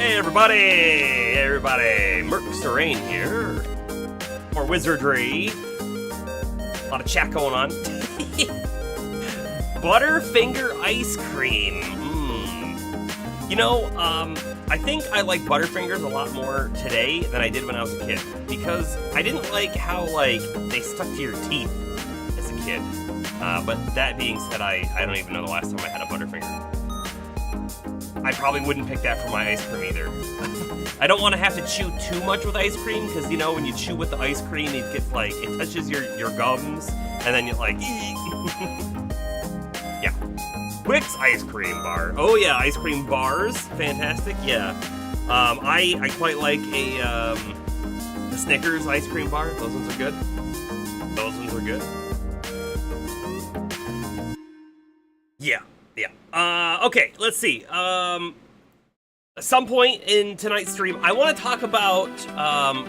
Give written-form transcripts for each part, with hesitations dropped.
Hey everybody! Merc Serene here. More Wizardry. A lot of chat going on. Butterfinger ice cream. You know, I think I like Butterfingers a lot more today than I did when I was a kid. Because I didn't like how, they stuck to your teeth as a kid. But that being said, I don't even know the last time I had a Butterfinger. I probably wouldn't pick that for my ice cream either. I don't want to have to chew too much with ice cream, because, you know, when you chew with the ice cream, it gets, it touches your gums, and then you're like, yeah. Quick's ice cream bar. Oh, yeah, ice cream bars. Fantastic, yeah. I quite like the Snickers ice cream bar. Those ones are good. Yeah. Okay, let's see. At some point in tonight's stream, I want to talk about, I'm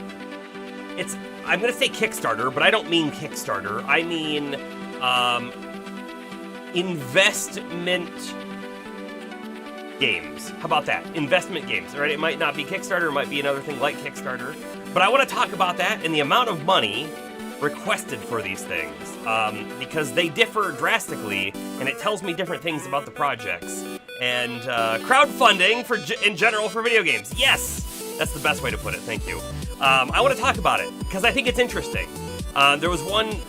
going to say Kickstarter, but I don't mean Kickstarter. I mean, investment games. How about that? Investment games, all right? It might not be Kickstarter, it might be another thing like Kickstarter, but I want to talk about that and the amount of money requested for these things, because they differ drastically, and it tells me different things about the projects. And crowdfunding in general for video games. Yes, that's the best way to put it. Thank you. I want to talk about it because I think it's interesting. There was one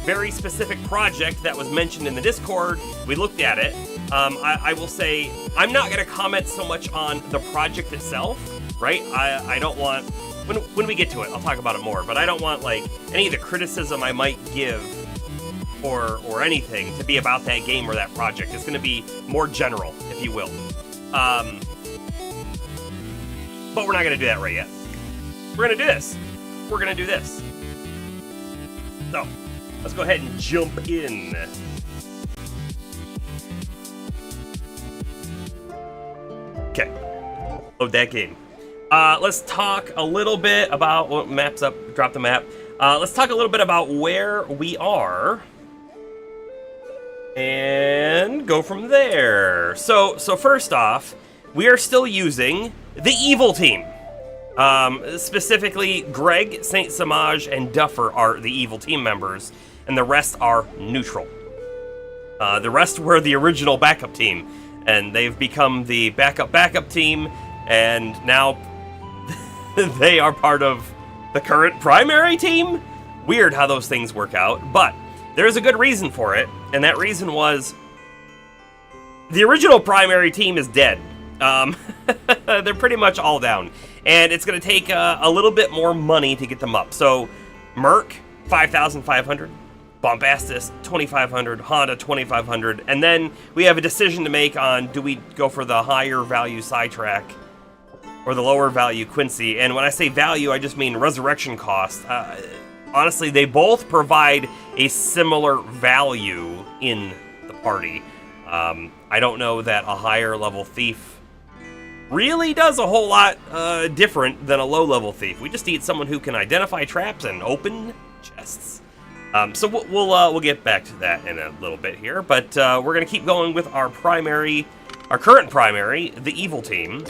very specific project that was mentioned in the Discord. We looked at it. I will say I'm not going to comment so much on the project itself, right? I don't want. When we get to it, I'll talk about it more, but I don't want, any of the criticism I might give or anything to be about that game or that project. It's going to be more general, if you will. But we're not going to do that right yet. We're going to do this. So, let's go ahead and jump in. Okay. Load that game. Let's talk a little bit about, map's up, drop the map. Let's talk a little bit about where we are and go from there. So first off, we are still using the evil team. Specifically, Greg, Saint Samaj, and Duffer are the evil team members, and the rest are neutral. The rest were the original backup team, and they've become the backup team, and now they are part of the current primary team? Weird how those things work out, but there's a good reason for it, and that reason was the original primary team is dead. They're pretty much all down, and it's going to take a little bit more money to get them up. So, Merc, 5,500, Bombastus, 2,500, Honda, 2,500, and then we have a decision to make on, do we go for the higher value Sidetrack or the lower value Quincy? And when I say value, I just mean resurrection cost. Honestly, they both provide a similar value in the party. I don't know that a higher level thief really does a whole lot different than a low level thief. We just need someone who can identify traps and open chests. So we'll get back to that in a little bit here, but we're gonna keep going with our current primary, the evil team.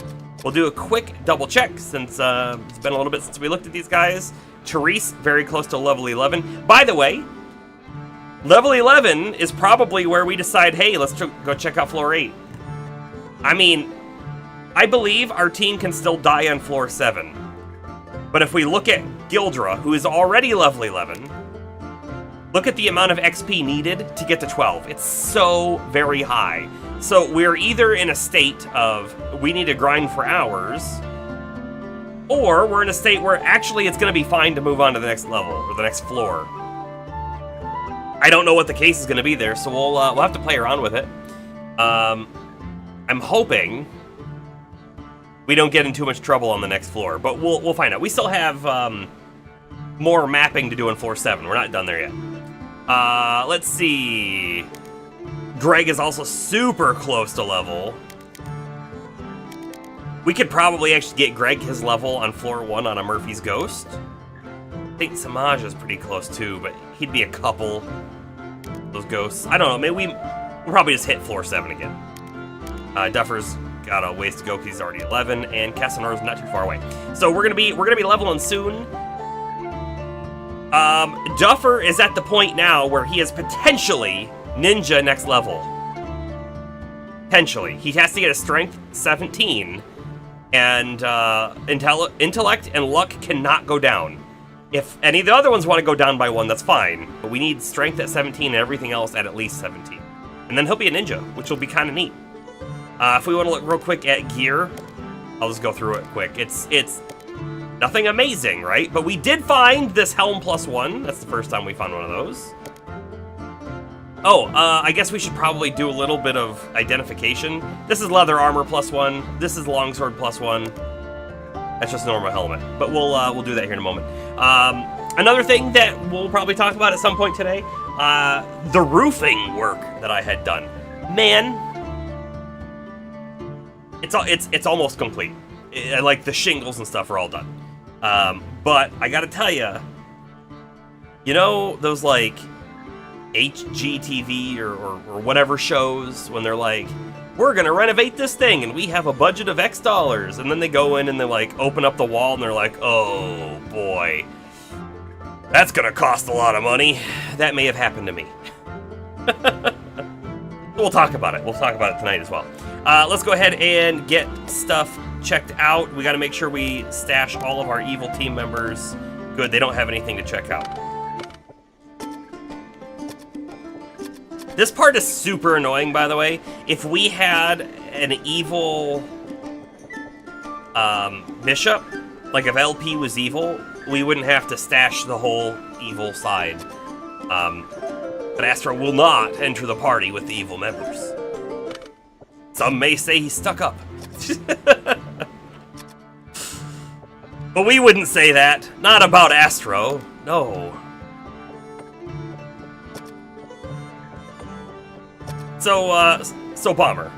We'll do a quick double check since it's been a little bit since we looked at these guys. Therese, very close to level 11. By the way, level 11 is probably where we decide, hey, let's go check out floor 8. I mean, I believe our team can still die on floor 7. But if we look at Gildra, who is already level 11, look at the amount of XP needed to get to 12. It's so very high. So we're either in a state of we need to grind for hours, or we're in a state where actually it's going to be fine to move on to the next level or the next floor. I don't know what the case is going to be there, so we'll have to play around with it. I'm hoping we don't get in too much trouble on the next floor, but we'll find out. We still have more mapping to do on floor 7. We're not done there yet. Let's see. Greg is also super close to level. We could probably actually get Greg his level on floor 1 on a Murphy's Ghost. I think Samaj is pretty close too, but he'd be a couple of those ghosts. I don't know, maybe we'll probably just hit floor 7 again. Duffer's got a ways to go because he's already 11, and Casanora's not too far away. So we're gonna be leveling soon. Duffer is at the point now where he is potentially ninja next level. Potentially. He has to get a strength 17, and intellect and luck cannot go down. If any of the other ones want to go down by 1, that's fine. But we need strength at 17 and everything else at least 17. And then he'll be a ninja, which will be kind of neat. If we want to look real quick at gear, I'll just go through it quick. It's nothing amazing, right? But we did find this helm +1. That's the first time we found one of those. Oh, I guess we should probably do a little bit of identification. This is leather armor +1. This is longsword +1. That's just normal helmet. But we'll do that here in a moment. Another thing that we'll probably talk about at some point today, the roofing work that I had done. Man, it's almost complete. Like the shingles and stuff are all done. But I gotta tell you, you know those like HGTV or whatever shows when they're like, we're gonna renovate this thing and we have a budget of X dollars, and then they go in and they like open up the wall and they're like, oh boy, that's gonna cost a lot of money. That may have happened to me. We'll talk about it. We'll talk about it tonight as well. Let's go ahead and get stuff checked out. We gotta make sure we stash all of our evil team members. Good, they don't have anything to check out. This part is super annoying, by the way. If we had an evil bishop, like if LP was evil, we wouldn't have to stash the whole evil side. But Astro will not enter the party with the evil members. Some may say he's stuck up. But we wouldn't say that. Not about Astro. No. So Bomber,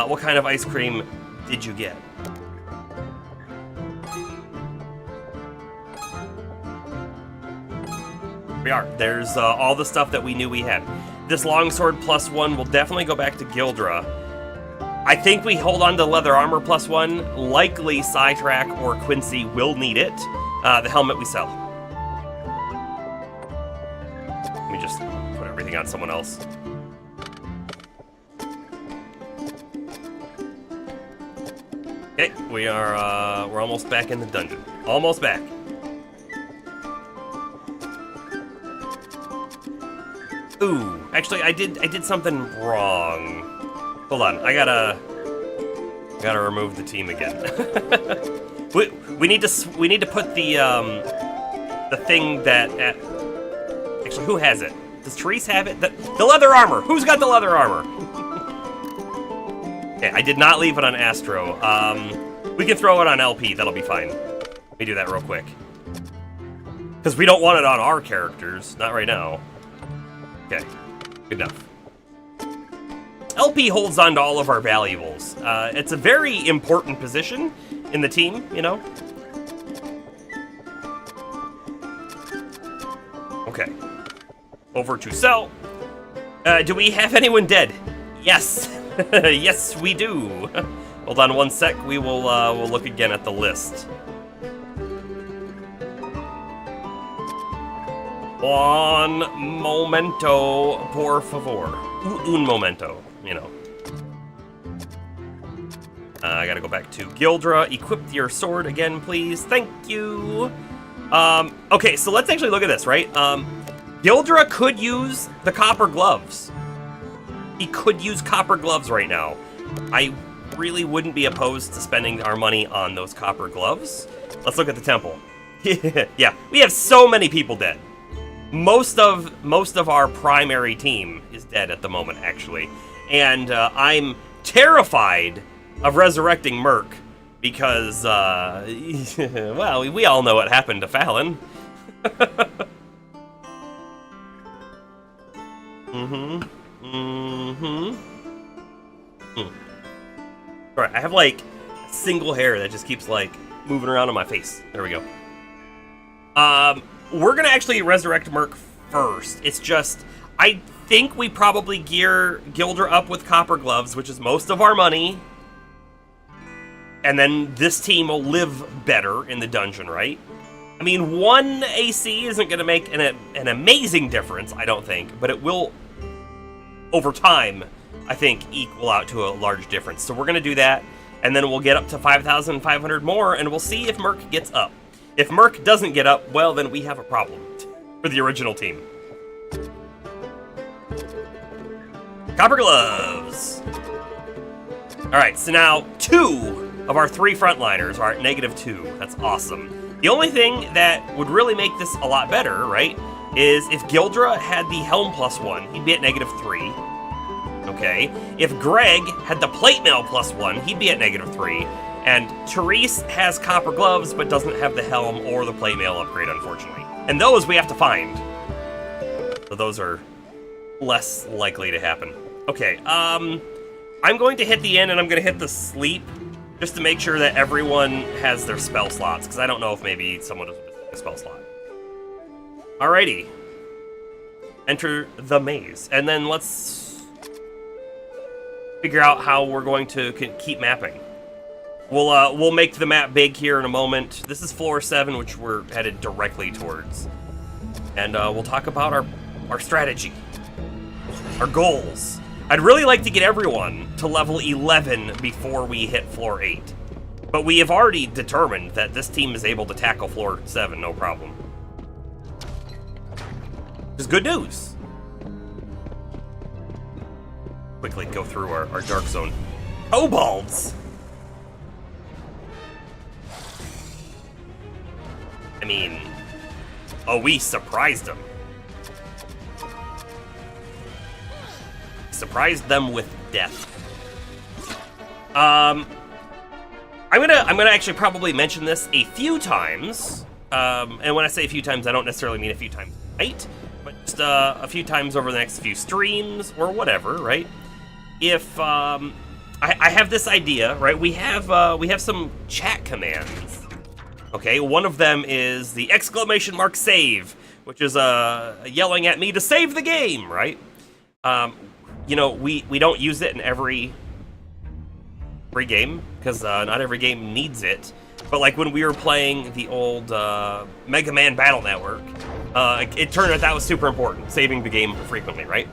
what kind of ice cream did you get? We are. There's all the stuff that we knew we had. This longsword +1 will definitely go back to Gildra. I think we hold on to leather armor +1. Likely Sidetrack or Quincy will need it. The helmet we sell. Let me just put everything on someone else. Okay, we're almost back in the dungeon. Almost back. Ooh, actually, I did something wrong. Hold on, I gotta remove the team again. we need to put the thing that actually, who has it? Does Therese have it? The leather armor. Who's got the leather armor? Okay, I did not leave it on Astro. We can throw it on LP. That'll be fine. Let me do that real quick. Because we don't want it on our characters. Not right now. Okay, good enough. LP holds on to all of our valuables. It's a very important position in the team, you know? Okay. Over to Cell. Do we have anyone dead? Yes. Yes, we do. Hold on one sec. We'll look again at the list. Un momento, por favor. Un momento, you know. I gotta go back to Gildra. Equip your sword again, please. Thank you. Okay, so let's actually look at this, right? Gildra could use the copper gloves. He could use copper gloves right now. I really wouldn't be opposed to spending our money on those copper gloves. Let's look at the temple. Yeah, we have so many people dead. Most of our primary team is dead at the moment, actually. And I'm terrified of resurrecting Merc because, well, we all know what happened to Fallon. Alright, I have like a single hair that just keeps like moving around on my face. There we go. We're gonna actually resurrect Merc first. It's just, I think we probably gear Gildra up with copper gloves, which is most of our money. And then this team will live better in the dungeon, right? I mean, 1 AC isn't going to make an amazing difference, I don't think, but it will, over time, I think, equal out to a large difference. So we're going to do that, and then we'll get up to 5,500 more, and we'll see if Merc gets up. If Merc doesn't get up, well, then we have a problem for the original team. Copper gloves! Alright, so now 2 of our 3 frontliners are at -2. That's awesome. The only thing that would really make this a lot better, right, is if Gildra had the Helm +1, he'd be at -3. Okay? If Greg had the Plate Mail +1, he'd be at -3. And Therese has Copper Gloves, but doesn't have the Helm or the Plate Mail upgrade, unfortunately. And those we have to find. So those are less likely to happen. Okay, I'm going to hit the end, and I'm going to hit the sleep, just to make sure that everyone has their spell slots, because I don't know if maybe someone is missing a spell slot. Alrighty. Enter the maze. And then let's figure out how we're going to keep mapping. We'll make the map big here in a moment. This is floor 7, which we're headed directly towards. And we'll talk about our strategy, our goals. I'd really like to get everyone to level 11 before we hit floor 8. But we have already determined that this team is able to tackle floor 7, no problem. Which is good news. Quickly go through our dark zone. Kobolds! I mean, oh, we surprised them. Surprised them with death. I'm gonna actually probably mention this a few times. And when I say a few times, I don't necessarily mean a few times tonight, but just a few times over the next few streams or whatever, right? If I have this idea, right? We have some chat commands. Okay, one of them is the !save, which is yelling at me to save the game, right? You know, we don't use it in every game, because not every game needs it. But like when we were playing the old Mega Man Battle Network, it turned out that was super important, saving the game frequently, right?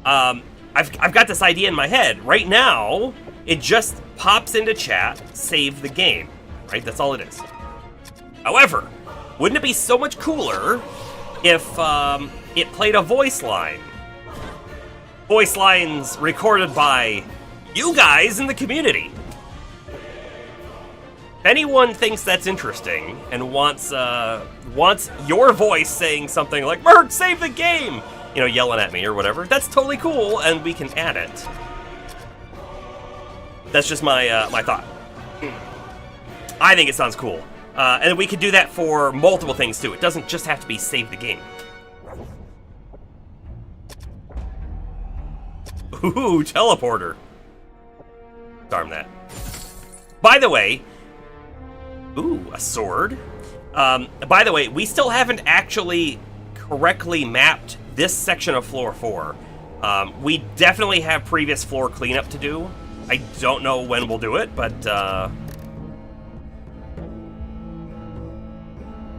I've got this idea in my head. Right now, it just pops into chat, save the game, right? That's all it is. However, wouldn't it be so much cooler if it played a voice line? Voice lines recorded by you guys in the community. If anyone thinks that's interesting and wants your voice saying something like, Merc, save the game! You know, yelling at me or whatever, that's totally cool, and we can add it. That's just my my thought. I think it sounds cool. And we could do that for multiple things, too. It doesn't just have to be save the game. Ooh, teleporter. Darn that. By the way, ooh, a sword. By the way, we still haven't actually correctly mapped this section of floor 4. We definitely have previous floor cleanup to do. I don't know when we'll do it, but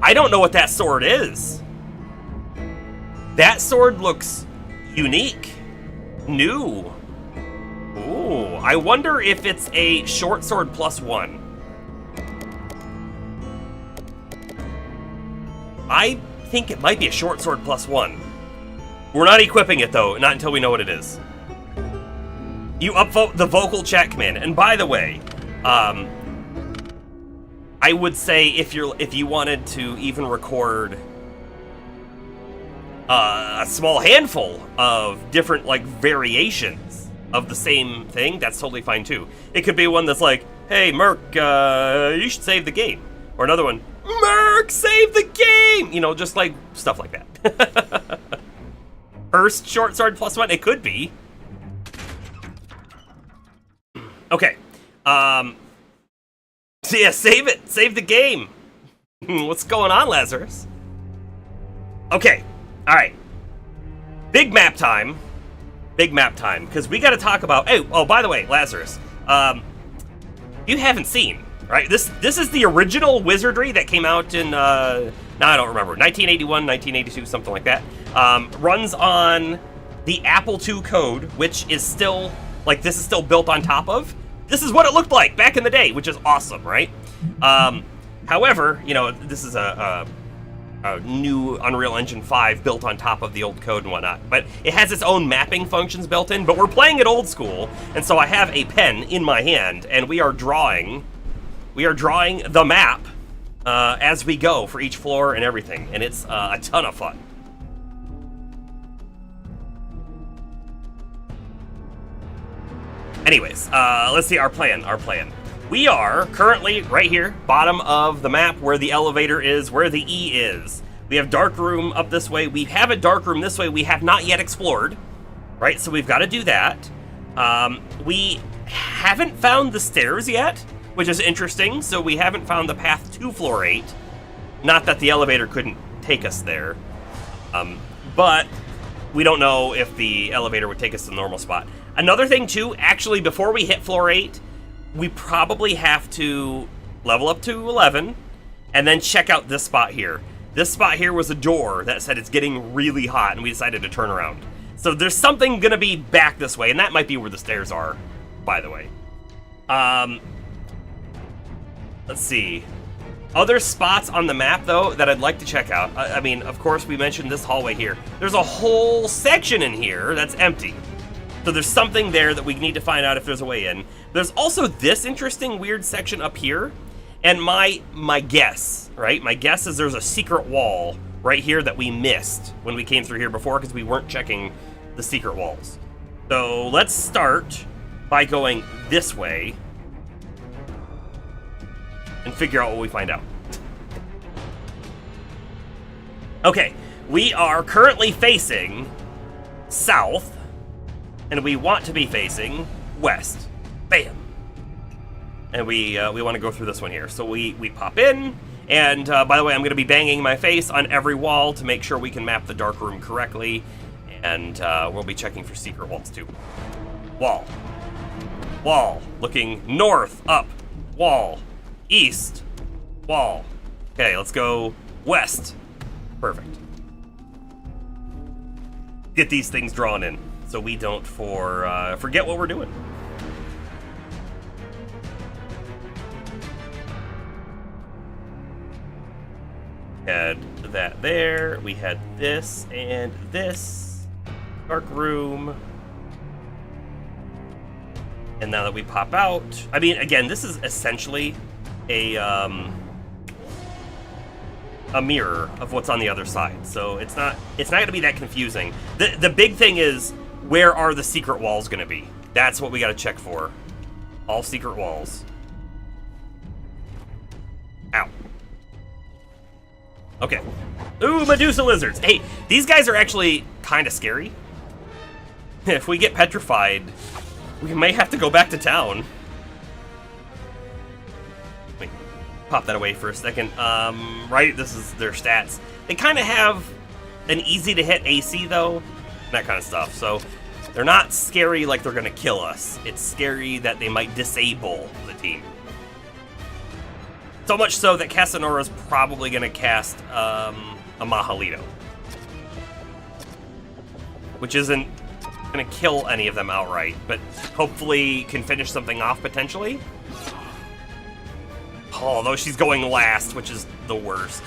I don't know what that sword is. That sword looks unique. New. Ooh, I wonder if it's a short sword +1. I think it might be a short sword +1. We're not equipping it though, not until we know what it is. You upvote the vocal chat command, and by the way, I would say if you wanted to even record a small handful of different like variations of the same thing, that's totally fine too. It could be one that's like, hey Merc, you should save the game. Or another one, Merc, save the game! You know, just like stuff like that. First short sword +1, it could be. Okay. So yeah, save it. Save the game. What's going on, Lazarus? Okay. All right. Big map time. Big map time. Because we got to talk about... Hey, oh, by the way, Lazarus. you haven't seen, right? This is the original Wizardry that came out in, now I don't remember, 1981, 1982, something like that. Runs on the Apple II code, which is still, like, this is still built on top of. This is what it looked like back in the day, which is awesome, right? However, you know, this is a new Unreal Engine 5 built on top of the old code and whatnot. But it has its own mapping functions built in, but we're playing it old school, and so I have a pen in my hand, and we are drawing the map as we go for each floor and everything, and it's a ton of fun. Anyways, let's see our plan. We are currently right here, bottom of the map, where the elevator is, where the E is. We have dark room up this way. We have a dark room this way we have not yet explored, right? So we've got to do that. We haven't found the stairs yet, which is interesting. So we haven't found the path to floor 8. Not that the elevator couldn't take us there, but we don't know if the elevator would take us to the normal spot. Another thing too, actually, before we hit floor 8, we probably have to level up to 11 and then check out this spot here. This spot here was a door that said it's getting really hot, and we decided to turn around. So there's something gonna be back this way, and that might be where the stairs are, by the way. Let's see. Other spots on the map, though, that I'd like to check out. I mean, of course, we mentioned this hallway here. There's a whole section in here that's empty. So there's something there that we need to find out if there's a way in. There's also this interesting, weird section up here. And my guess, right? My guess is there's a secret wall right here that we missed when we came through here before because we weren't checking the secret walls. So let's start by going this way and figure out what we find out. Okay, we are currently facing south, and we want to be facing west. Bam. And we want to go through this one here. So we pop in, and by the way, I'm going to be banging my face on every wall to make sure we can map the dark room correctly, and we'll be checking for secret walls too. Wall. Wall. Looking north, up. Wall. East. Wall. Okay, let's go west. Perfect. Get these things drawn in so we don't forget what we're doing. Had that there. We had this and this. Dark room. And now that we pop out, I mean, again, this is essentially a mirror of what's on the other side. So it's not going to be that confusing. The big thing is, where are the secret walls going to be? That's what we got to check for. All secret walls. Ow. Okay. Ooh, Medusa lizards. Hey, these guys are actually kind of scary. If we get petrified, we may have to go back to town. Wait, pop that away for a second. Right, this is their stats. They kind of have an easy to hit AC though, that kind of stuff. So they're not scary like they're gonna kill us. It's scary that they might disable the team. So much so that Casanora's probably gonna cast a Mahalito, which isn't gonna kill any of them outright, but hopefully can finish something off potentially. Although she's going last, which is the worst.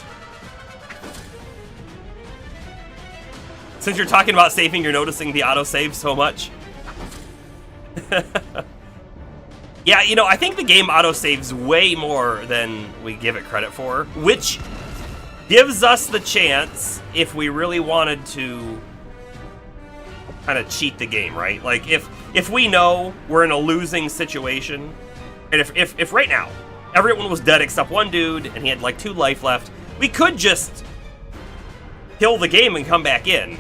Since you're talking about saving, you're noticing the autosave so much. Yeah, you know, I think the game autosaves way more than we give it credit for, which gives us the chance, if we really wanted to kind of cheat the game, right? Like, if we know we're in a losing situation, and if right now everyone was dead except one dude and he had like 2 life left, we could just kill the game and come back in.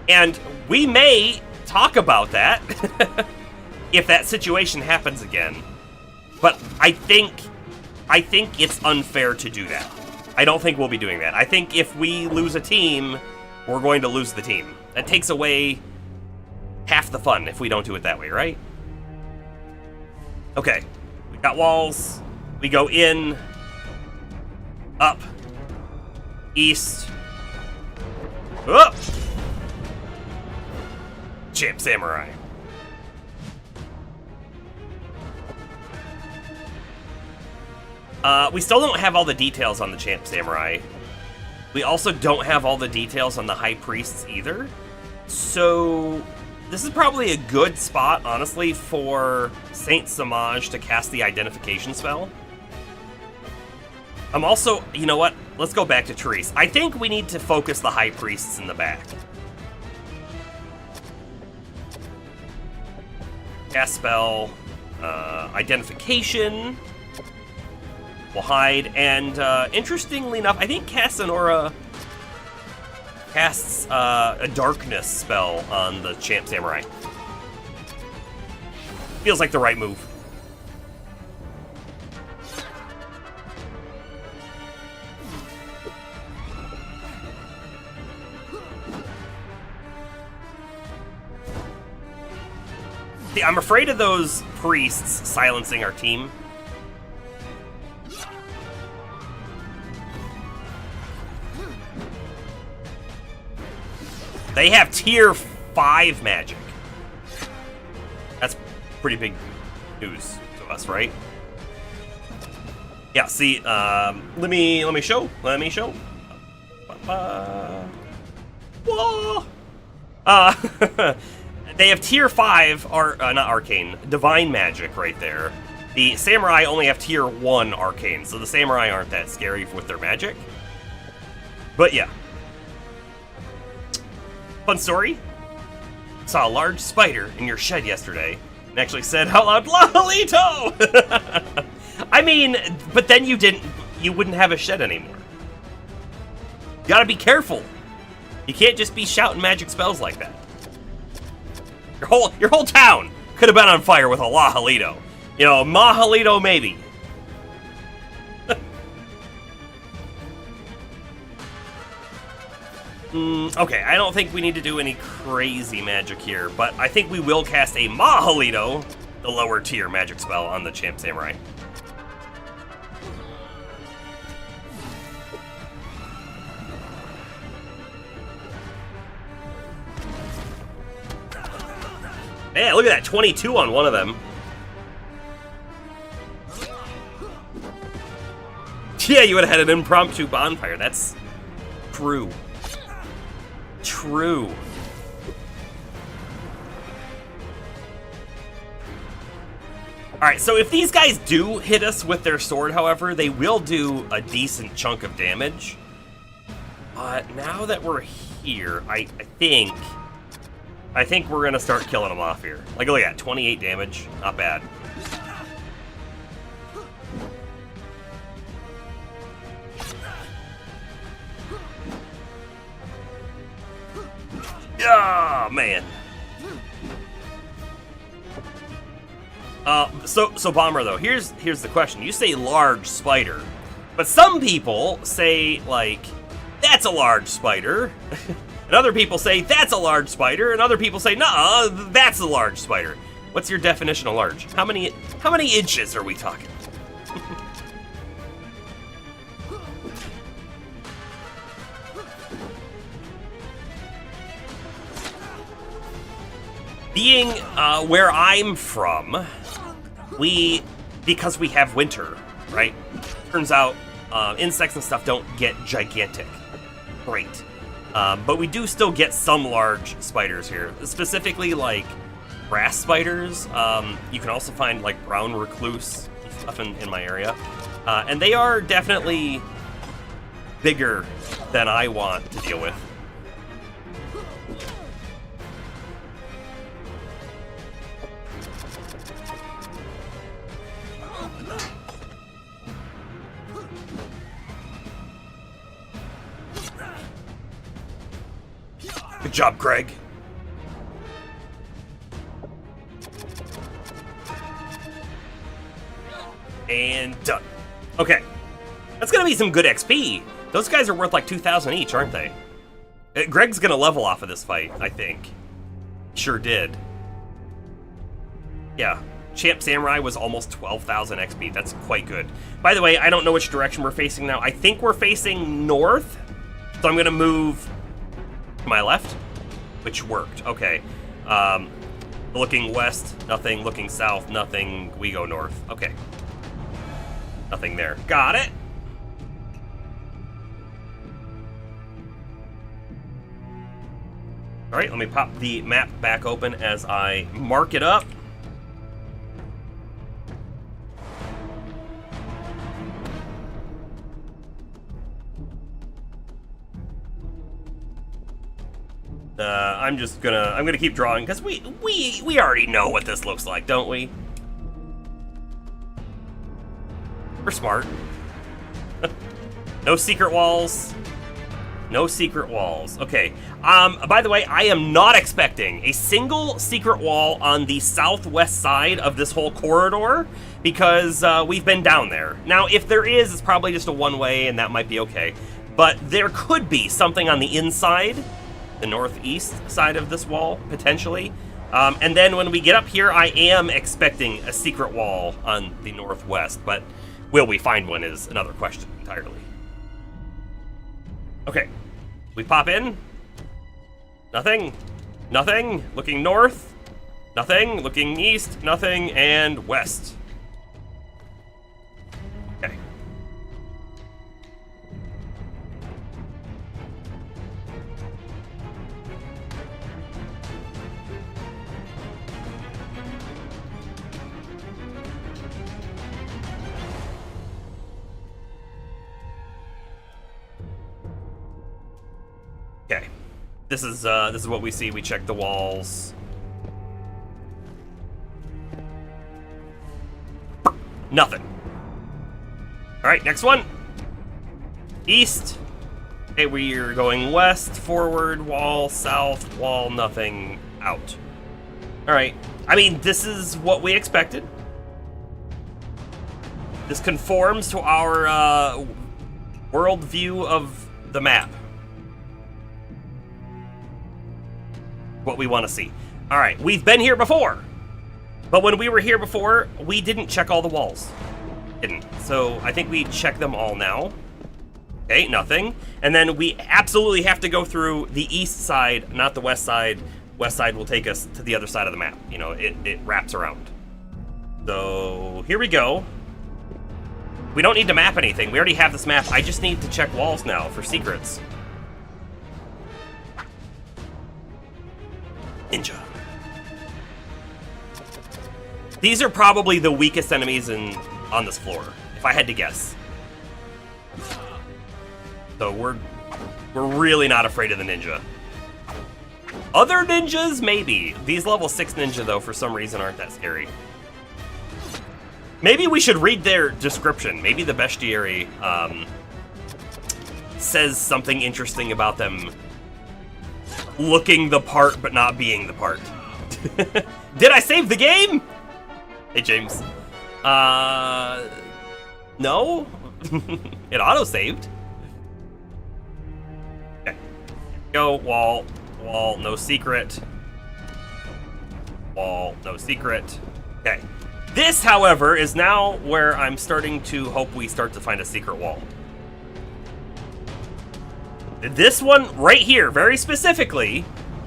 And we may talk about that if that situation happens again. But I think it's unfair to do that. I don't think we'll be doing that. I think if we lose a team, we're going to lose the team. That takes away half the fun if we don't do it that way, right? Okay. Got walls. We go in, up, east, up. Champ Samurai. We still don't have all the details on the Champ Samurai. We also don't have all the details on the High Priests either. So this is probably a good spot, honestly, for Saint Samaj to cast the identification spell. I'm also, you know what? Let's go back to Therese. I think we need to focus the High Priests in the back. Cast spell, identification. We'll hide, and interestingly enough, I think Casanora casts a darkness spell on the Champ Samurai. Feels like the right move. See, I'm afraid of those priests silencing our team. They have tier 5 magic. That's pretty big news to us, right? Yeah, see, let me show. Whoa! They have tier 5, not arcane, divine magic right there. The samurai only have tier 1 arcane, so the samurai aren't that scary with their magic. But yeah. Fun story. Saw a large spider in your shed yesterday and actually said out loud, Lalito! I mean, but then you wouldn't have a shed anymore. You gotta be careful. You can't just be shouting magic spells like that. Your whole town could have been on fire with a Lahalito. You know, Mahalito maybe. Okay, I don't think we need to do any crazy magic here, but I think we will cast a Mahalito, the lower tier magic spell, on the Champ Samurai. Man, look at that, 22 on one of them. Yeah, you would have had an impromptu bonfire. That's true. True. Alright, so if these guys do hit us with their sword, however, they will do a decent chunk of damage. But now that we're here, I think we're gonna start killing them off here. Like, look at that, 28 damage. Not bad. Oh, man. So Bomber, though, here's the question. You say large spider, but some people say, like, that's a large spider. And other people say, that's a large spider. And other people say, nah, that's a large spider. What's your definition of large? How many inches are we talking? Being where I'm from, because we have winter, right? Turns out insects and stuff don't get gigantic. Great. But we do still get some large spiders here. Specifically, like, grass spiders. You can also find, like, brown recluse stuff in my area. And they are definitely bigger than I want to deal with. Good job, Greg. And done. Okay. That's gonna be some good XP. Those guys are worth like 2,000 each, aren't they? Greg's gonna level off of this fight, I think. Sure did. Yeah. Champ Samurai was almost 12,000 XP. That's quite good. By the way, I don't know which direction we're facing now. I think we're facing north, so I'm going to move to my left, which worked. Okay. Looking west, nothing. Looking south, nothing. We go north. Okay. Nothing there. Got it. All right, let me pop the map back open as I mark it up. I'm gonna keep drawing because we already know what this looks like, don't we? We're smart. No secret walls. No secret walls. Okay. By the way, I am not expecting a single secret wall on the southwest side of this whole corridor because we've been down there. Now, if there is, it's probably just a one-way, and that might be okay. But there could be something on the inside, the northeast side of this wall, potentially. And then when we get up here, I am expecting a secret wall on the northwest, but will we find one is another question entirely. Okay, we pop in. Nothing. Nothing. Looking north. Nothing. Looking east. Nothing. And west. Okay. Okay. This is what we see. We check the walls. Nothing. All right, next one. East. Okay, we're going west, forward, wall, south, wall, nothing, out. All right. I mean, this is what we expected. This conforms to our world view of the map. What we want to see. All right, we've been here before, but when we were here before, we didn't check all the walls. Didn't. So I think we check them all now. Okay, nothing. And then we absolutely have to go through the east side, not the west side. West side will take us to the other side of the map. You know, it wraps around. So here we go. We don't need to map anything. We already have this map. I just need to check walls now for secrets. Ninja. These are probably the weakest enemies on this floor, if I had to guess. So we're really not afraid of the ninja. Other ninjas, maybe. These level 6 ninja, though, for some reason aren't that scary. Maybe we should read their description. Maybe the bestiary says something interesting about them looking the part, but not being the part. Did I save the game? Hey, James. No? It auto-saved. Okay. Go, wall, no secret. Wall, no secret. Okay. This, however, is now where I'm starting to hope we start to find a secret wall. This one right here, very specifically,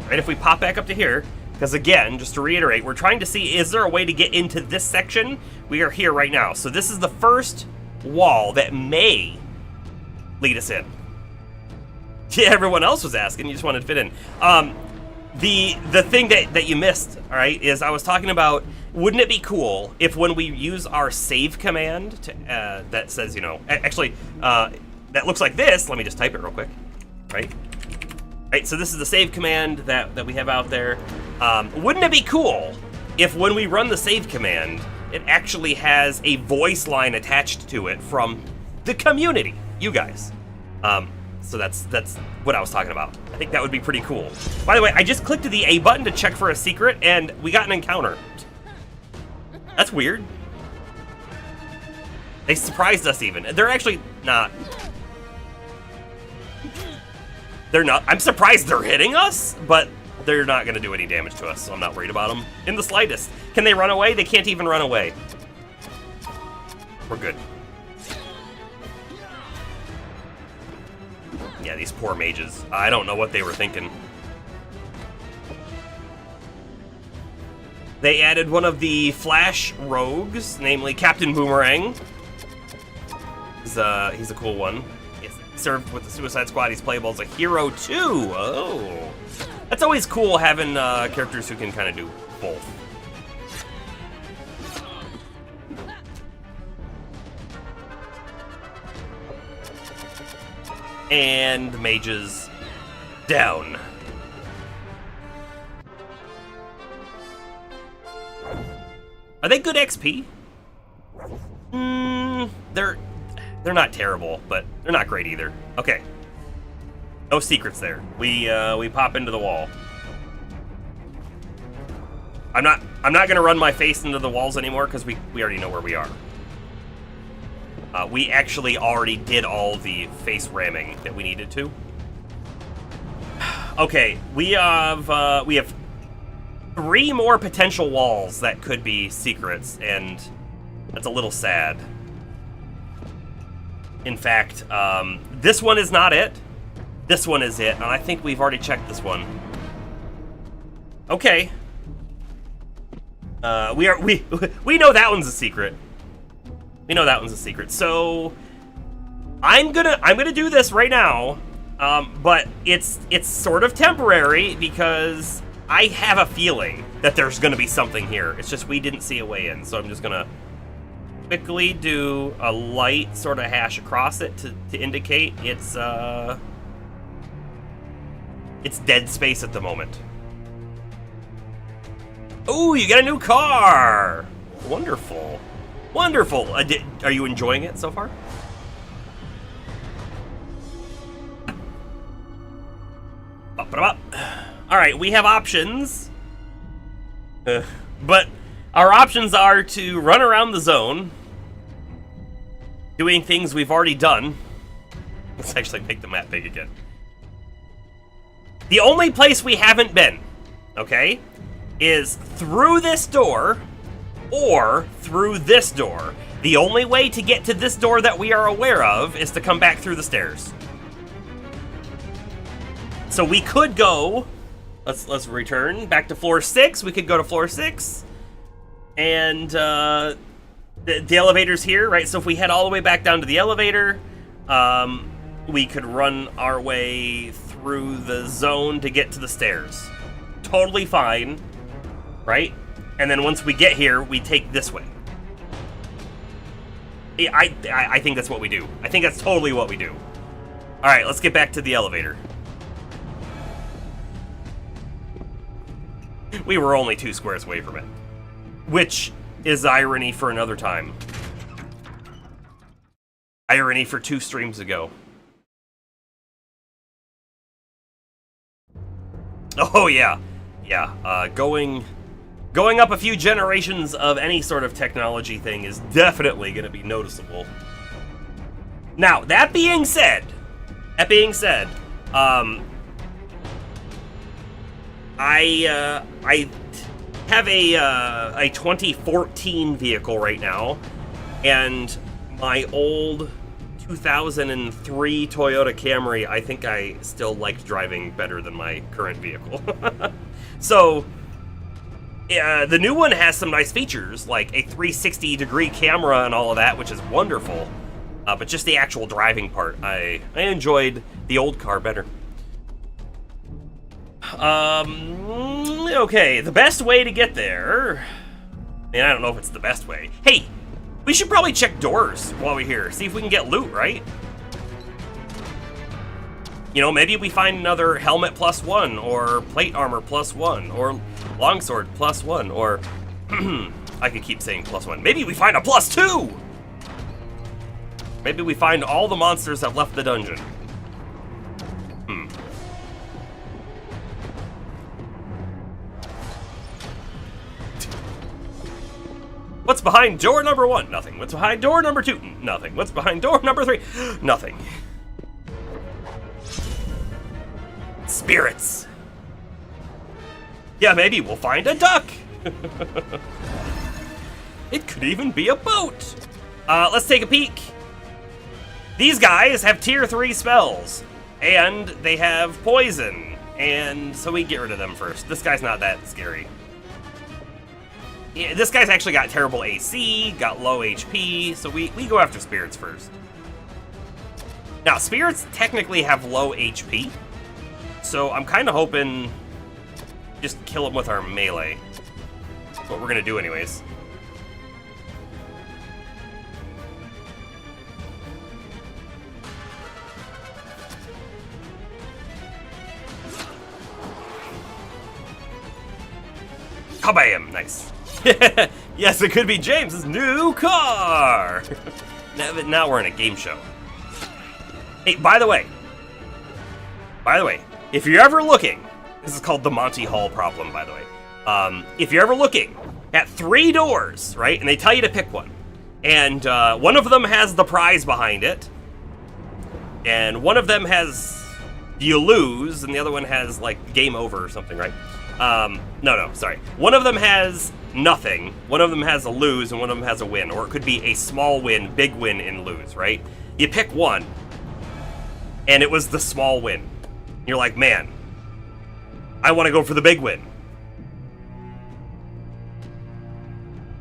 right, if we pop back up to here, because again, just to reiterate, we're trying to see, is there a way to get into this section? We are here right now. So this is the first wall that may lead us in. Yeah, everyone else was asking, you just wanted to fit in. The thing that you missed, all right, is I was talking about, wouldn't it be cool if when we use our save command to, that says, you know, actually, that looks like this, let me just type it real quick. Right, so this is the save command that we have out there. Wouldn't it be cool if when we run the save command, it actually has a voice line attached to it from the community, you guys? So that's what I was talking about. I think that would be pretty cool. By the way, I just clicked the A button to check for a secret, and we got an encounter. That's weird. They surprised us even. They're actually not. They're not. I'm surprised they're hitting us, but they're not going to do any damage to us, so I'm not worried about them in the slightest. Can they run away? They can't even run away. We're good. Yeah, these poor mages. I don't know what they were thinking. They added one of the Flash rogues, namely Captain Boomerang. He's a cool one. He's served with the Suicide Squad. He's playable as a hero too. Oh, that's always cool having characters who can kind of do both. And mages down. Are they good XP? They're not terrible, but they're not great either. Okay. No secrets there. We pop into the wall. I'm not gonna run my face into the walls anymore because we already know where we are. We actually already did all the face ramming that we needed to. Okay, we have 3 more potential walls that could be secrets, and that's a little sad. In fact, this one is not it. This one is it, and I think we've already checked this one. Okay. We know that one's a secret. We know that one's a secret. So I'm gonna do this right now, but it's sort of temporary because I have a feeling that there's gonna be something here. It's just we didn't see a way in, so I'm just gonna quickly do a light sort of hash across it to indicate it's dead space at the moment. Oh, you got a new car! Wonderful. Wonderful. Are you enjoying it so far? Alright, we have options. But our options are to run around the zone, doing things we've already done. Let's actually make the map big again. The only place we haven't been, okay, is through this door or through this door. The only way to get to this door that we are aware of is to come back through the stairs. So we could go, let's return back to floor 6. We could go to floor 6. And the elevator's here, right? So if we head all the way back down to the elevator, we could run our way through the zone to get to the stairs. Totally fine, right? And then once we get here, we take this way. I think that's what we do. I think that's totally what we do. All right, let's get back to the elevator. We were only 2 squares away from it, which is irony for another time. Irony for 2 streams ago. Oh yeah, yeah. Going up a few generations of any sort of technology thing is definitely going to be noticeable. Now, that being said, I have a 2014 vehicle right now, and my old 2003 Toyota Camry, I think I still liked driving better than my current vehicle. So, the new one has some nice features, like a 360-degree camera and all of that, which is wonderful. But just the actual driving part, I enjoyed the old car better. Okay, the best way to get there... I mean, I don't know if it's the best way. Hey, we should probably check doors while we're here, see if we can get loot, right? You know, maybe we find another helmet +1, or plate armor +1, or longsword +1, or... I could keep saying +1. Maybe we find a +2! Maybe we find all the monsters that left the dungeon. What's behind door number 1? Nothing. What's behind door number 2? Nothing. What's behind door number 3? Nothing. Spirits. Yeah, maybe we'll find a duck. It could even be a boat. Let's take a peek. These guys have tier 3 spells, and they have poison, and so we get rid of them first. This guy's not that scary. Yeah, this guy's actually got terrible AC, got low HP, so we go after spirits first. Now, spirits technically have low HP, so I'm kind of hoping just kill them with our melee. That's what we're gonna do anyways. Kabam! Nice. Yes, it could be James's new car! Now we're in a game show. Hey, by the way, if you're ever looking, this is called the Monty Hall problem, by the way. If you're ever looking at 3 doors, right, and they tell you to pick one, and one of them has the prize behind it, and one of them has you lose, and the other one has, like, game over or something, right? No, sorry. One of them has nothing, one of them has a lose, and one of them has a win, or it could be a small win, big win, and lose, right? You pick one, and it was the small win. You're like, man, I want to go for the big win.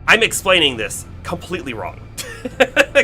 I'm explaining this completely wrong.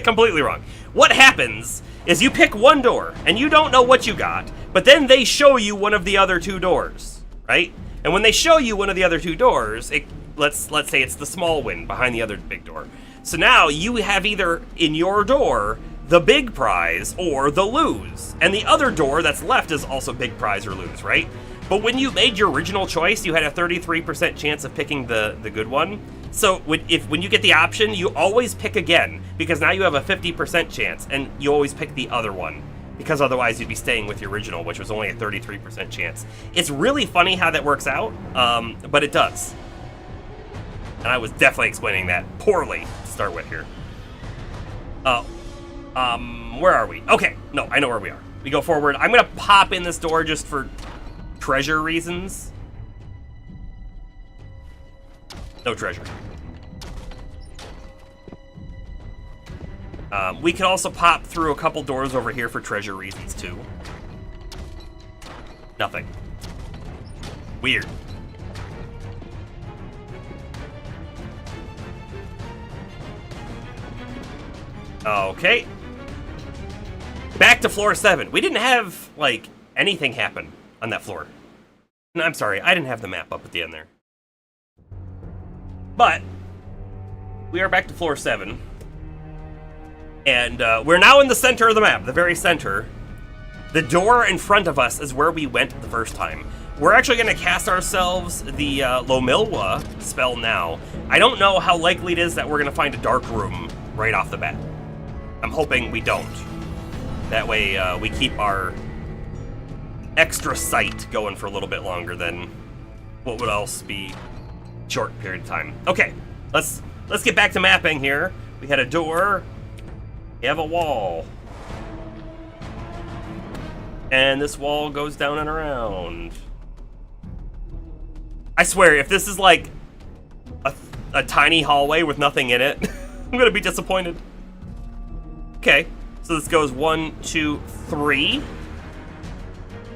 Completely wrong. What happens is you pick one door, and you don't know what you got, but then they show you one of the other 2 doors, right? And when they show you one of the other 2 doors, let's say it's the small win behind the other big door. So now you have either in your door the big prize or the lose. And the other door that's left is also big prize or lose, right? But when you made your original choice, you had a 33% chance of picking the good one. So when you get the option, you always pick again, because now you have a 50% chance, and you always pick the other one, because otherwise you'd be staying with the original, which was only a 33% chance. It's really funny how that works out, but it does. And I was definitely explaining that poorly to start with here. Where are we? Okay, no, I know where we are. We go forward. I'm gonna pop in this door just for treasure reasons. No treasure. We can also pop through a couple doors over here for treasure reasons too. Nothing. Weird. Okay. Back to floor 7. We didn't have, like, anything happen on that floor. No, I'm sorry, I didn't have the map up at the end there. But we are back to floor 7. And we're now in the center of the map, the very center. The door in front of us is where we went the first time. We're actually going to cast ourselves the Lomilwa spell now. I don't know how likely it is that we're going to find a dark room right off the bat. I'm hoping we don't. That way we keep our extra sight going for a little bit longer than what would else be short period of time. Okay, let's get back to mapping here. We had a door. We have a wall. And this wall goes down and around. I swear, if this is like a tiny hallway with nothing in it, I'm gonna be disappointed. Okay, so this goes 1, 2, 3.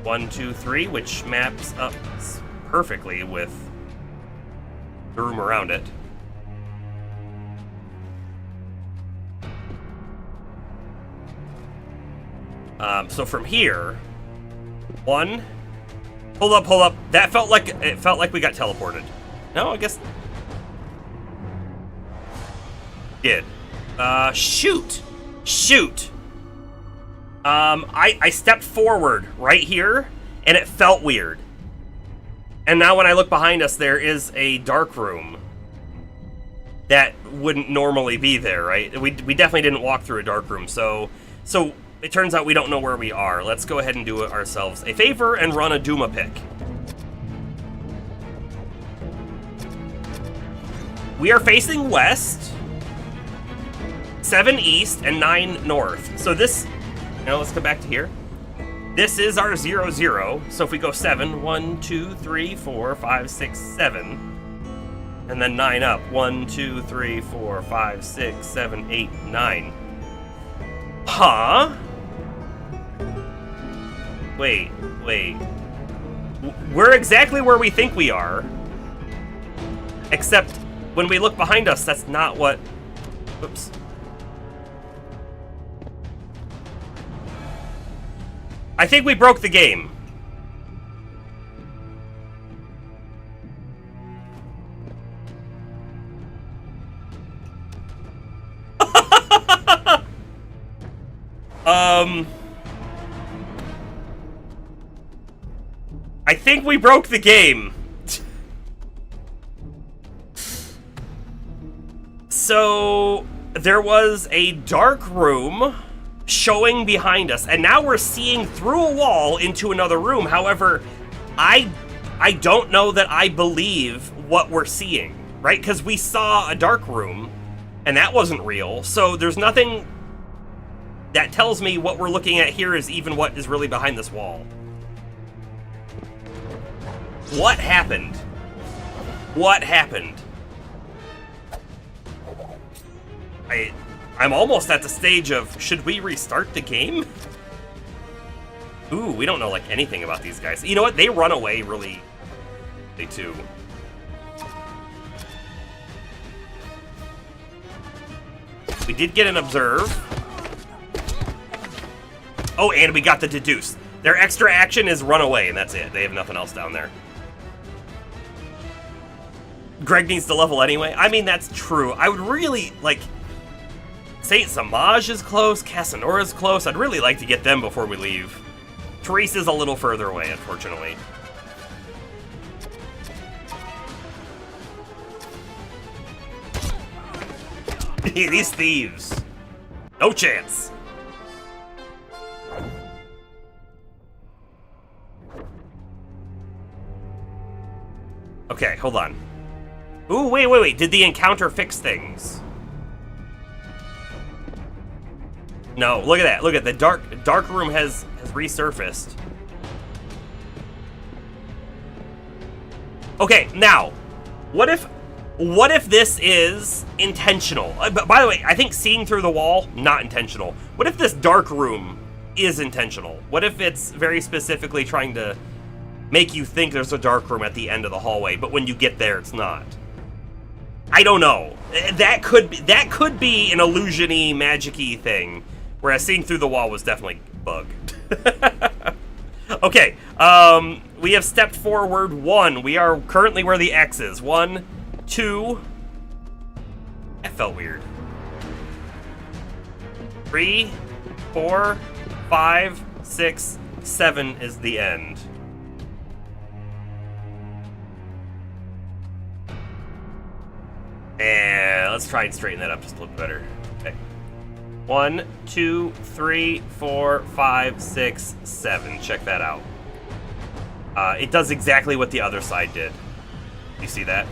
1, 2, 3, which maps up perfectly with the room around it. So from here, 1. Hold up. That felt like we got teleported. No, I guess. Did. Shoot. I stepped forward right here, and it felt weird. And now when I look behind us, there is a dark room that wouldn't normally be there, right? We definitely didn't walk through a dark room, so it turns out we don't know where we are. Let's go ahead and do it ourselves a favor and run a Duma pick. We are facing west, 7 east, and 9 north. So this, let's go back to here. This is our 0, 0. So if we go 7, 1, 2, 3, 4, 5, 6, 7. And then 9 up. 1, 2, 3, 4, 5, 6, 7, 8, 9. Huh? Wait. We're exactly where we think we are. Except when we look behind us, that's not what... Oops. I think we broke the game. I think we broke the game. So, there was a dark room showing behind us, and now we're seeing through a wall into another room. However, I don't know that I believe what we're seeing, right? Because we saw a dark room, and that wasn't real. So there's nothing that tells me what we're looking at here is even what is really behind this wall. What happened? What happened? I'm almost at the stage of, should we restart the game? Ooh, we don't know, like, anything about these guys. You know what? They run away really... They too. We did get an observe. Oh, and we got the deduce. Their extra action is run away, and that's it. They have nothing else down there. Greg needs to level anyway. I mean, that's true. I would really, like... Saint Samaj is close, Casanora's close. I'd really like to get them before we leave. Teresa's a little further away, unfortunately. These thieves. No chance. Okay, hold on. Ooh, wait. Did the encounter fix things? No, look at that. Look at the dark room has resurfaced. Okay, now, what if this is intentional? By the way, I think seeing through the wall, not intentional. What if this dark room is intentional? What if it's very specifically trying to make you think there's a dark room at the end of the hallway, but when you get there, it's not? I don't know. That could be an illusion-y, magic-y thing. Whereas seeing through the wall was definitely bug. Okay, we have stepped forward 1. We are currently where the X is. 1, 2. That felt weird. 3, 4, 5, 6, 7 is the end. And let's try and straighten that up just a little better. Okay. 1, 2, 3, 4, 5, 6, 7. Check that out. It does exactly what the other side did. You see that?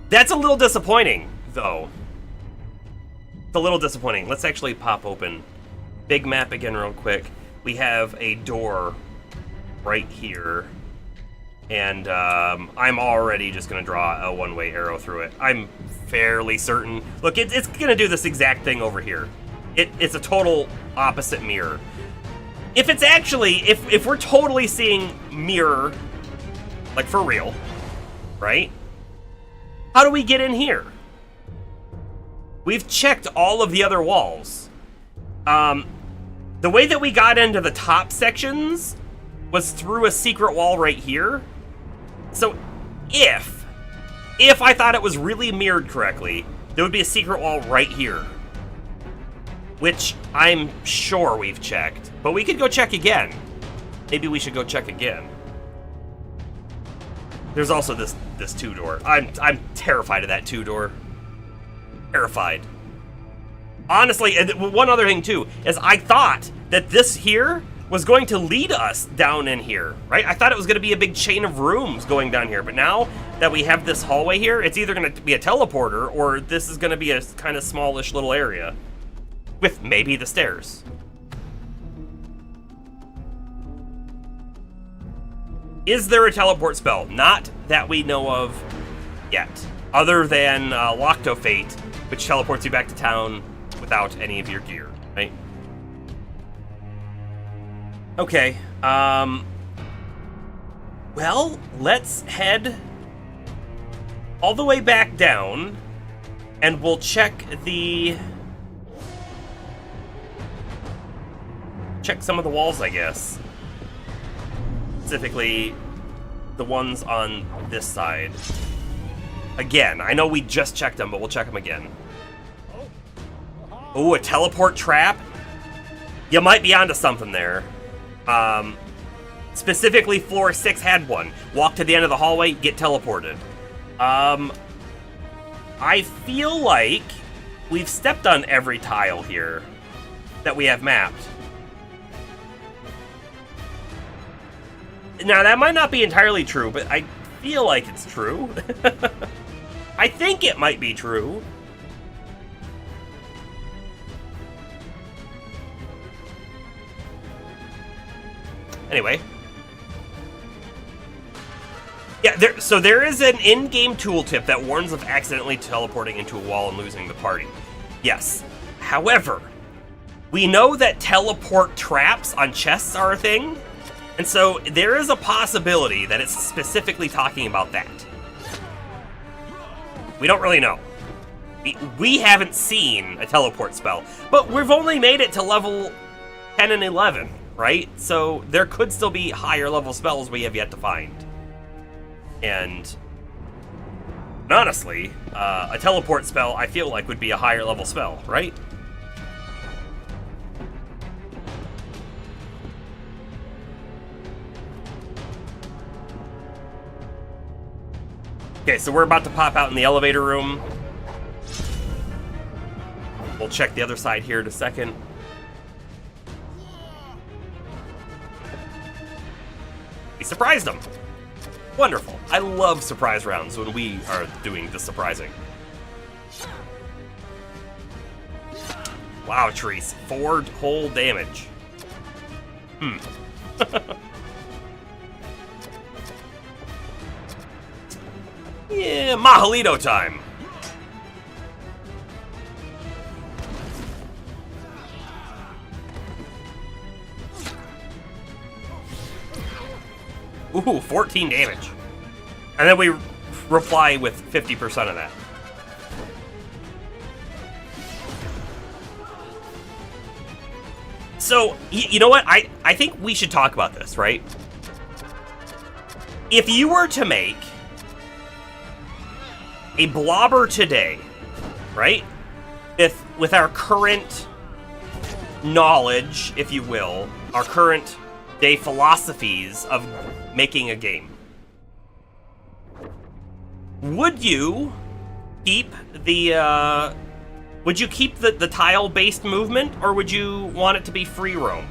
That's a little disappointing, though. It's a little disappointing. Let's actually pop open big map again real quick. We have a door right here. And I'm already just going to draw a one-way arrow through it. I'm fairly certain. Look, it's going to do this exact thing over here. It's a total opposite mirror. If it's actually, if we're totally seeing mirror, like for real, right? How do we get in here? We've checked all of the other walls. The way that we got into the top sections was through a secret wall right here. So if I thought it was really mirrored correctly, there would be a secret wall right here, which I'm sure we've checked, but we could go check again. Maybe we should go check again. There's also this 2-door. I'm terrified of that 2-door. Terrified. Honestly, and one other thing too is I thought that this here was going to lead us down in here, right? I thought it was going to be a big chain of rooms going down here, but now that we have this hallway here, it's either going to be a teleporter or this is going to be a kind of smallish little area. With maybe the stairs. Is there a teleport spell? Not that we know of yet. Other than Loctofate, which teleports you back to town without any of your gear, right? Okay, well, let's head all the way back down, and we'll check some of the walls, I guess. Specifically, the ones on this side. Again, I know we just checked them, but we'll check them again. Ooh, a teleport trap? You might be onto something there. Specifically, floor 6 had one. Walk to the end of the hallway, get teleported. I feel like we've stepped on every tile here that we have mapped. Now, that might not be entirely true, but I feel like it's true. I think it might be true. Anyway. Yeah, so there is an in-game tooltip that warns of accidentally teleporting into a wall and losing the party. Yes. However, we know that teleport traps on chests are a thing, and so there is a possibility that it's specifically talking about that. We don't really know. We haven't seen a teleport spell, but we've only made it to level 10 and 11, right? So there could still be higher level spells we have yet to find. And honestly, a teleport spell I feel like would be a higher level spell, right? Okay, so we're about to pop out in the elevator room. We'll check the other side here in a second. We surprised them. Wonderful. I love surprise rounds when we are doing the surprising. Wow, Treese. 4 whole damage. Yeah, Mahalito time. Ooh, 14 damage. And then we reply with 50% of that. So, you know what? I think we should talk about this, right? If you were to make a blobber today, right? With our current knowledge, if you will, our current day philosophies of making a game, would you keep the tile-based movement, or would you want it to be free roam?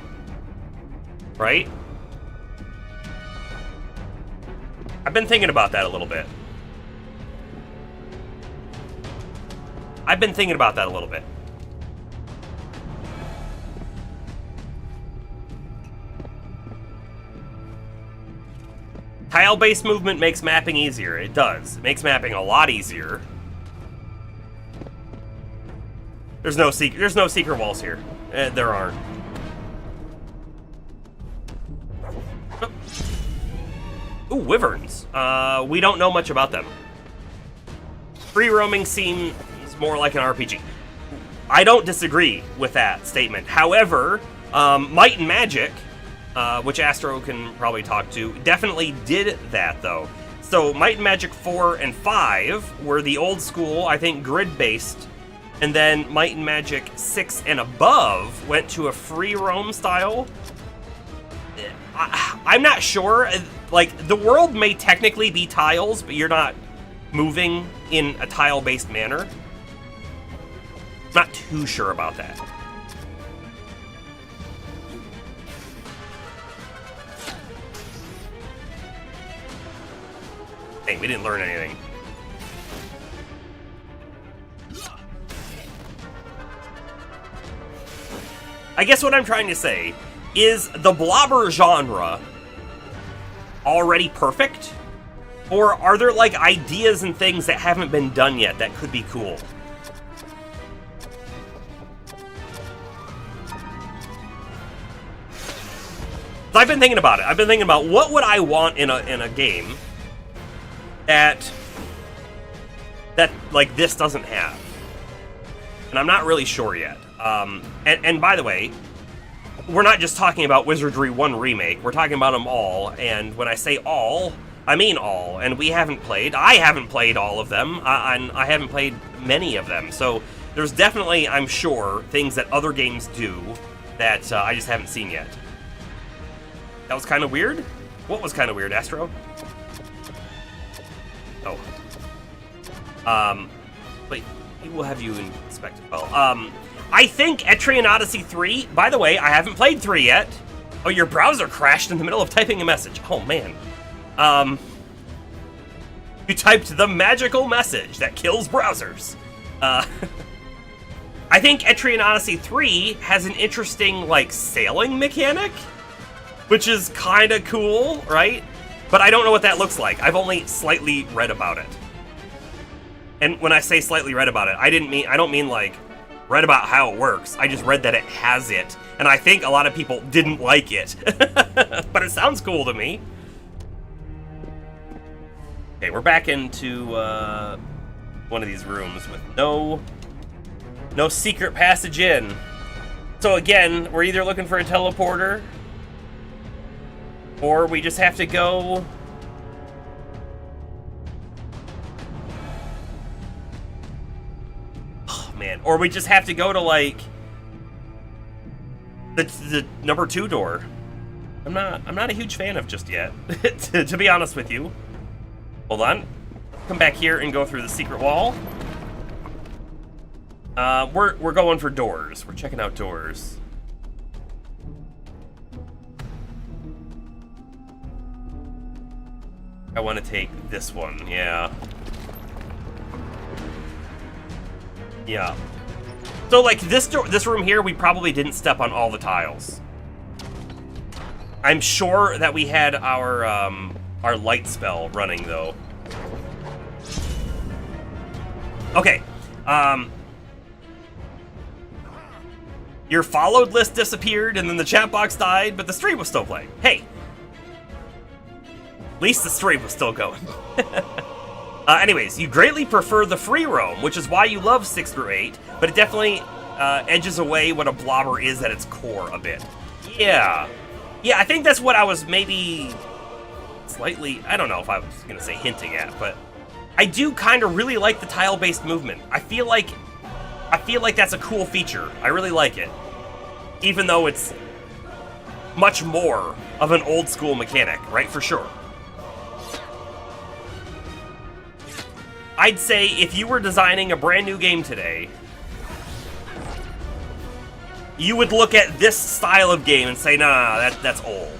Right? I've been thinking about that a little bit. Tile-based movement makes mapping easier. It does. It makes mapping a lot easier. There's no secret walls here. There aren't. Ooh, wyverns. We don't know much about them. Free roaming seems more like an RPG. I don't disagree with that statement. However, Might and Magic, which Astro can probably talk to, definitely did that, though. So Might and Magic 4 and 5 were the old school, I think, grid-based, and then Might and Magic 6 and above went to a free roam style. I'm not sure. Like, the world may technically be tiles, but you're not moving in a tile-based manner. Not too sure about that. Dang, we didn't learn anything. I guess what I'm trying to say is the blobber genre already perfect? Or are there, like, ideas and things that haven't been done yet that could be cool? So I've been thinking about it. I've been thinking about what would I want in a game that like this doesn't have. And I'm not really sure yet. And by the way, we're not just talking about Wizardry 1 Remake, we're talking about them all, and when I say all, I mean all, and I haven't played all of them, and I haven't played many of them, so there's definitely, I'm sure, things that other games do that I just haven't seen yet. That was kind of weird? What was kind of weird, Astro? Oh. Wait, we'll have you inspect as well. I think Etrian Odyssey 3, by the way, I haven't played 3 yet. Oh, your browser crashed in the middle of typing a message. Oh, man. You typed the magical message that kills browsers. I think Etrian Odyssey 3 has an interesting, like, sailing mechanic, which is kind of cool, right? But I don't know what that looks like. I've only slightly read about it. And when I say slightly read about it, I don't mean like read about how it works. I just read that it has it, and I think a lot of people didn't like it. But it sounds cool to me. Okay, we're back into one of these rooms with no secret passage in. So again, we're either looking for a teleporter, or we just have to go... Oh, man. Or we just have to go to, like, the number 2 door. I'm not a huge fan of just yet, to be honest with you. Hold on. Come back here and go through the secret wall. We're going for doors. We're checking out doors. I want to take this one, yeah. Yeah. So, like, this room here, we probably didn't step on all the tiles. I'm sure that we had our light spell running, though. Okay. Your followed list disappeared, and then the chat box died, but the stream was still playing. Hey. At least the stream was still going. Anyways, you greatly prefer the free roam, which is why you love 6 through 8, but it definitely edges away what a blobber is at its core a bit. Yeah. Yeah, I think that's what I was maybe slightly, I don't know if I was going to say hinting at, but I do kind of really like the tile-based movement. I feel like that's a cool feature. I really like it. Even though it's much more of an old-school mechanic, right? For sure. I'd say if you were designing a brand new game today, you would look at this style of game and say, nah, that's old.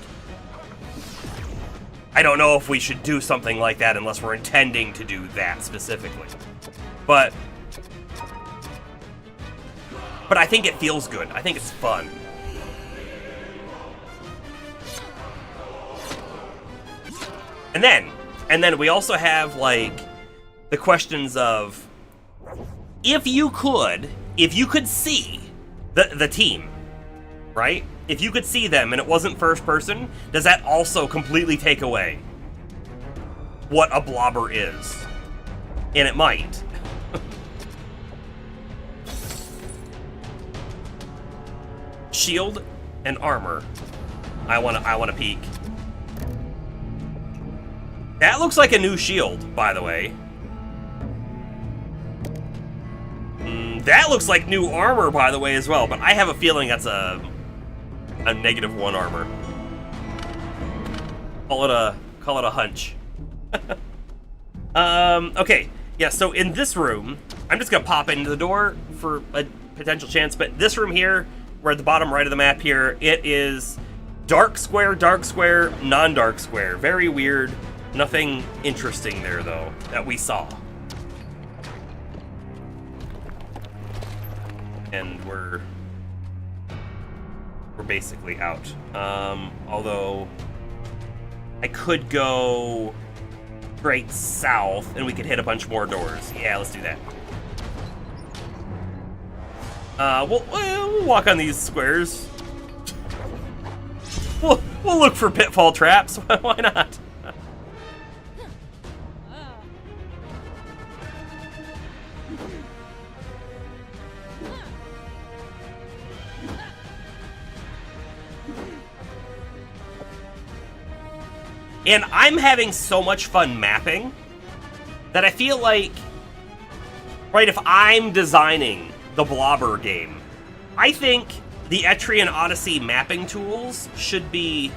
I don't know if we should do something like that unless we're intending to do that specifically. But I think it feels good. I think it's fun. And then we also have, like, the questions of, if you could see the team, right? If you could see them and it wasn't first person, does that also completely take away what a blobber is? And it might. Shield and armor. I wanna peek. That looks like a new shield, by the way. That looks like new armor, by the way, as well, but I have a feeling that's a -1 armor. Call it a hunch. Okay, yeah, so in this room, I'm just gonna pop into the door for a potential chance, but this room here, we're at the bottom right of the map here, it is dark square, non-dark square. Very weird. Nothing interesting there, though, that we saw. And we're basically out. Although I could go straight south and we could hit a bunch more doors. Yeah, let's do that. We'll walk on these squares. We'll look for pitfall traps. Why not? And I'm having so much fun mapping that I feel like, right, if I'm designing the Blobber game, I think the Etrian Odyssey mapping tools should be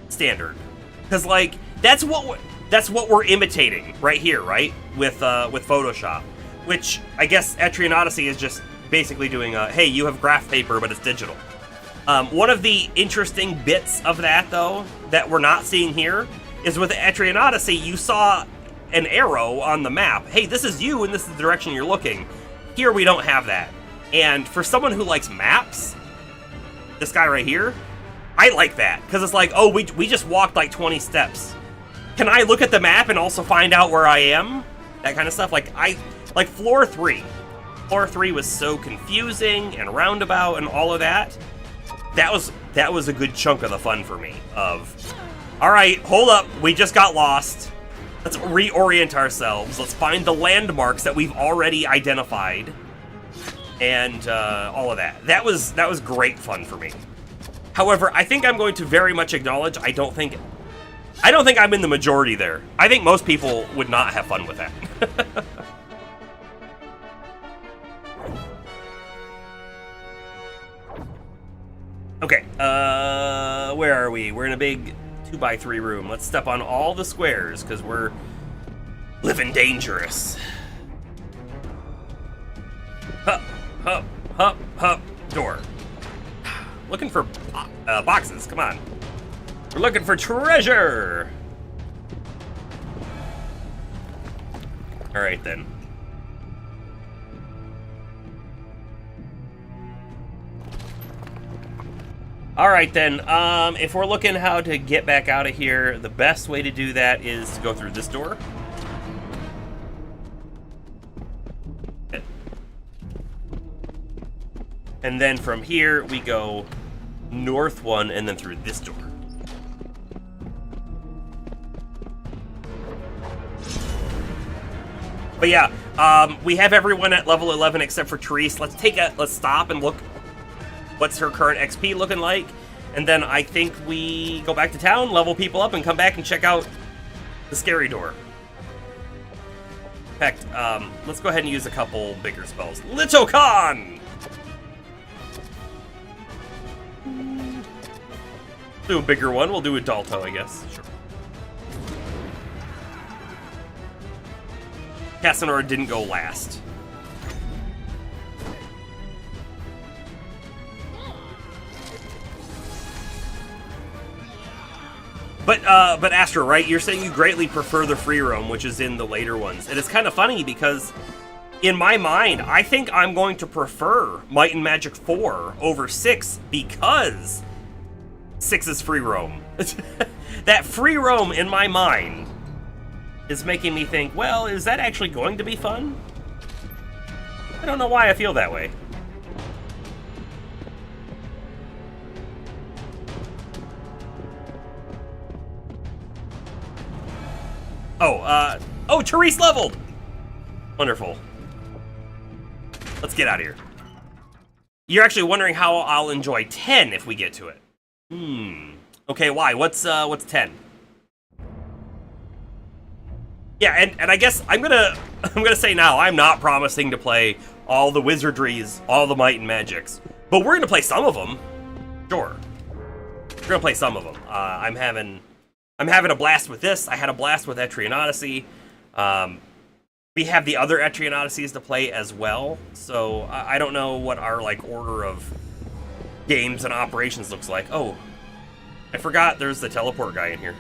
standard. Because, like, that's what we're imitating right here, right? With Photoshop. Which, I guess Etrian Odyssey is just basically doing hey, you have graph paper, but it's digital. One of the interesting bits of that, though, that we're not seeing here, is with Etrian Odyssey, you saw an arrow on the map. Hey, this is you, and this is the direction you're looking. Here, we don't have that. And for someone who likes maps, this guy right here, I like that. Because it's like, oh, we just walked like 20 steps. Can I look at the map and also find out where I am? That kind of stuff. Like floor 3. Floor 3 was so confusing and roundabout and all of that. That was a good chunk of the fun for me. All right, hold up, we just got lost. Let's reorient ourselves. Let's find the landmarks that we've already identified, and all of that. That was great fun for me. However, I think I'm going to very much acknowledge I don't think I'm in the majority there. I think most people would not have fun with that. Okay, where are we? We're in a big 2x3 room. Let's step on all the squares, because we're living dangerous. Hup, hup, hup, hup, door. Looking for boxes, come on. We're looking for treasure! Alright then. Alright then, if we're looking how to get back out of here, the best way to do that is to go through this door. And then from here, we go north one and then through this door. But yeah, we have everyone at level 11 except for Therese. Let's stop and look. What's her current XP looking like? And then I think we go back to town, level people up, and come back and check out the scary door. In fact, let's go ahead and use a couple bigger spells. Litokon! Do a bigger one. We'll do a Dalto, I guess. Sure. Casanora didn't go last. But Astra, right? You're saying you greatly prefer the free roam, which is in the later ones. And it's kind of funny because in my mind, I think I'm going to prefer Might and Magic 4 over 6 because 6 is free roam. That free roam in my mind is making me think, well, is that actually going to be fun? I don't know why I feel that way. Oh, Therese leveled! Wonderful. Let's get out of here. You're actually wondering how I'll enjoy 10 if we get to it. Okay, why? What's 10? Yeah, and I guess I'm gonna say now, I'm not promising to play all the Wizardries, all the Might and Magics, but we're gonna play some of them. Sure. We're gonna play some of them. I'm having a blast with this. I had a blast with Etrian Odyssey. We have the other Etrian Odysseys to play as well, so I don't know what our order of games and operations looks like. Oh, I forgot there's the teleport guy in here.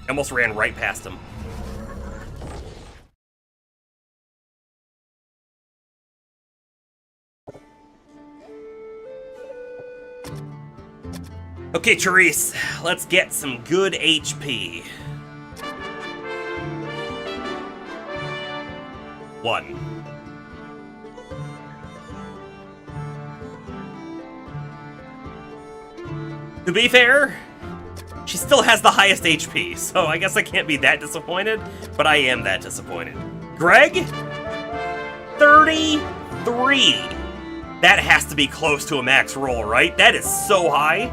I almost ran right past him. Okay, Therese, let's get some good HP. 1. To be fair, she still has the highest HP, so I guess I can't be that disappointed, but I am that disappointed. Greg? 33. That has to be close to a max roll, right? That is so high.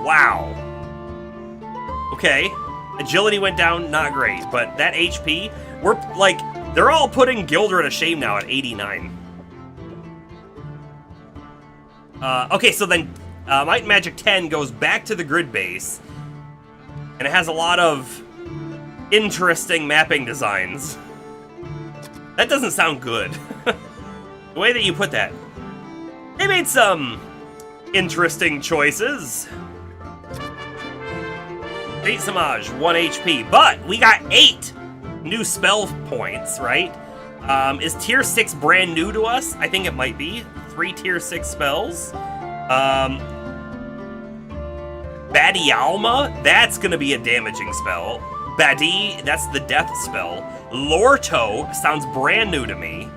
Wow. Okay. Agility went down, not great, but that HP, we're like, they're all putting Gilder to shame now at 89. Okay, so then Might and Magic 10 goes back to the grid base, and it has a lot of interesting mapping designs. That doesn't sound good. The way that you put that. They made some interesting choices. Saint Samaj, 1 HP, but we got 8 new spell points, right? Is Tier 6 brand new to us? I think it might be. 3 Tier 6 spells. Badialma, that's gonna be a damaging spell. Badi, that's the death spell. Lorto sounds brand new to me.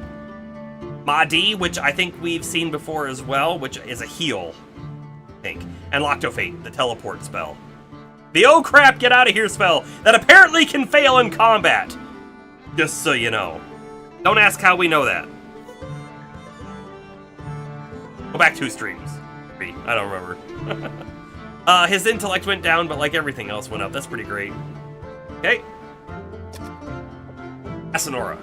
Madi, which I think we've seen before as well, which is a heal, I think. And Loctofate, the teleport spell. The oh crap, get out of here spell that apparently can fail in combat. Just so you know. Don't ask how we know that. Go back 2 streams. 3, I don't remember. His intellect went down, but like everything else went up. That's pretty great. Okay. Asanora.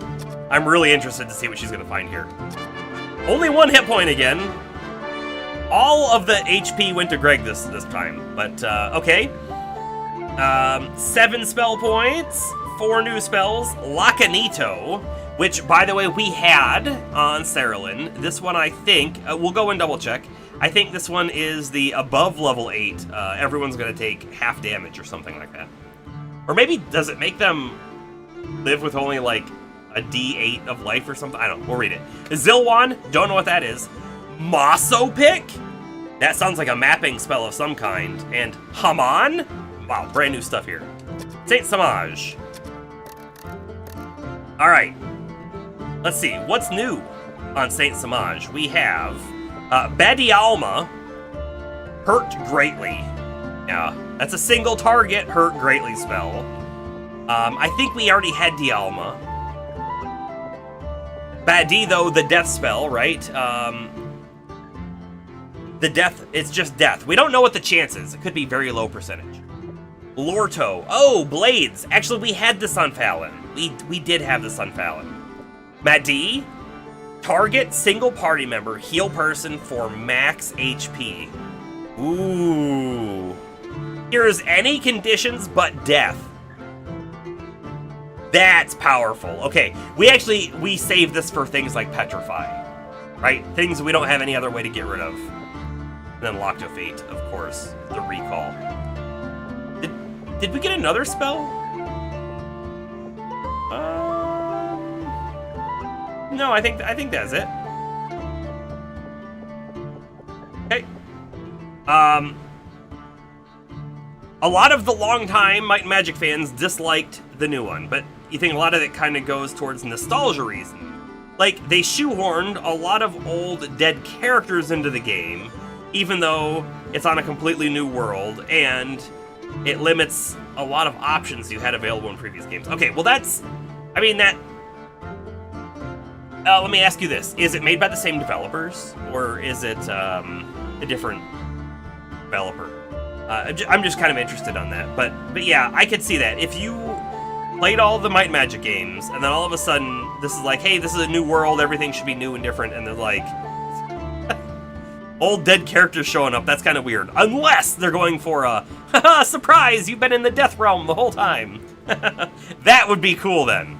I'm really interested to see what she's gonna find here. Only 1 hit point again. All of the HP went to Greg this time, but okay. 7 spell points, 4 new spells. Lacanito, which, by the way, we had on Cerulean. This one, I think, we'll go and double check. I think this one is the above level 8. Everyone's going to take half damage or something like that. Or maybe, does it make them live with only, like, a D8 of life or something? I don't know. We'll read it. Zilwan, don't know what that is. Mosso Pick? That sounds like a mapping spell of some kind. And Haman? Wow, brand new stuff here. Saint Samaj. Alright. Let's see, what's new on Saint Samaj? We have Badialma, Hurt Greatly. Yeah, that's a single target Hurt Greatly spell. I think we already had Dialma. Badi, though, the death spell, right? The death, it's just death. We don't know what the chance is. It could be very low percentage. Lorto. Oh, Blades. Actually, we had this on Fallon. We did have this on Fallon. Madi. Target single party member, heal person for max HP. Ooh. Here's any conditions but death. That's powerful. Okay, we saved this for things like Petrify, right? Things we don't have any other way to get rid of. And then Loctofate, of course, the recall. Did we get another spell? No, I think that's it. Okay. A lot of the long-time Might and Magic fans disliked the new one, but you think a lot of it kind of goes towards nostalgia reason. Like, they shoehorned a lot of old dead characters into the game, even though it's on a completely new world, and it limits a lot of options you had available in previous games. Okay, well that's... I mean, that... let me ask you this. Is it made by the same developers, or is it a different developer? I'm just kind of interested on that. But yeah, I could see that. If you played all the Might and Magic games, and then all of a sudden, this is like, hey, this is a new world, everything should be new and different, and they're like... old dead characters showing up, that's kind of weird. Unless they're going for a, haha, surprise, you've been in the Death Realm the whole time. That would be cool then.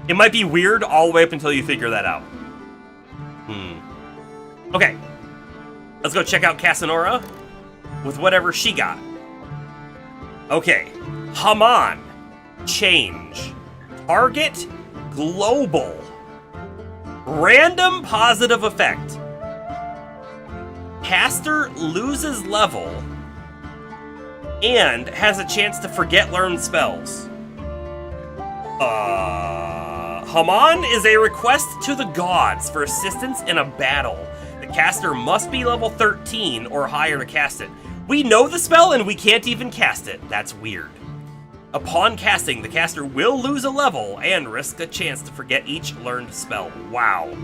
It might be weird all the way up until you figure that out. Okay. Let's go check out Casanora with whatever she got. Okay. Haman. Change. Target. Global. Random positive effect. caster loses level and has a chance to forget learned spells. Haman is a request to the gods for assistance in a battle. The caster must be level 13 or higher to cast it. We know the spell and we can't even cast it. That's weird. Upon casting, the caster will lose a level and risk a chance to forget each learned spell. Wow.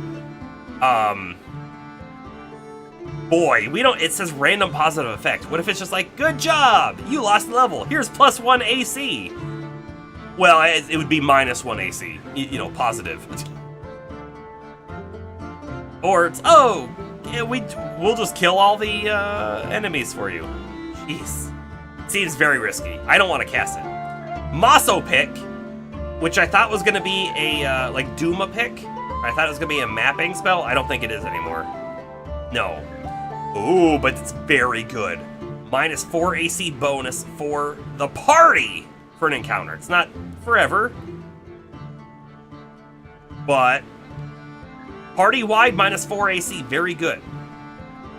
Boy, it says random positive effect. What if it's just like, good job, you lost a level, here's +1 AC. Well, it would be -1 AC, you know, positive. Or it's, oh, yeah, we'll just kill all the enemies for you. Jeez. Seems very risky. I don't want to cast it. Maso Pick, which I thought was going to be a, like, Duma Pick. I thought it was going to be a mapping spell. I don't think it is anymore. No. Ooh, but it's very good. -4 AC bonus for the party for an encounter. It's not forever, but party-wide -4 AC, very good.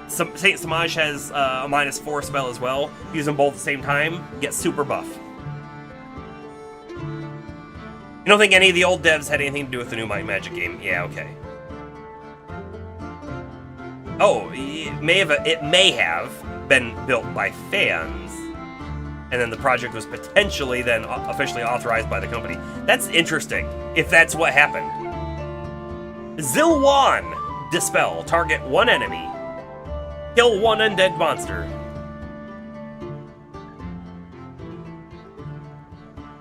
Saint Samaj has a -4 spell as well. Use them both at the same time, get super buff. You don't think any of the old devs had anything to do with the new Might Magic game? Yeah, okay. Oh, it may have been built by fans, and then the project was potentially then officially authorized by the company. That's interesting, if that's what happened. Zilwan Dispel. Target one enemy. Kill one undead monster.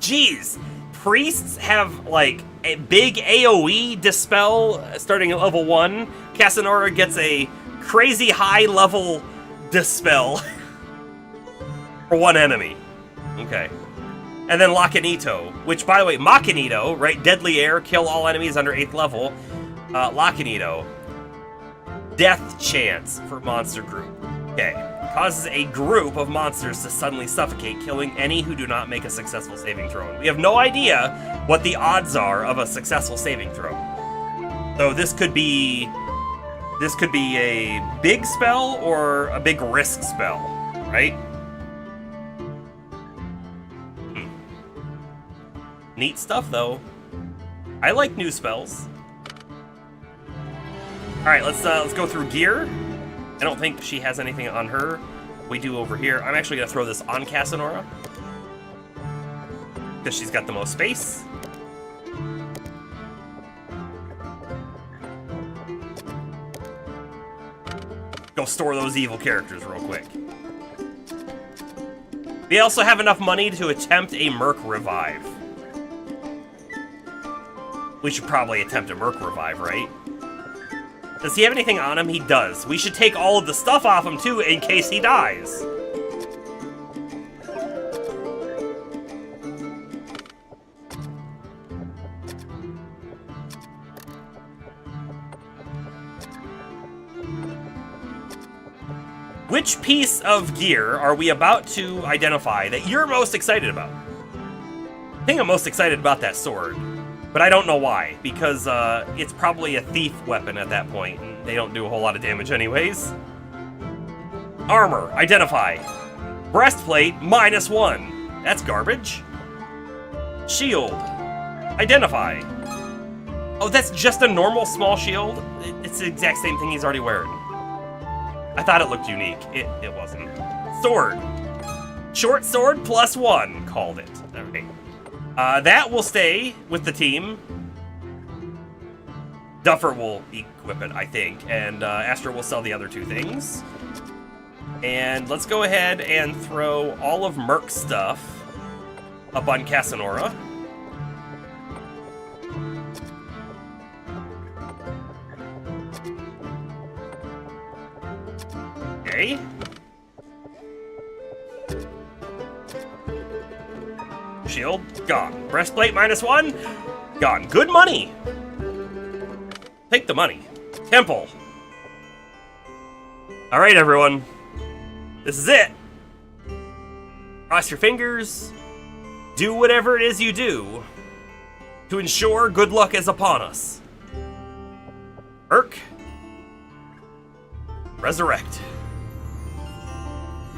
Jeez, priests have, like, a big AoE Dispel starting at level 1. Casanora gets a crazy high level Dispel for one enemy. Okay. And then Lacanito, which, by the way, Macanito, right? Deadly Air, kill all enemies under 8th level. Lacanito. Death Chance for monster group. Okay. Causes a group of monsters to suddenly suffocate, killing any who do not make a successful saving throw. We have no idea what the odds are of a successful saving throw. So this could be a big spell or a big risk spell, right? Neat stuff, though. I like new spells. All right, let's go through gear. I don't think she has anything on her. We do over here. I'm actually gonna throw this on Casanora because she's got the most space. Go store those evil characters real quick. We also have enough money to attempt a Merc Revive. We should probably attempt a Merc Revive, right? Does he have anything on him? He does. We should take all of the stuff off him, too, in case he dies. Which piece of gear are we about to identify that you're most excited about? I think I'm most excited about that sword. But I don't know why, because it's probably a thief weapon at that point, and they don't do a whole lot of damage anyways. Armor, identify. Breastplate, -1. That's garbage. Shield, identify. Oh, that's just a normal small shield? It's the exact same thing he's already wearing. I thought it looked unique. It wasn't. Sword. Short sword +1, called it. All right. That will stay with the team. Duffer will equip it, I think, and Astra will sell the other two things. And let's go ahead and throw all of Merc's stuff up on Casanora. Okay. Shield, gone. Breastplate -1, gone. Good money. Take the money. Temple. All right, everyone. This is it. Cross your fingers. Do whatever it is you do to ensure good luck is upon us. Merc. Resurrect.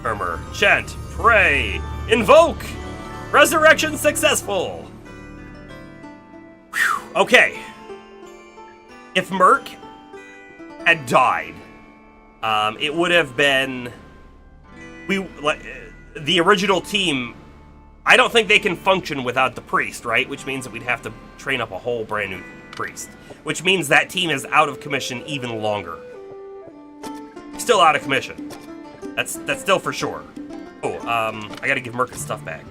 Murmur, chant, pray, invoke! Resurrection successful! Whew. Okay. If Merc had died, it would have been... the original team... I don't think they can function without the priest, right? Which means that we'd have to train up a whole brand new priest. Which means that team is out of commission even longer. Still out of commission. That's still for sure. Oh, I gotta give Merc his stuff back.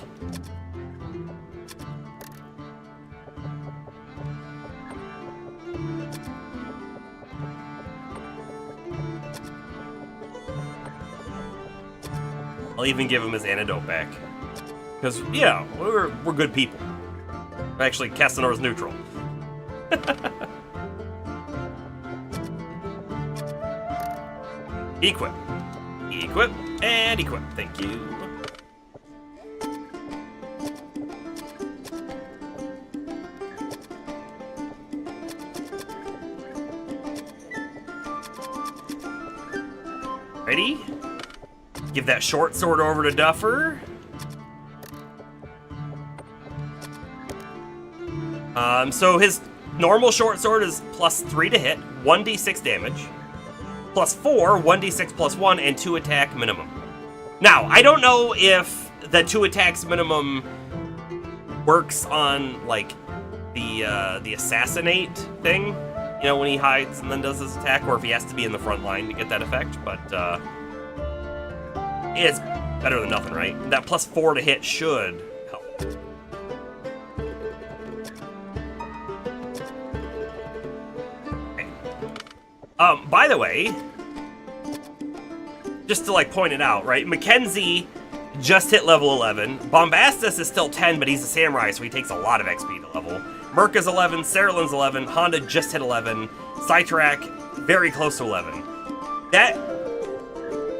I'll even give him his antidote back. Because, yeah, we're good people. Actually, Castanora's neutral. Equip. Equip. And equip. Thank you. Ready? Give that short sword over to Duffer. So his normal short sword is +3 to hit, 1d6 damage, +4, 1d6 +1, and 2 attack minimum. Now, I don't know if the 2 attacks minimum works on, like, the assassinate thing, you know, when he hides and then does his attack, or if he has to be in the front line to get that effect, but, it's better than nothing, right? That +4 to hit should help. By the way, just to like point it out, right? Mackenzie just hit level 11. Bombastus is still 10, but he's a samurai, so he takes a lot of XP to level. Merc is 11, Sarahlin's 11, Honda just hit 11, Cytrak very close to 11. That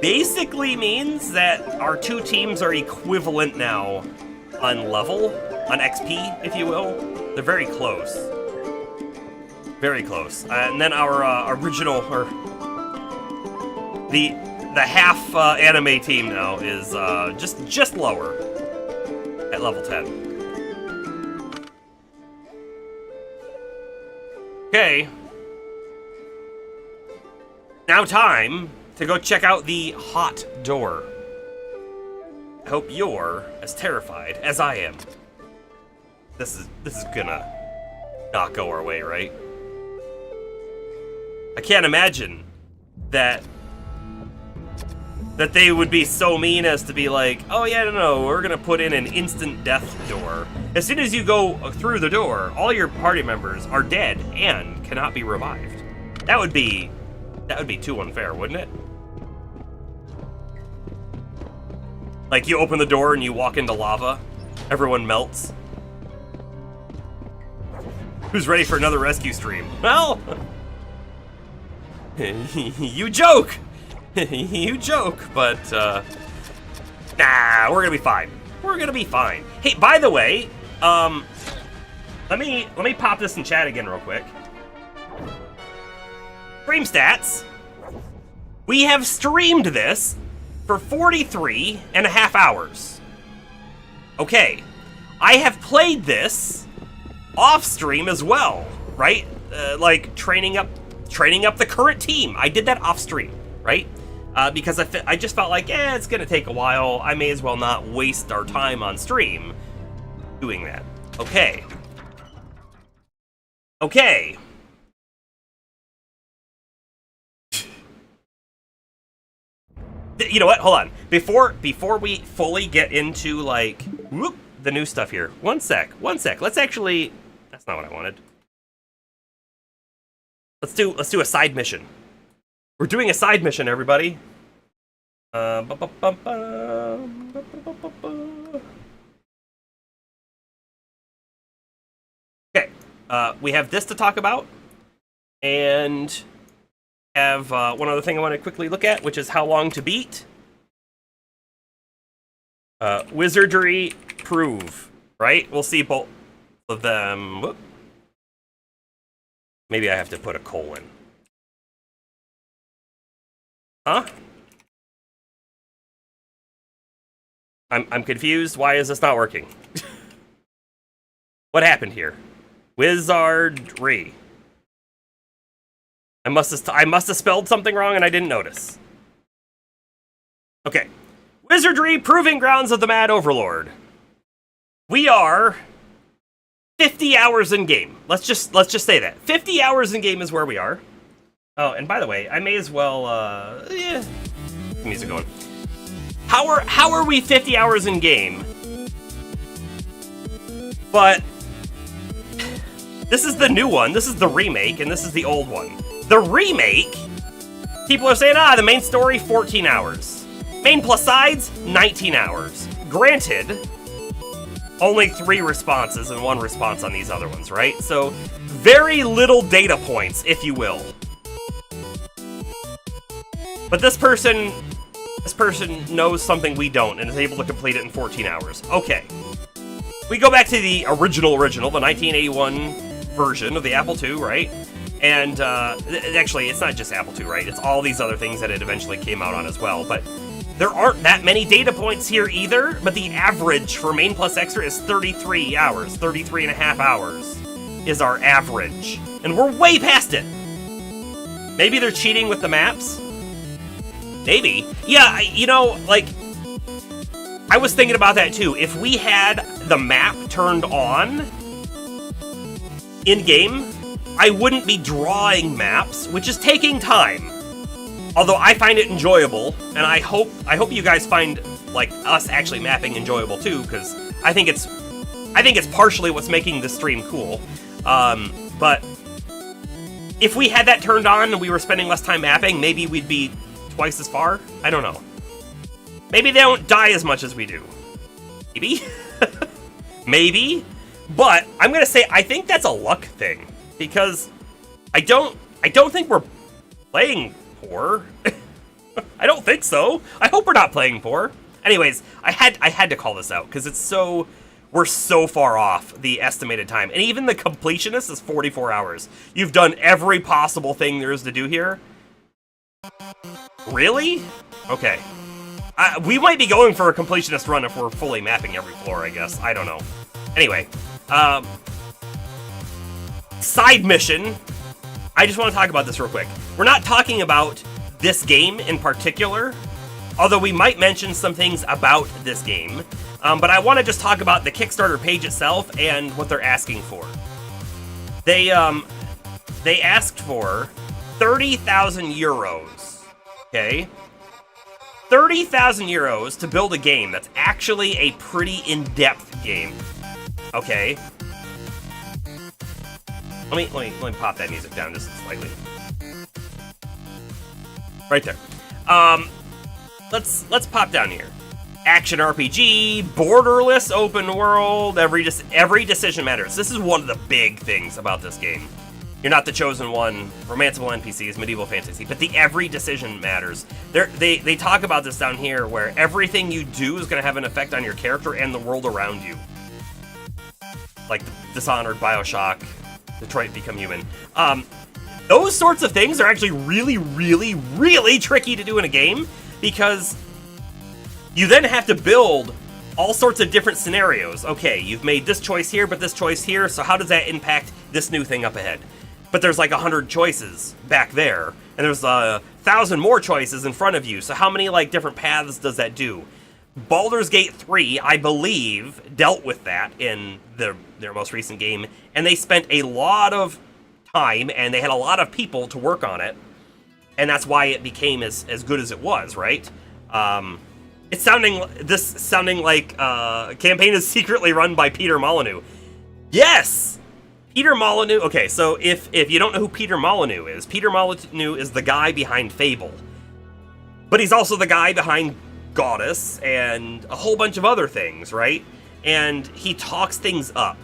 basically means that our two teams are equivalent now on level, on XP, if you will. They're very close. Very close. And then our original, or the half anime team now is just lower at level 10. Okay. Now time to go check out the hot door. I hope you're as terrified as I am. This is gonna not go our way, right? I can't imagine that they would be so mean as to be like, oh yeah, no, we're gonna put in an instant death door. As soon as you go through the door, all your party members are dead and cannot be revived. That would be too unfair, wouldn't it? Like, you open the door and you walk into lava, everyone melts. Who's ready for another rescue stream? Well, you joke! You joke, but, nah, we're gonna be fine. We're gonna be fine. Hey, by the way, let me pop this in chat again real quick. Stream stats. We have streamed this for 43.5 hours. Okay, I have played this off stream as well, right? Like training up the current team. I did that off stream, right? Because I just felt like, it's gonna take a while. I may as well not waste our time on stream doing that. Okay. Okay. You know what? Hold on. Before we fully get into like the new stuff here. One sec. Let's actually. That's not what I wanted. Let's do a side mission. We're doing a side mission, everybody. Okay. We have this to talk about, and have one other thing I want to quickly look at, which is how long to beat. Wizardry prove, right? We'll see both of them. Whoop. Maybe I have to put a colon. Huh? I'm confused. Why is this not working? What happened here? Wizardry. I must have spelled something wrong and I didn't notice. Okay. Wizardry, Proving Grounds of the Mad Overlord. We are 50 hours in game. Let's just say that. 50 hours in game is where we are. Oh, and by the way, I may as well music going. How are we 50 hours in game? But this is the new one, this is the remake, and this is the old one. The remake, people are saying, the main story, 14 hours. Main plus sides, 19 hours. Granted, only 3 responses and 1 response on these other ones, right? So, very little data points, if you will. But this person knows something we don't and is able to complete it in 14 hours. Okay. We go back to the original, the 1981 version of the Apple II, right? And, actually, it's not just Apple II, right? It's all these other things that it eventually came out on as well. But there aren't that many data points here either, but the average for main plus extra is 33 hours. 33 and a half hours is our average. And we're way past it. Maybe they're cheating with the maps? Maybe. Yeah, I was thinking about that too. If we had the map turned on in-game, I wouldn't be drawing maps, which is taking time. Although I find it enjoyable, and I hope you guys find us actually mapping enjoyable too, because I think it's partially what's making this stream cool. But if we had that turned on and we were spending less time mapping, maybe we'd be twice as far. I don't know. Maybe they don't die as much as we do. Maybe. Maybe. But I'm gonna say I think that's a luck thing, because I don't think we're playing poor. I don't think so. I hope we're not playing poor. Anyways, I had to call this out because we're so far off the estimated time, and even the completionist is 44 hours. You've done every possible thing there is to do here. Really? Okay. We might be going for a completionist run if we're fully mapping every floor, I guess. I don't know. Anyway, side mission. I just want to talk about this real quick. We're not talking about this game in particular, although we might mention some things about this game. But I want to just talk about the Kickstarter page itself and what they're asking for. They asked for 30,000 euros. Okay? 30,000 euros to build a game that's actually a pretty in-depth game. Okay? Let me pop that music down just slightly. Right there. Let's pop down here. Action RPG, borderless open world, every decision matters. This is one of the big things about this game. You're not the chosen one, romanceable NPCs, medieval fantasy, but the every decision matters. They talk about this down here, where everything you do is going to have an effect on your character and the world around you. Like Dishonored, Bioshock, Detroit Become Human. Those sorts of things are actually really, really, really tricky to do in a game, because you then have to build all sorts of different scenarios. Okay, you've made this choice here, but this choice here, so how does that impact this new thing up ahead? But there's like 100 choices back there, and there's 1,000 more choices in front of you, so how many different paths does that do? Baldur's Gate 3, I believe, dealt with that in their most recent game, and they spent a lot of time, and they had a lot of people to work on it, and that's why it became as good as it was, right? It's sounding like campaign is secretly run by Peter Molyneux. Yes! Peter Molyneux. Okay, so if you don't know who Peter Molyneux is the guy behind Fable. But he's also the guy behind Goddess and a whole bunch of other things, right? And he talks things up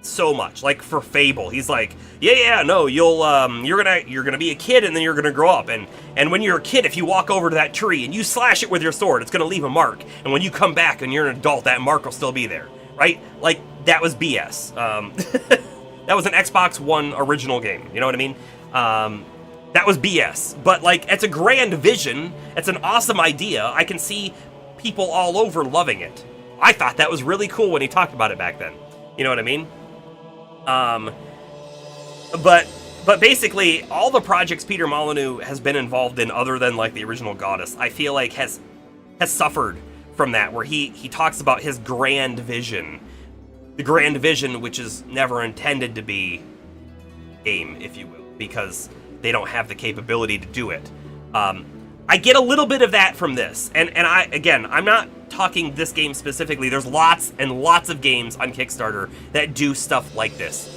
so much. Like for Fable, he's like, no, you're gonna be a kid and then you're gonna grow up, and when you're a kid, if you walk over to that tree and you slash it with your sword, it's gonna leave a mark, and when you come back and you're an adult, that mark will still be there, right? Like, that was BS. That was an Xbox One original game, you know what I mean? That was BS, but it's a grand vision, it's an awesome idea, I can see people all over loving it. I thought that was really cool when he talked about it back then. You know what I mean? But basically, all the projects Peter Molyneux has been involved in, other than like the original Goddess, I feel like has suffered from that, where he talks about his grand vision, the grand vision, which is never intended to be game, if you will, because they don't have the capability to do it. I get a little bit of that from this, and I'm not talking this game specifically. There's lots and lots of games on Kickstarter that do stuff like this.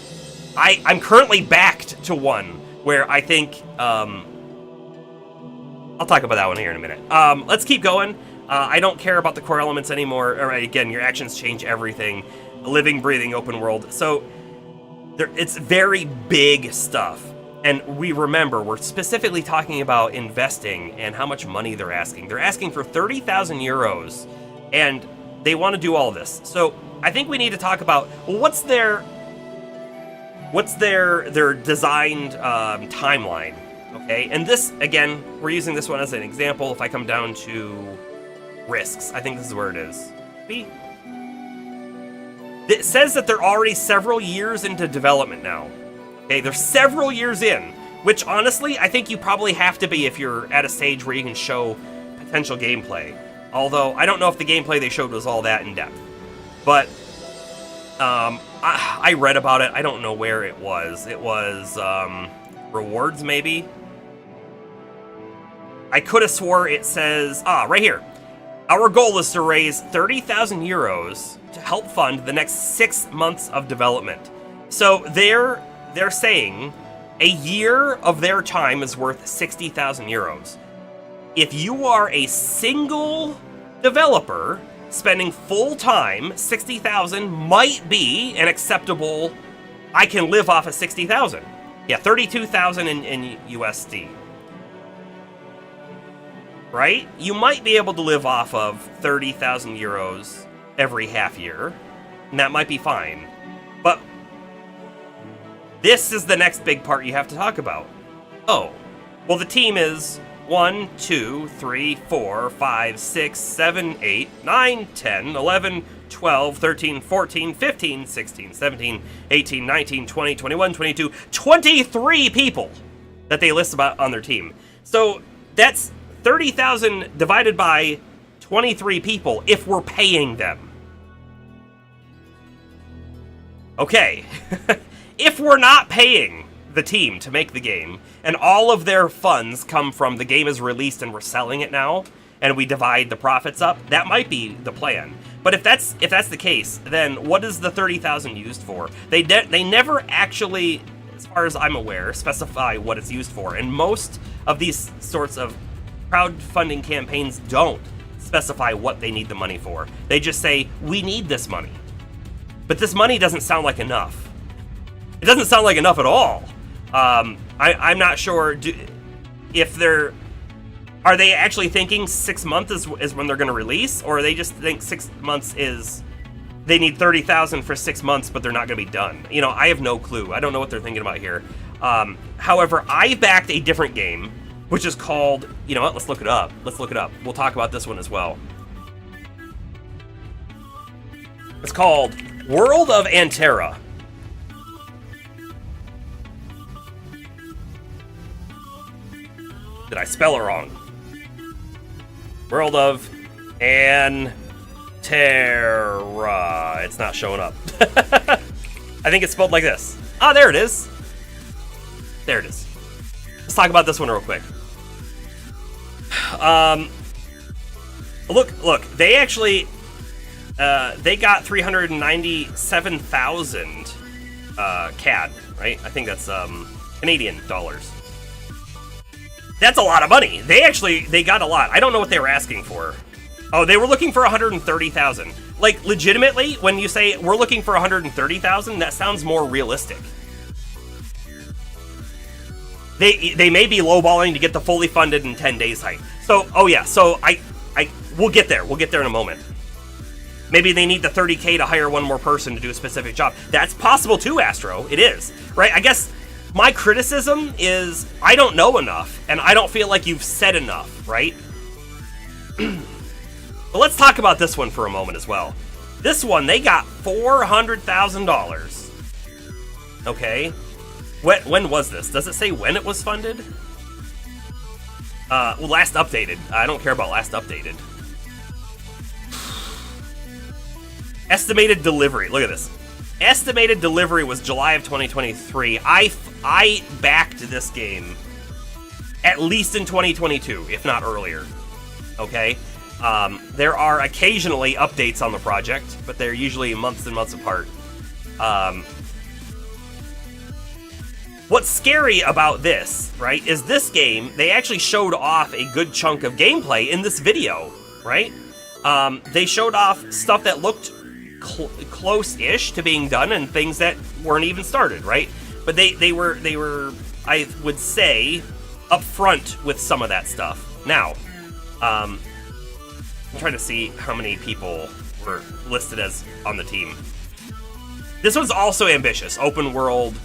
I'm currently backed to one where I think, I'll talk about that one here in a minute. Let's keep going. I don't care about the core elements anymore. All right, again, your actions change everything. A living, breathing, open world. So, it's very big stuff. And we remember, we're specifically talking about investing and how much money they're asking. They're asking for 30,000 euros, and they want to do all this. So, I think we need to talk about, well, what's their designed timeline, okay? And this, again, we're using this one as an example. If I come down to risks, I think this is where it is. It says that they're already several years into development now. Okay, they're several years in, which honestly, I think you probably have to be if you're at a stage where you can show potential gameplay. Although, I don't know if the gameplay they showed was all that in depth. But, I read about it. I don't know where it was. It was, rewards, maybe? I could have swore it says, right here. Our goal is to raise 30,000 euros to help fund the next 6 months of development. So they're saying a year of their time is worth 60,000 euros. If you are a single developer, spending full time, 60,000 might be an acceptable, I can live off of 60,000. Yeah, 32,000 in USD. Right? You might be able to live off of 30,000 euros every half year, and that might be fine. But this is the next big part you have to talk about. Oh, well, the team is 1, 2, 3, 4, 5, 6, 7, 8, 9, 10, 11, 12, 13, 14, 15, 16, 17, 18, 19, 20, 21, 22, 23 people that they list about on their team. So that's 30,000 divided by 23 people if we're paying them. Okay. If we're not paying the team to make the game, and all of their funds come from the game is released and we're selling it now, and we divide the profits up, that might be the plan. But if that's the case, then what is the 30,000 used for? They never actually, as far as I'm aware, specify what it's used for, and most of these sorts of crowdfunding campaigns don't specify what they need the money for. They just say, we need this money. But this money doesn't sound like enough. It doesn't sound like enough at all. I'm not sure if are they actually thinking 6 months is when they're going to release, or they just think 6 months is they need 30,000 for 6 months, but they're not going to be done. You know, I have no clue. I don't know what they're thinking about here. However, I backed a different game, which is called, you know what? Let's look it up. We'll talk about this one as well. It's called World of Antera. Did I spell it wrong? World of Antera. It's not showing up. I think it's spelled like this. Ah, there it is. There it is. Let's talk about this one real quick. Look, they actually, they got 397,000 CAD, right? I think that's Canadian dollars. That's a lot of money. They got a lot. I don't know what they were asking for. Oh, they were looking for 130,000. Like, legitimately, when you say we're looking for 130,000, that sounds more realistic. They may be lowballing to get the fully funded in 10 days height. So, oh yeah, so we'll get there. We'll get there in a moment. Maybe they need the 30K to hire one more person to do a specific job. That's possible too, Astro. It is, right? I guess my criticism is I don't know enough, and I don't feel like you've said enough, right? But let's talk about this one for a moment as well. This one, they got $400,000. Okay. When was this? Does it say when it was funded? Well, last updated. I don't care about last updated. Estimated delivery. Look at this. Estimated delivery was July of 2023. I backed this game at least in 2022, if not earlier. Okay? There are occasionally updates on the project, but they're usually months and months apart. What's scary about this, right, is this game, they actually showed off a good chunk of gameplay in this video, right? They showed off stuff that looked close-ish to being done and things that weren't even started, right? But they were, I would say, upfront with some of that stuff. Now, I'm trying to see how many people were listed as on the team. This one's also ambitious, open world,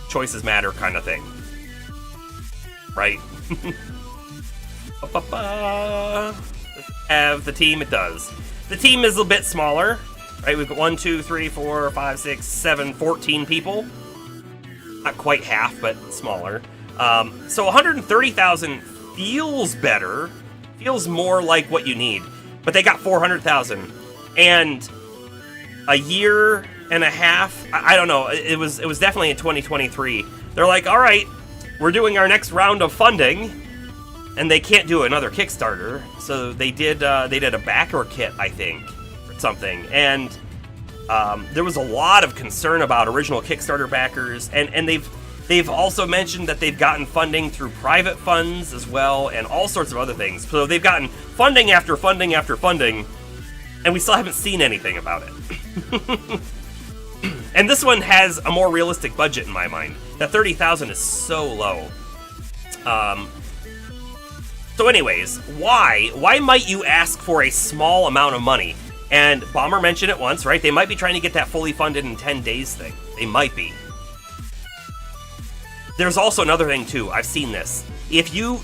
choices matter kind of thing, right? Have the team, it does. The team is a bit smaller, right? We've got 1, 2, 3, 4, 5, 6, 7, 14 people. Not quite half, but smaller. So 130,000 feels better, feels more like what you need. But they got 400,000, and a year and a half. I don't know. It was definitely in 2023. They're like, all right, we're doing our next round of funding, and they can't do another Kickstarter, so they did a backer kit, I think, or something. And there was a lot of concern about original Kickstarter backers, and they've also mentioned that they've gotten funding through private funds as well, and all sorts of other things. So they've gotten funding after funding after funding, and we still haven't seen anything about it. And this one has a more realistic budget in my mind. That 30,000 is so low. So anyways, why might you ask for a small amount of money? And Bomber mentioned it once, right? They might be trying to get that fully funded in 10 days thing. They might be. There's also another thing too. I've seen this. If you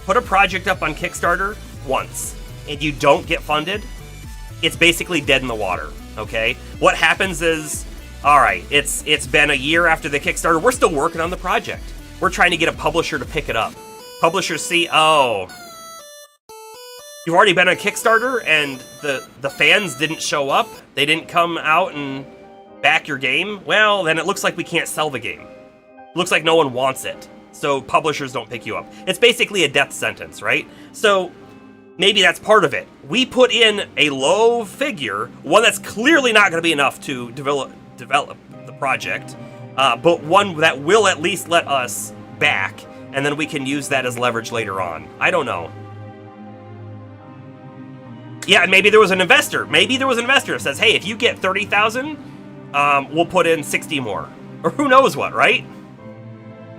put a project up on Kickstarter once and you don't get funded, it's basically dead in the water, okay? What happens is, all right, it's been a year after the Kickstarter. We're still working on the project. We're trying to get a publisher to pick it up. Publishers see, oh, you've already been on Kickstarter and the fans didn't show up. They didn't come out and back your game. Well, then it looks like we can't sell the game. Looks like no one wants it, so publishers don't pick you up. It's basically a death sentence, right? So maybe that's part of it. We put in a low figure, one that's clearly not going to be enough to develop the project, but one that will at least let us back, and then we can use that as leverage later on. I don't know. Yeah, maybe there was an investor. Maybe there was an investor that says, hey, if you get 30,000, we'll put in 60 more. Or who knows what, right?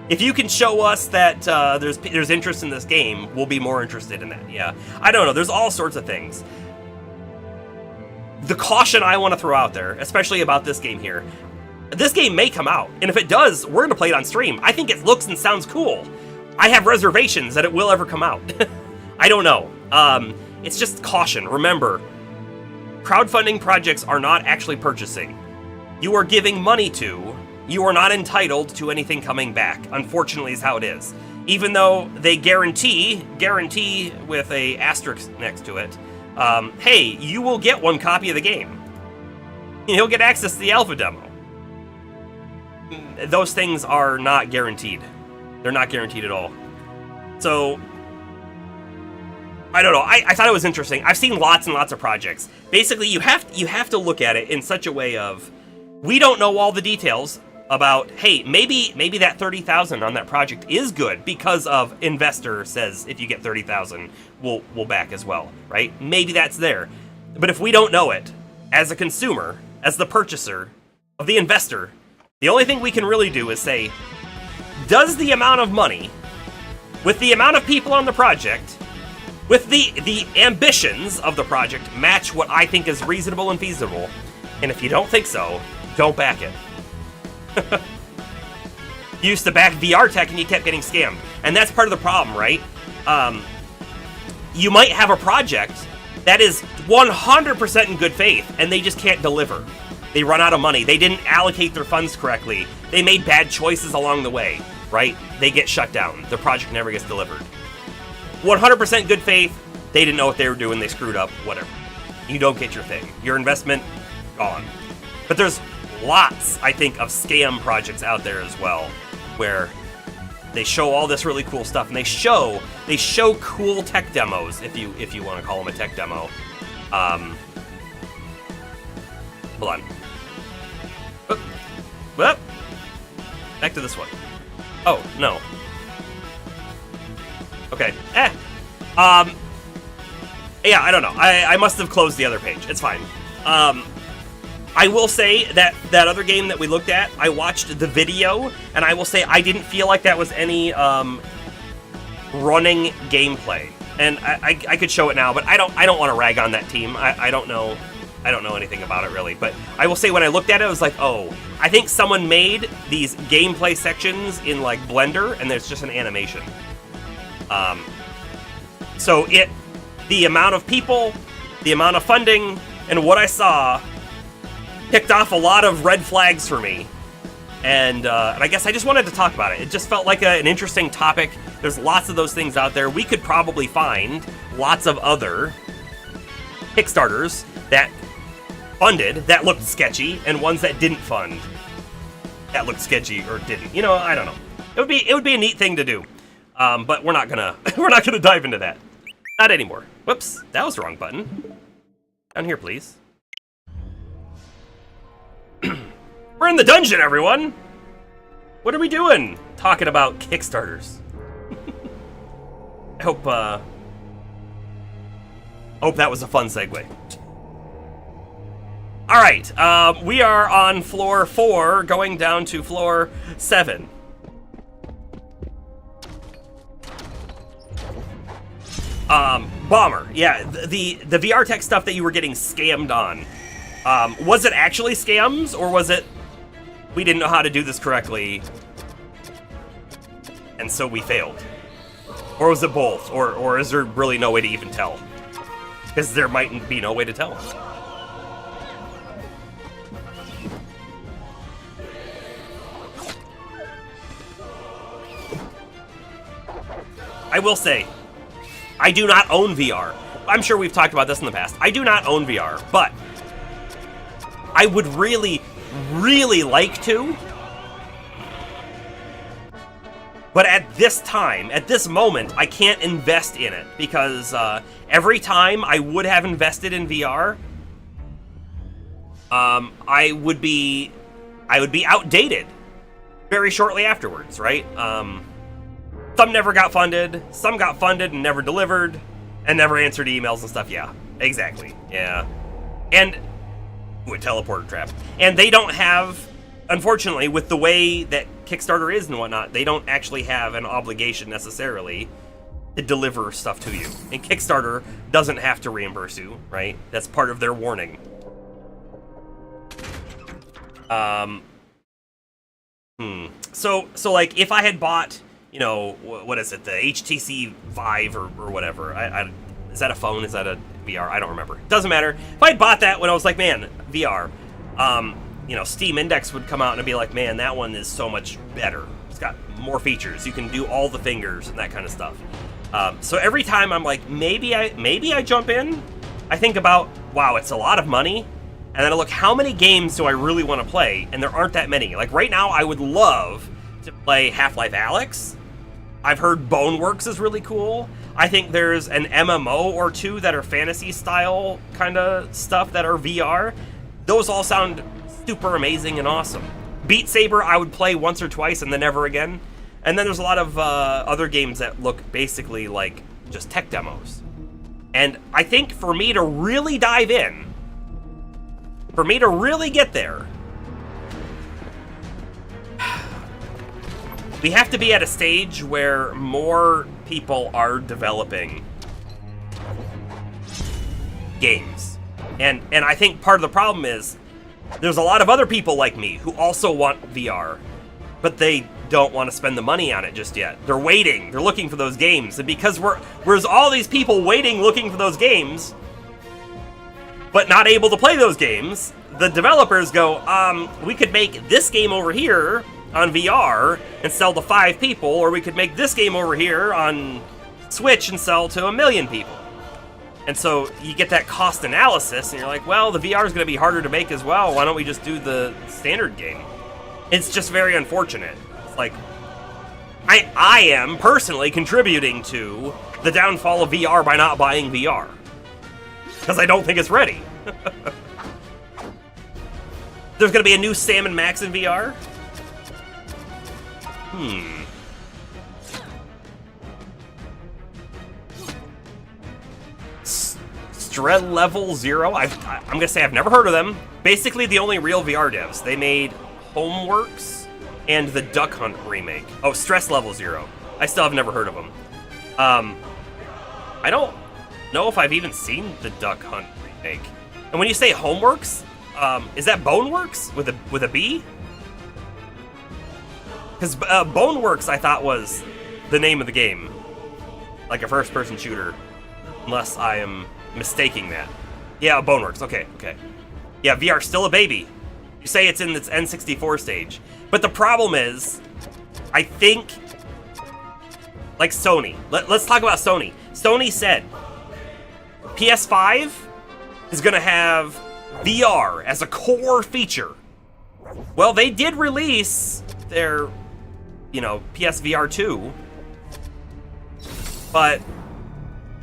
If you can show us that there's interest in this game, we'll be more interested in that, yeah. I don't know, there's all sorts of things. The caution I want to throw out there, especially about this game here, this game may come out, and if it does, we're going to play it on stream. I think it looks and sounds cool. I have reservations that it will ever come out. I don't know. It's just caution. Remember, crowdfunding projects are not actually purchasing. You are giving money to. You are not entitled to anything coming back, unfortunately is how it is. Even though they guarantee with a asterisk next to it, hey, you will get one copy of the game. You'll get access to the alpha demo. Those things are not guaranteed. They're not guaranteed at all. So, I don't know, I thought it was interesting. I've seen lots and lots of projects. Basically, you have to look at it in such a way of, we don't know all the details about, hey, maybe that 30,000 on that project is good because of investor says if you get 30,000, we'll back as well, right? Maybe that's there. But if we don't know it, as a consumer, as the purchaser of the investor, the only thing we can really do is say, does the amount of money, with the amount of people on the project, with the ambitions of the project, match what I think is reasonable and feasible? And if you don't think so, don't back it. You used to back VR tech and you kept getting scammed. And that's part of the problem, right? You might have a project That is 100% in good faith, and they just can't deliver. They run out of money. They didn't allocate their funds correctly. They made bad choices along the way, right? They get shut down. The project never gets delivered. 100% good faith. They didn't know what they were doing. They screwed up. Whatever. You don't get your thing. Your investment, gone. But there's lots, I think, of scam projects out there as well, where they show all this really cool stuff, and they show cool tech demos, if you want to call them a tech demo. Hold on. Whoop. Back to this one. Oh, no. Okay. Yeah, I don't know. I must have closed the other page. It's fine. I will say that other game that we looked at, I watched the video, and I will say I didn't feel like that was any running gameplay. And I could show it now, but I don't want to rag on that team. I don't know anything about it really. But I will say when I looked at it, I was like, oh, I think someone made these gameplay sections in like Blender, and there's just an animation. So the amount of people, the amount of funding, and what I saw kicked off a lot of red flags for me, and I guess I just wanted to talk about it. It just felt like an interesting topic. There's lots of those things out there. We could probably find lots of other Kickstarters that funded that looked sketchy, and ones that didn't fund that looked sketchy or didn't. You know, I don't know. It would be a neat thing to do, but we're not gonna dive into that. Not anymore. Whoops, that was the wrong button. Down here, please. We're in the dungeon, everyone! What are we doing? Talking about Kickstarters. I hope that was a fun segue. Alright, we are on floor 4, going down to floor 7. Bomber. Yeah, the VR tech stuff that you were getting scammed on. Was it actually scams, or was it we didn't know how to do this correctly, and so we failed? Or was it both? Or is there really no way to even tell? Because there might be no way to tell. I will say, I do not own VR. I'm sure we've talked about this in the past. I do not own VR, but I would really, really like to. But at this time, at this moment, I can't invest in it because every time I would have invested in VR, I would be outdated very shortly afterwards, right? Some never got funded, some got funded and never delivered, and never answered emails and stuff. Yeah, exactly. Yeah. And a teleporter trap. And they don't have, unfortunately, with the way that Kickstarter is and whatnot, they don't actually have an obligation necessarily to deliver stuff to you. And Kickstarter doesn't have to reimburse you, right? That's part of their warning. So like, if I had bought, you know, what is it, the HTC Vive or whatever, is that a phone, is that a VR, I don't remember, doesn't matter. If I had bought that when I was like, man, VR, you know, Steam Index would come out and I'd be like, man, that one is so much better, it's got more features, you can do all the fingers and that kind of stuff. So every time I'm like, maybe I jump in, I think about, wow, it's a lot of money, and then I look, how many games do I really want to play? And there aren't that many. Like right now, I would love to play Half-Life Alyx. I've heard Boneworks is really cool. I think there's an MMO or two that are fantasy style kind of stuff that are VR. Those all sound super amazing and awesome. Beat Saber I would play once or twice and then never again. And then there's a lot of other games that look basically like just tech demos. And I think for me to really dive in, for me to really get there, we have to be at a stage where more people are developing games. And I think part of the problem is there's a lot of other people like me who also want VR, but they don't want to spend the money on it just yet. They're waiting, they're looking for those games. And because there's all these people waiting, looking for those games, but not able to play those games, the developers go, we could make this game over here on VR and sell to 5 people, or we could make this game over here on Switch and sell to 1 million people. And so you get that cost analysis, and you're like, well, the VR is going to be harder to make as well. Why don't we just do the standard game? It's just very unfortunate. It's like, I am personally contributing to the downfall of VR by not buying VR. Because I don't think it's ready. There's going to be a new Sam & Max in VR? Stress Level Zero? I'm going to say I've never heard of them. Basically, the only real VR devs. They made Homeworks and the Duck Hunt remake. Oh, Stress Level Zero. I still have never heard of them. I don't know if I've even seen the Duck Hunt remake. And when you say Homeworks, is that Boneworks with a B? Because Boneworks I thought was the name of the game, like a first-person shooter, unless I am mistaking that. Yeah, Boneworks. Okay. Yeah, VR still a baby. You say it's in its N64 stage, but the problem is, I think, like Sony. Let's talk about Sony. Sony said PS5 is going to have VR as a core feature. Well, they did release their, PSVR 2, but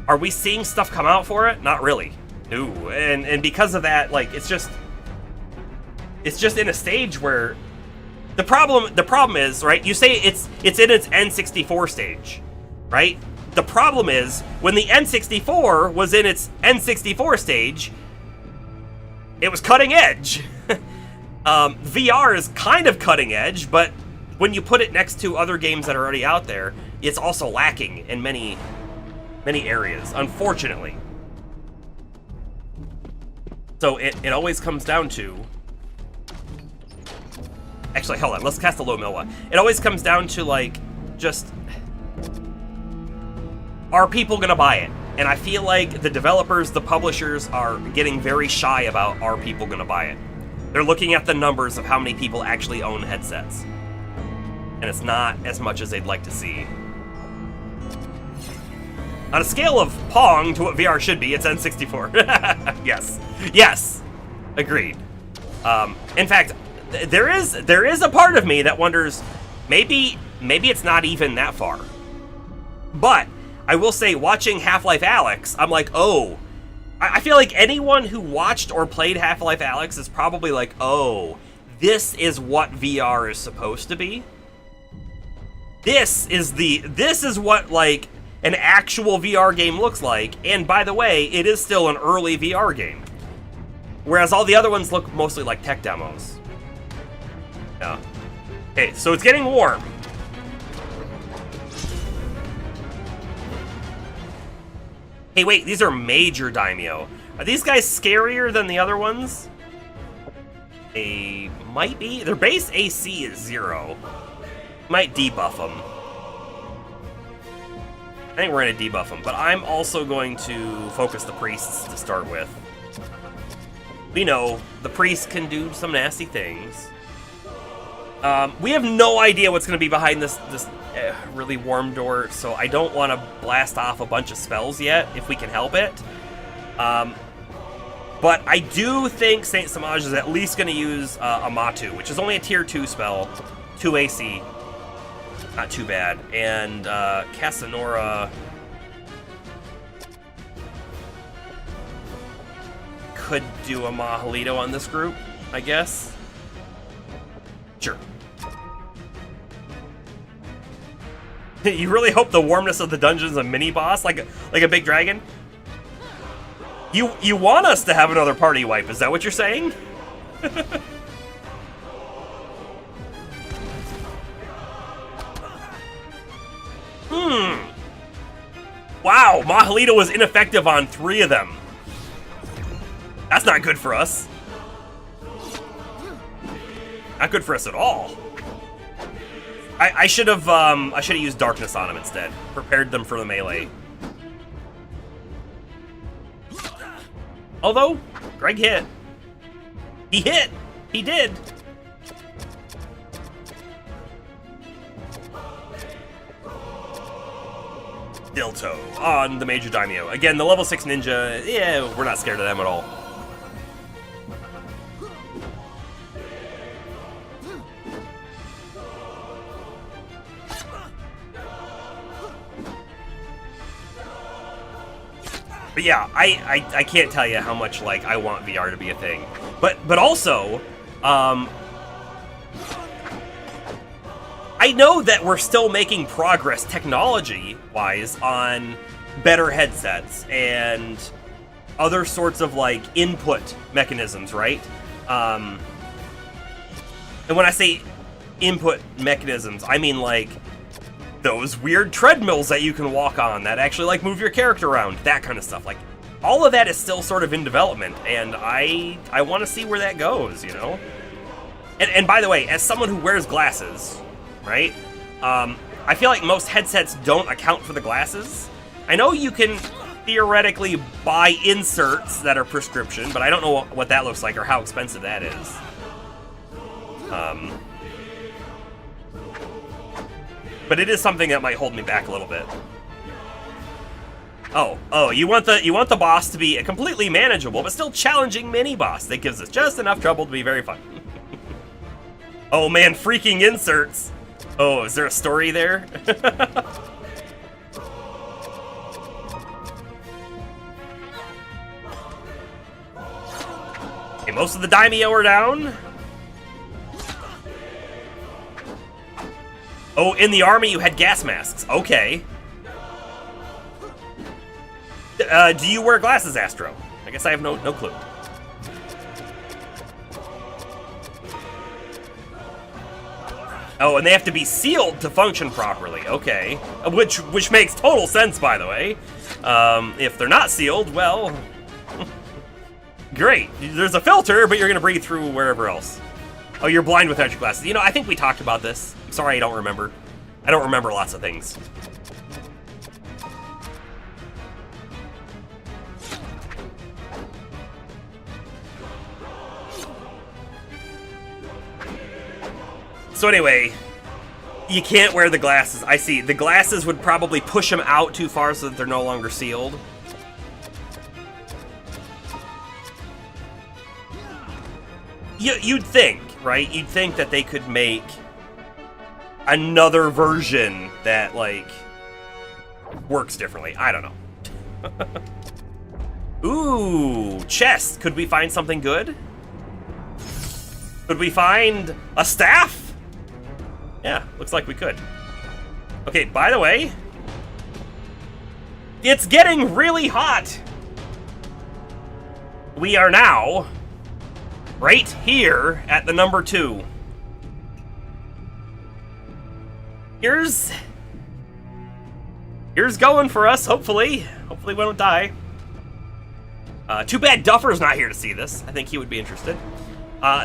are we seeing stuff come out for it? Not really. No, and because of that, like, it's just in a stage where the problem is, right? You say it's in its N64 stage, right? The problem is when the N64 was in its N64 stage, it was cutting edge. VR is kind of cutting edge, but when you put it next to other games that are already out there, it's also lacking in many areas, unfortunately. So it always comes down to... Actually, hold on, let's cast a low Milwa. It always comes down to, like, just... Are people gonna buy it? And I feel like the developers, the publishers, are getting very shy about are people gonna buy it. They're looking at the numbers of how many people actually own headsets. And it's not as much as they'd like to see. On a scale of Pong to what VR should be, it's N64. Yes. Agreed. In fact, there is a part of me that wonders, maybe it's not even that far. But I will say, watching Half-Life Alyx, I'm like, oh. I feel like anyone who watched or played Half-Life Alyx is probably like, oh, this is what VR is supposed to be. This is what, like, an actual VR game looks like. And by the way, it is still an early VR game. Whereas all the other ones look mostly like tech demos. Yeah. Okay, so it's getting warm. Hey, wait, these are major daimyo. Are these guys scarier than the other ones? They might be. Their base AC is 0. Might debuff them. I think we're going to debuff them, but I'm also going to focus the priests to start with. We know the priests can do some nasty things. We have no idea what's going to be behind this really warm door, so I don't want to blast off a bunch of spells yet, if we can help it. But I do think Saint Samaj is at least going to use Amatu, which is only a tier 2 spell, 2 AC. Not too bad. And Casanora could do a Mahalito on this group, I guess. Sure. You really hope the warmness of the dungeon is a mini boss, like a big dragon? You want us to have another party wipe? Is that what you're saying? Wow, Mahalito was ineffective on 3 of them. That's not good for us. Not good for us at all. I should have used Darkness on him instead. Prepared them for the melee. Although, Greg hit. He hit! He did! Dilto on the Major Daimyo. Again, the level 6 ninja, yeah, we're not scared of them at all. But yeah, I can't tell you how much, like, I want VR to be a thing. But also, I know that we're still making progress technology-wise on better headsets and other sorts of, like, input mechanisms, right? And when I say input mechanisms, I mean, like, those weird treadmills that you can walk on that actually, like, move your character around, that kind of stuff. Like, all of that is still sort of in development, and I want to see where that goes, you know? And by the way, as someone who wears glasses, right? I feel like most headsets don't account for the glasses. I know you can theoretically buy inserts that are prescription, but I don't know what that looks like or how expensive that is. But it is something that might hold me back a little bit. Oh, you want the boss to be a completely manageable but still challenging mini boss that gives us just enough trouble to be very fun. Oh man, freaking inserts. Oh, is there a story there? Okay, most of the daimyo are down. Oh, in the army you had gas masks. Okay. Do you wear glasses, Astro? I guess I have no clue. Oh, and they have to be sealed to function properly. Okay, which makes total sense, by the way. If they're not sealed, well, great. There's a filter, but you're gonna breathe through wherever else. Oh, you're blind without your glasses. You know, I think we talked about this. I'm sorry, I don't remember. I don't remember lots of things. So anyway, you can't wear the glasses. I see. The glasses would probably push them out too far so that they're no longer sealed. You'd think, right? You'd think that they could make another version that, like, works differently. I don't know. Ooh, chest. Could we find something good? Could we find a staff? Yeah, looks like we could. Okay, by the way, it's getting really hot. We are now right here at the number 2. Here's going for us, hopefully. Hopefully we don't die. Too bad Duffer's not here to see this. I think he would be interested.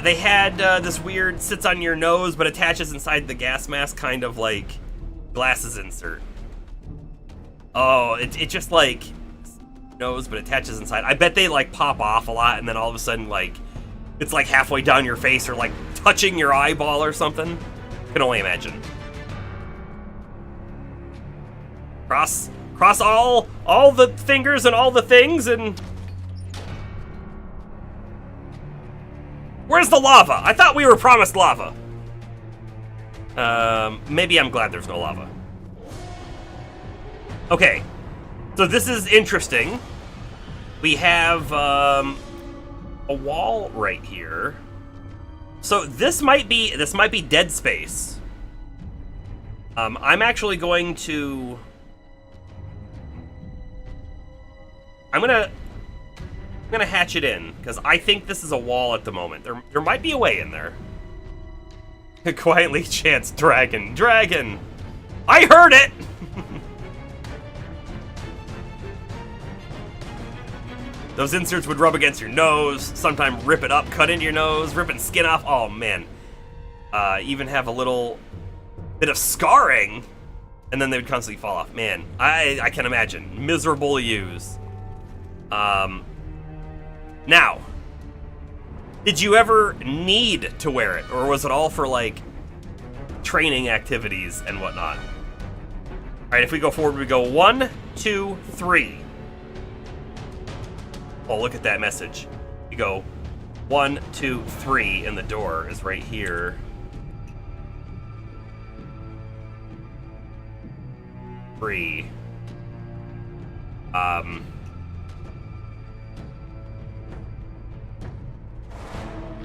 They had this weird sits on your nose but attaches inside the gas mask kind of like glasses insert. Oh, it just like nose but attaches inside. I bet they like pop off a lot and then all of a sudden like it's like halfway down your face or like touching your eyeball or something. Can only imagine. Cross all the fingers and all the things and... Where's the lava? I thought we were promised lava. Maybe I'm glad there's no lava. Okay, so this is interesting. We have a wall right here. So this might be dead space. I'm actually going to... I'm gonna hatch it in, because I think this is a wall at the moment. There might be a way in there. Quietly chants, dragon, dragon! I heard it! Those inserts would rub against your nose, sometimes rip it up, cut into your nose, ripping skin off. Oh, man. Even have a little bit of scarring, and then they would constantly fall off. Man, I can imagine. Miserable to use. Now, did you ever need to wear it, or was it all for, like, training activities and whatnot? All right, if we go forward, we go 1, 2, 3. Oh, look at that message. You go 1, 2, 3, and the door is right here. Three.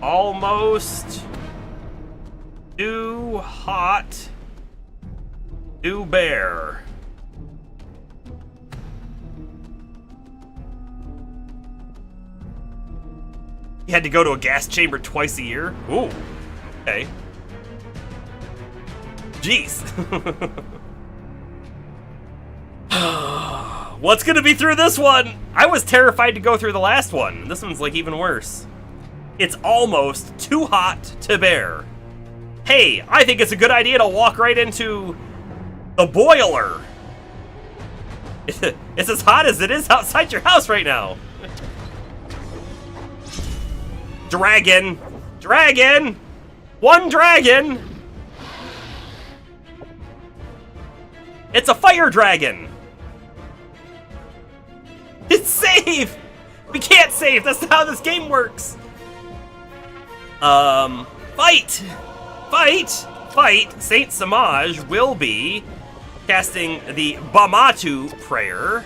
Almost too hot to bear. You had to go to a gas chamber twice a year? Ooh, okay. Jeez. What's gonna be through this one? I was terrified to go through the last one. This one's like even worse. It's almost too hot to bear. Hey, I think it's a good idea to walk right into the boiler. It's as hot as it is outside your house right now. Dragon. Dragon. One dragon. It's a fire dragon. It's save. We can't save. That's not how this game works. Fight. Fight. Fight. Saint Samaj will be casting the Bamatu prayer.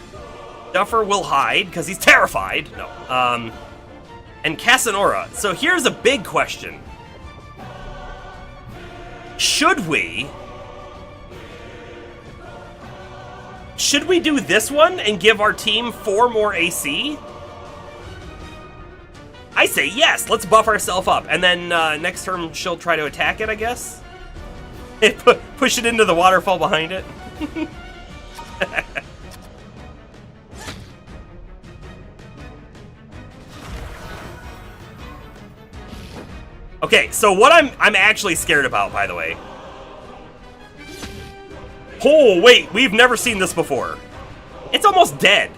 Duffer will hide because he's terrified. No. And Casanora. So here's a big question. Should we do this one and give our team 4 more AC? I say yes. Let's buff ourselves up. And then next turn she'll try to attack it, I guess. Push it into the waterfall behind it. Okay, so what I'm actually scared about, by the way. Oh, wait, we've never seen this before. It's almost dead.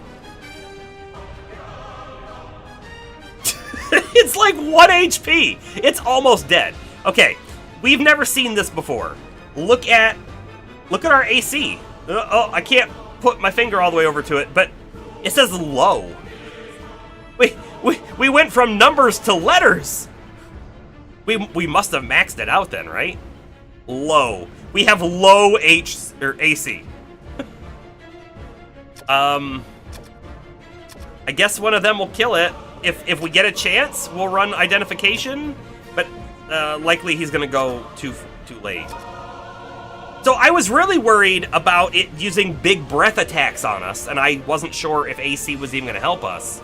It's like 1 HP. It's almost dead. Okay, we've never seen this before. Look at our AC. Oh, I can't put my finger all the way over to it, but it says low. We went from numbers to letters. We must have maxed it out then, right? Low. We have low AC. I guess one of them will kill it. If we get a chance, we'll run identification, but likely he's gonna go too late. So I was really worried about it using big breath attacks on us, and I wasn't sure if AC was even gonna help us.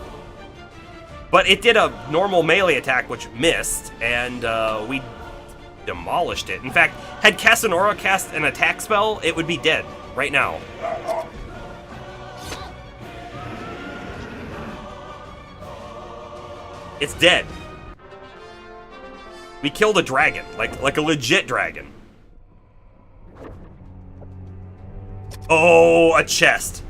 But it did a normal melee attack, which missed, and we demolished it. In fact, had Casanora cast an attack spell, it would be dead right now. It's dead. We killed a dragon, like a legit dragon. Oh, a chest.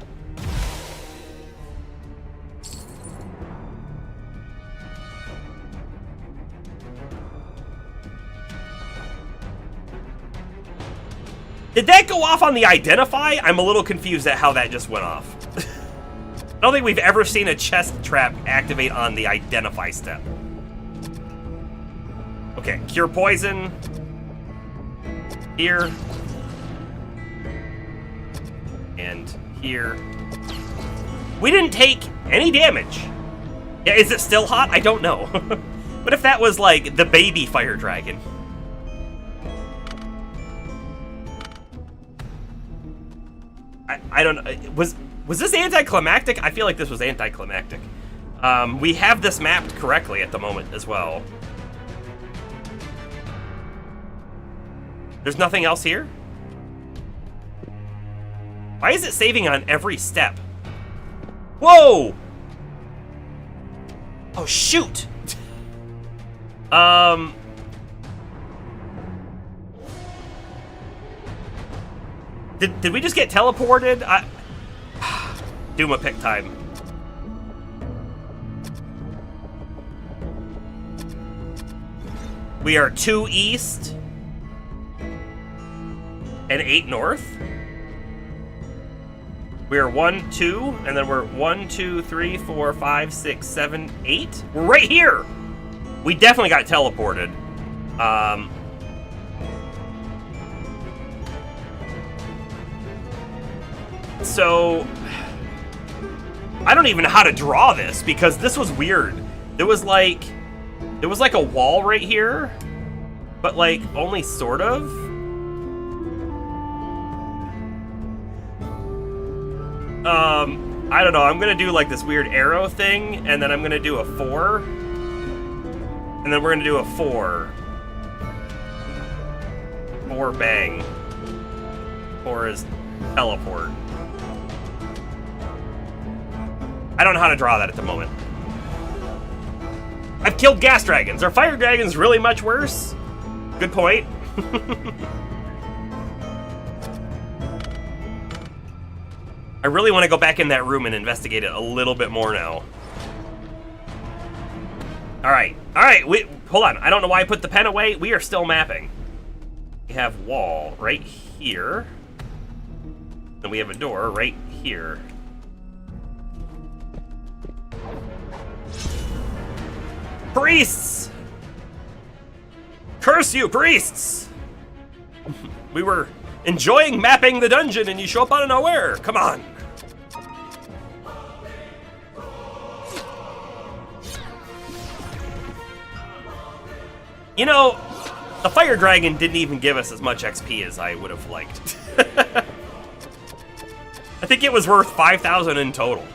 Did that go off on the identify? I'm a little confused at how that just went off. I don't think we've ever seen a chest trap activate on the identify step. Okay, cure poison. Here. And here. We didn't take any damage. Yeah, is it still hot? I don't know. But if that was like the baby fire dragon. I don't know. Was this anticlimactic? I feel like this was anticlimactic. We have this mapped correctly at the moment as well. There's nothing else here? Why is it saving on every step? Whoa! Oh, shoot! Did we just get teleported? Duma pick time. We are 2 east and 8 north. We are 1, 2, and then we're 1, 2, 3, 4, 5, 6, 7, 8. We're right here. We definitely got teleported. So I don't even know how to draw this because this was weird. There was like a wall right here, but like only sort of. I don't know. I'm gonna do like this weird arrow thing, and then I'm gonna do a 4, and then we're gonna do a 4. 4 bang. 4 is teleport. I don't know how to draw that at the moment. I've killed gas dragons. Are fire dragons really much worse? Good point. I really want to go back in that room and investigate it a little bit more now. Alright, hold on. I don't know why I put the pen away. We are still mapping. We have wall right here. And we have a door right here. Priests! Curse you, priests! We were enjoying mapping the dungeon and you show up out of nowhere. Come on. You know, the fire dragon didn't even give us as much XP as I would have liked. I think it was worth 5,000 in total.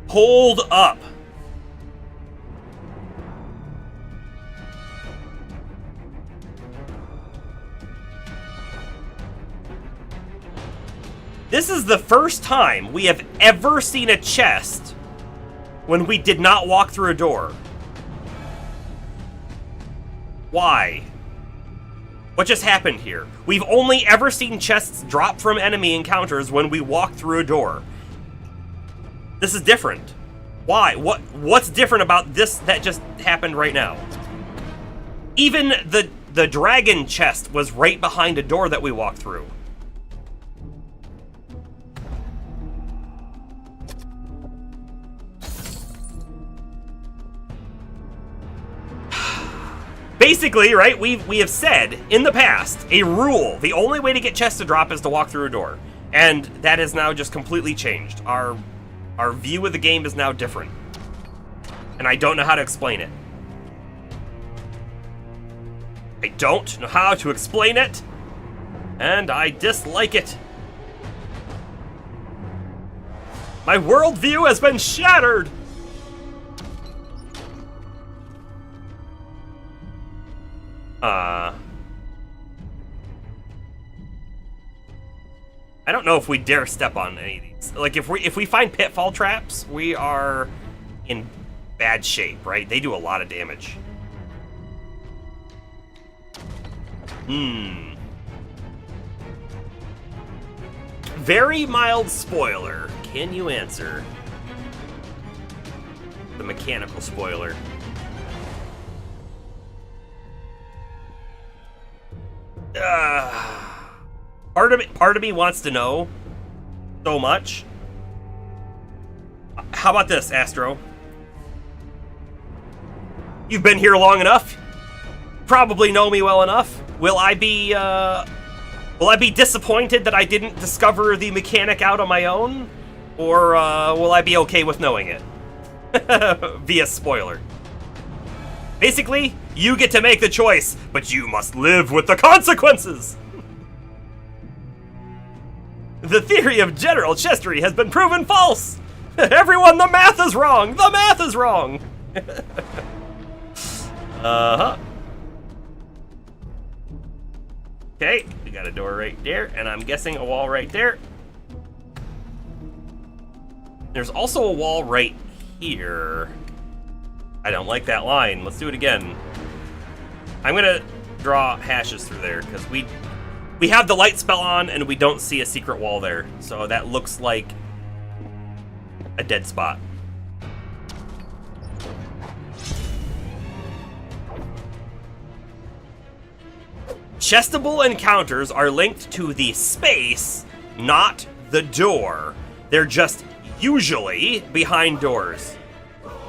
Hold up. This is the first time we have ever seen a chest when we did not walk through a door. Why? What just happened here? We've only ever seen chests drop from enemy encounters when we walk through a door. This is different. Why? What's different about this that just happened right now? Even the dragon chest was right behind a door that we walked through. Basically, right, we have said in the past, a rule, the only way to get chests to drop is to walk through a door. And that has now just completely changed. Our view of the game is now different. And I don't know how to explain it. I don't know how to explain it. And I dislike it. My worldview has been shattered. I don't know if we dare step on any of these. Like, if we find pitfall traps, we are in bad shape, right? They do a lot of damage. Very mild spoiler. Can you answer? The mechanical spoiler. Part of me wants to know so much. How about this, Astro? You've been here long enough. Probably know me well enough. Will I be disappointed that I didn't discover the mechanic out on my own? Or will I be okay with knowing it? Via spoiler. Basically, you get to make the choice, but you must live with the consequences! The theory of general chestery has been proven false! Everyone, the math is wrong! The math is wrong! Uh-huh. Okay, we got a door right there, and I'm guessing a wall right there. There's also a wall right here. I don't like that line. Let's do it again. I'm gonna draw hashes through there, because we have the light spell on, and we don't see a secret wall there. So that looks like a dead spot. Chestable encounters are linked to the space, not the door. They're just usually behind doors.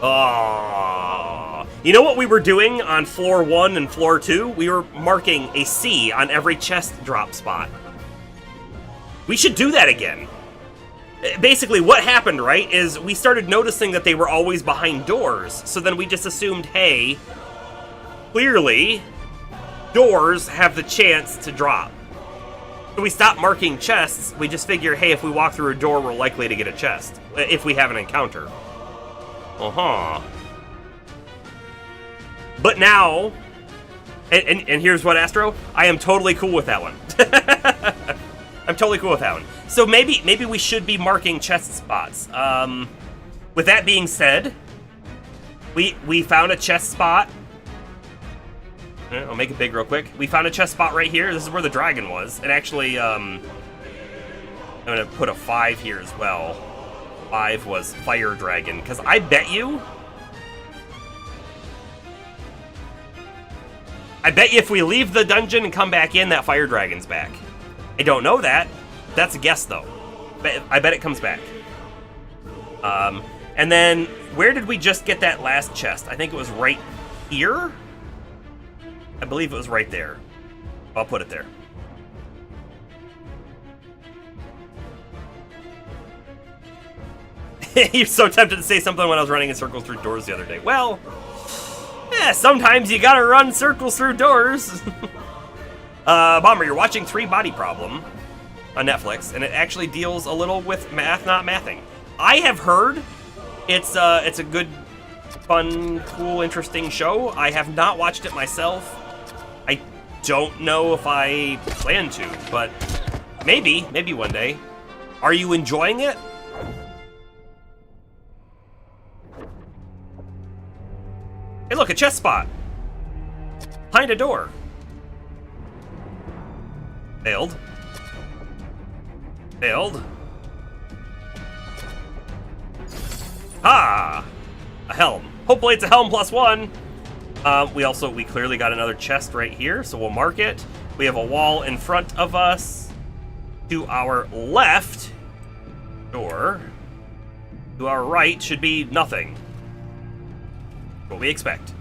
Oh. You know what we were doing on floor 1 and floor 2? We were marking a C on every chest drop spot. We should do that again. Basically, what happened, right, is we started noticing that they were always behind doors. So then we just assumed, hey, clearly doors have the chance to drop. So we stopped marking chests. We just figure, hey, if we walk through a door, we're likely to get a chest. If we have an encounter. Uh-huh. But now, and here's what, Astro, I am totally cool with that one. I'm totally cool with that one. So maybe we should be marking chest spots. With that being said, we found a chest spot. I'll make it big real quick. We found a chest spot right here. This is where the dragon was. And actually, I'm going to put a 5 here as well. 5 was fire dragon. Because I bet you if we leave the dungeon and come back in, that fire dragon's back. I don't know that. That's a guess, though. I bet it comes back. And then, where did we just get that last chest? I think it was right here? I believe it was right there. I'll put it there. You're so tempted to say something when I was running in circles through doors the other day. Well, yeah, sometimes you gotta run circles through doors. Bomber, you're watching 3 Body Problem on Netflix, and it actually deals a little with math not mathing. I have heard it's a good, fun, cool, interesting show. I have not watched it myself. I don't know if I plan to, but maybe one day. Are you enjoying it? Hey, look, a chest spot. Behind a door. Failed. Failed. Ah! A helm. Hopefully it's a helm +1. We clearly got another chest right here, so we'll mark it. We have a wall in front of us. To our left, door. To our right should be nothing. What we expect.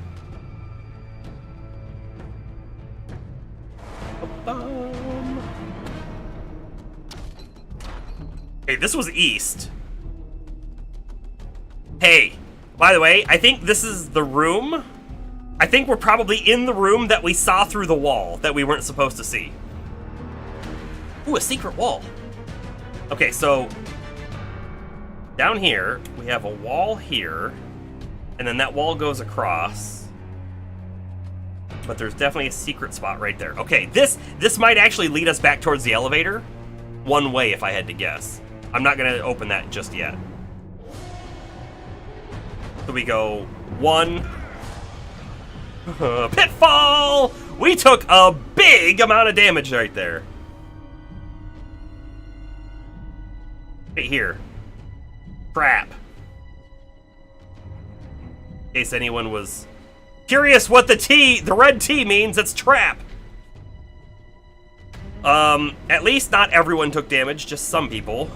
Hey, this was east. Hey, by the way, I think this is the room. I think we're probably in the room that we saw through the wall that we weren't supposed to see. Ooh, a secret wall. Okay, so down here, we have a wall here, and then that wall goes across. But there's definitely a secret spot right there. Okay, this might actually lead us back towards the elevator. One way, if I had to guess. I'm not gonna open that just yet. So we go 1. Pitfall! We took a big amount of damage right there. Right here. Trap. In case anyone was curious what the red T means, it's trap. At least not everyone took damage, just some people.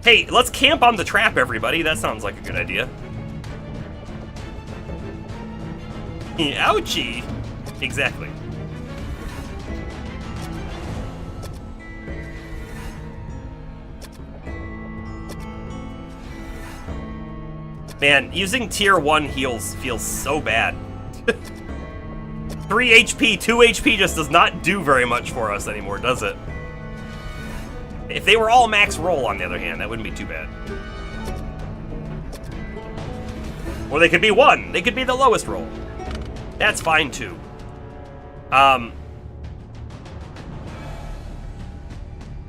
Hey, let's camp on the trap, everybody. That sounds like a good idea. Ouchie! Exactly. Man, using tier 1 heals feels so bad. 3 HP, 2 HP just does not do very much for us anymore, does it? If they were all max roll, on the other hand, that wouldn't be too bad. Or they could be 1. They could be the lowest roll. That's fine, too.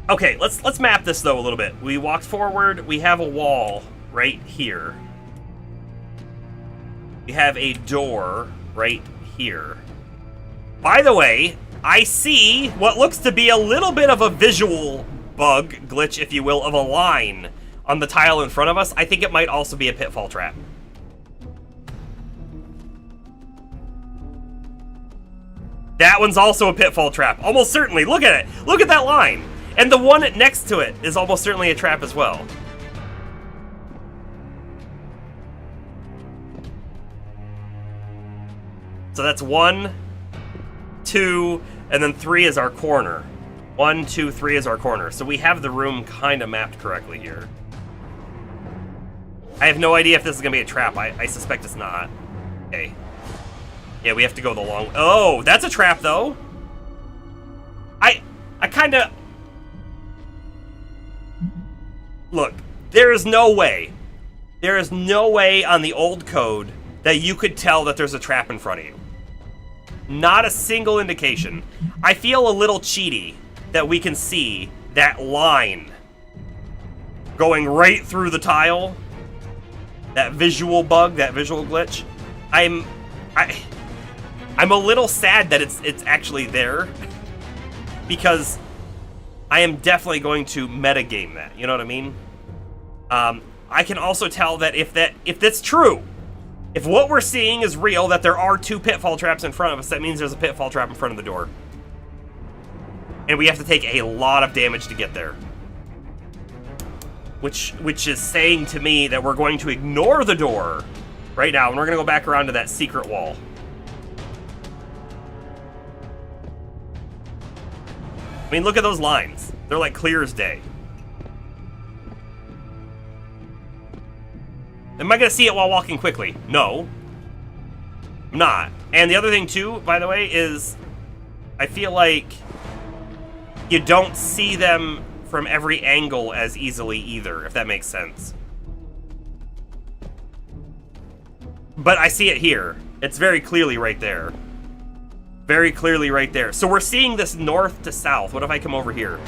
Okay, let's map this, though, a little bit. We walked forward. We have a wall right here. We have a door right here. By the way, I see what looks to be a little bit of a visual bug, glitch, if you will, of a line on the tile in front of us. I think it might also be a pitfall trap. That one's also a pitfall trap. Almost certainly. Look at it. Look at that line. And the one next to it is almost certainly a trap as well. So that's 1, 2, and then 3 is our corner. 1, 2, 3 is our corner. So we have the room kind of mapped correctly here. I have no idea if this is going to be a trap. I suspect it's not. Okay. Yeah, we have to go the long... Oh, that's a trap, though. I kind of... Look, there is no way. There is no way on the old code that you could tell that there's a trap in front of you. Not a single indication. I feel a little cheaty that we can see that line going right through the tile. That visual bug, that visual glitch. I'm a little sad that it's actually there, because I am definitely going to metagame that. You know what I mean? I can also tell that if that's true, if what we're seeing is real, that there are 2 pitfall traps in front of us, that means there's a pitfall trap in front of the door. And we have to take a lot of damage to get there. Which is saying to me that we're going to ignore the door right now, and we're going to go back around to that secret wall. I mean, look at those lines. They're like clear as day. Am I going to see it while walking quickly? No. I'm not. And the other thing, too, by the way, is I feel like you don't see them from every angle as easily either, if that makes sense. But I see it here. It's very clearly right there. Very clearly right there. So we're seeing this north to south. What if I come over here?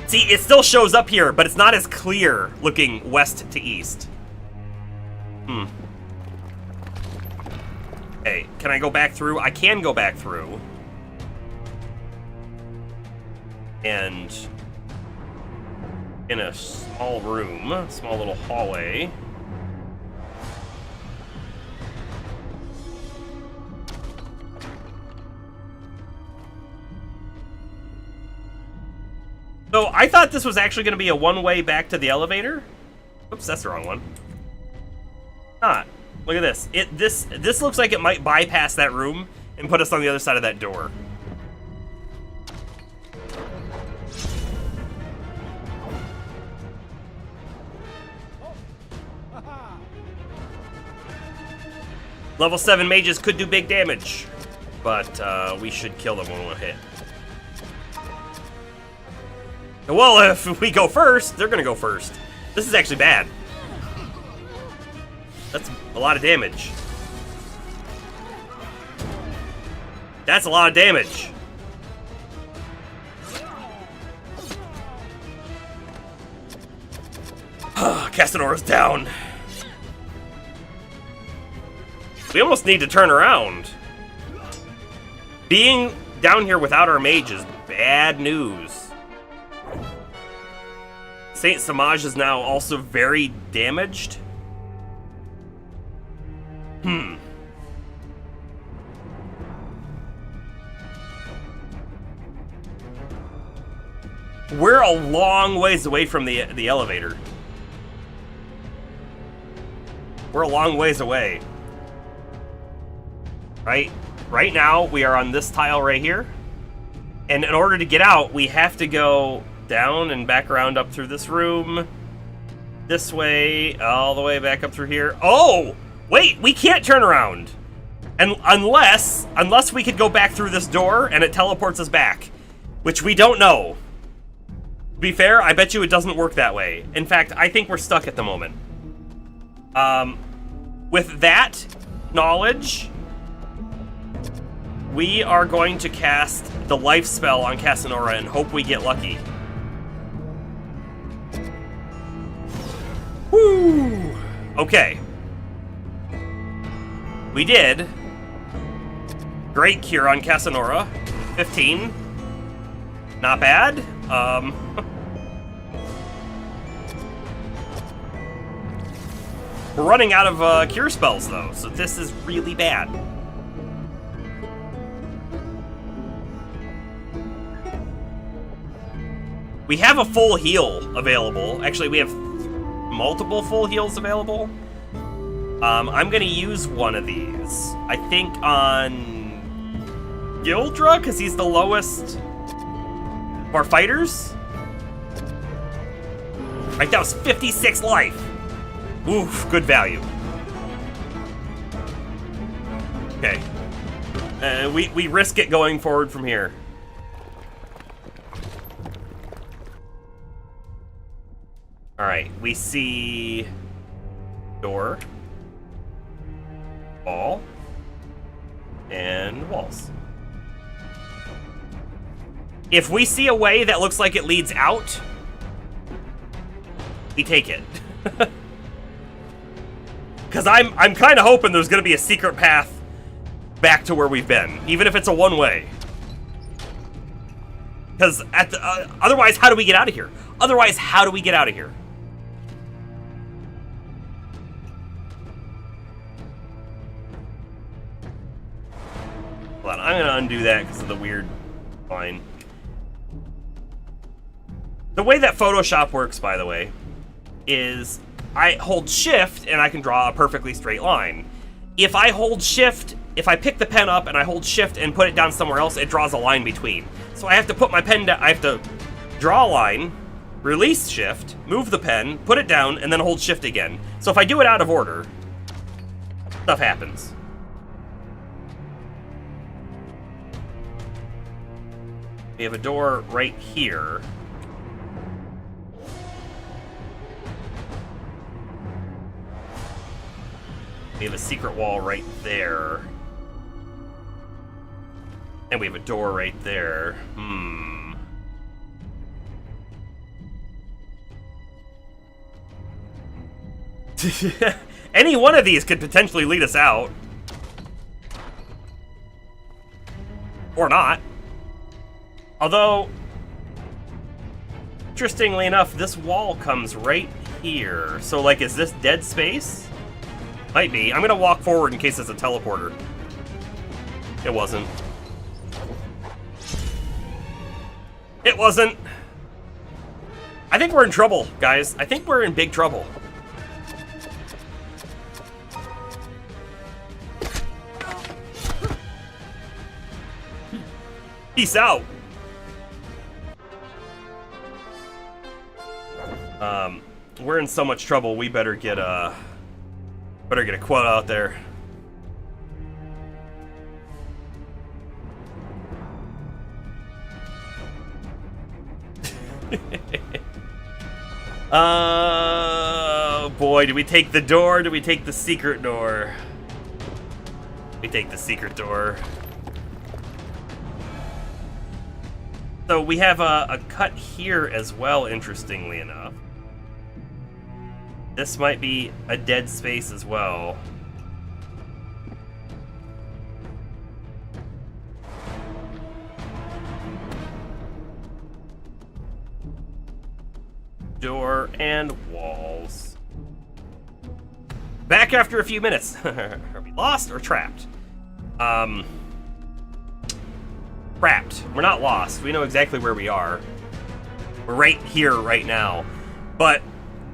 See, it still shows up here, but it's not as clear looking west to east. Hey, can I go back through? I can go back through. And in a small room, small little hallway. So I thought this was actually going to be a one-way back to the elevator. Oops, that's the wrong one. Not. Look at this. This looks like it might bypass that room and put us on the other side of that door. Level 7 mages could do big damage, but we should kill them when we hit. Well, if we go first, they're gonna go first. This is actually bad. That's a lot of damage. That's a lot of damage. Casanora's down. We almost need to turn around. Being down here without our mage is bad news. Saint Samaj is now also very damaged. We're a long ways away from the elevator. We're a long ways away. Right now, we are on this tile right here. And in order to get out, we have to go down and back around up through this room. This way, all the way back up through here. Oh! Wait, we can't turn around. And unless we could go back through this door and it teleports us back. Which we don't know. To be fair, I bet you it doesn't work that way. In fact, I think we're stuck at the moment. With that knowledge, we are going to cast the life spell on Casanora and hope we get lucky. Woo! Okay. We did. Great cure on Casanora. 15. Not bad. We're running out of cure spells, though, so this is really bad. We have a full heal available. Actually, we have multiple full heals available. I'm gonna use one of these. I think on Gildra, because he's the lowest of our fighters. Right, that was 56 life. Oof, good value. Okay. We risk it going forward from here. Alright, we see door, wall, and walls. If we see a way that looks like it leads out, we take it. Because I'm kind of hoping there's going to be a secret path back to where we've been, even if it's a one-way. Because otherwise, how do we get out of here? Otherwise, how do we get out of here? Hold on, I'm going to undo that because of the weird line. The way that Photoshop works, by the way, is I hold shift and I can draw a perfectly straight line. If I hold shift, if I pick the pen up and I hold shift and put it down somewhere else, it draws a line between. So I have to put my pen down, I have to draw a line, release shift, move the pen, put it down, and then hold shift again. So if I do it out of order, stuff happens. We have a door right here. We have a secret wall right there. And we have a door right there. Any one of these could potentially lead us out. Or not. Although, interestingly enough, this wall comes right here. So, like, is this dead space? Might be. I'm gonna walk forward in case it's a teleporter. It wasn't. It wasn't. I think we're in trouble, guys. I think we're in big trouble. Peace out. We're in so much trouble. We better get a quote out there. Boy, do we take the door? Do we take the secret door? We take the secret door. So we have a cut here as well, interestingly enough. This might be a dead space as well. Door and walls. Back after a few minutes. Are we lost or trapped? Trapped. We're not lost. We know exactly where we are. We're right here, right now. But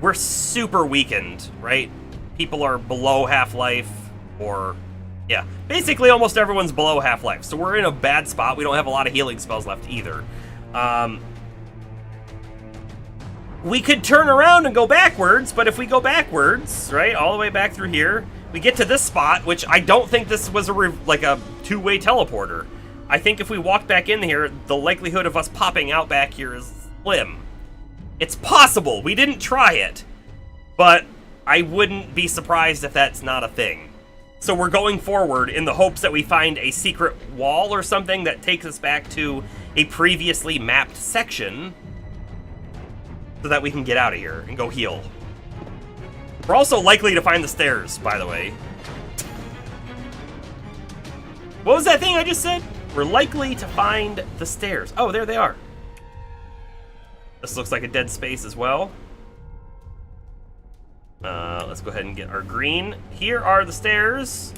we're super weakened, right? People are below half-life, or... yeah, basically almost everyone's below half-life. So we're in a bad spot. We don't have a lot of healing spells left either. We could turn around and go backwards, but if we go backwards, right, all the way back through here, we get to this spot, which I don't think this was like a two-way teleporter. I think if we walk back in here, the likelihood of us popping out back here is slim. It's possible. We didn't try it, but I wouldn't be surprised if that's not a thing. So we're going forward in the hopes that we find a secret wall or something that takes us back to a previously mapped section so that we can get out of here and go heal. We're also likely to find the stairs, by the way. What was that thing I just said? We're likely to find the stairs. Oh, there they are. This looks like a dead space as well. Let's go ahead and get our green. Here are the stairs.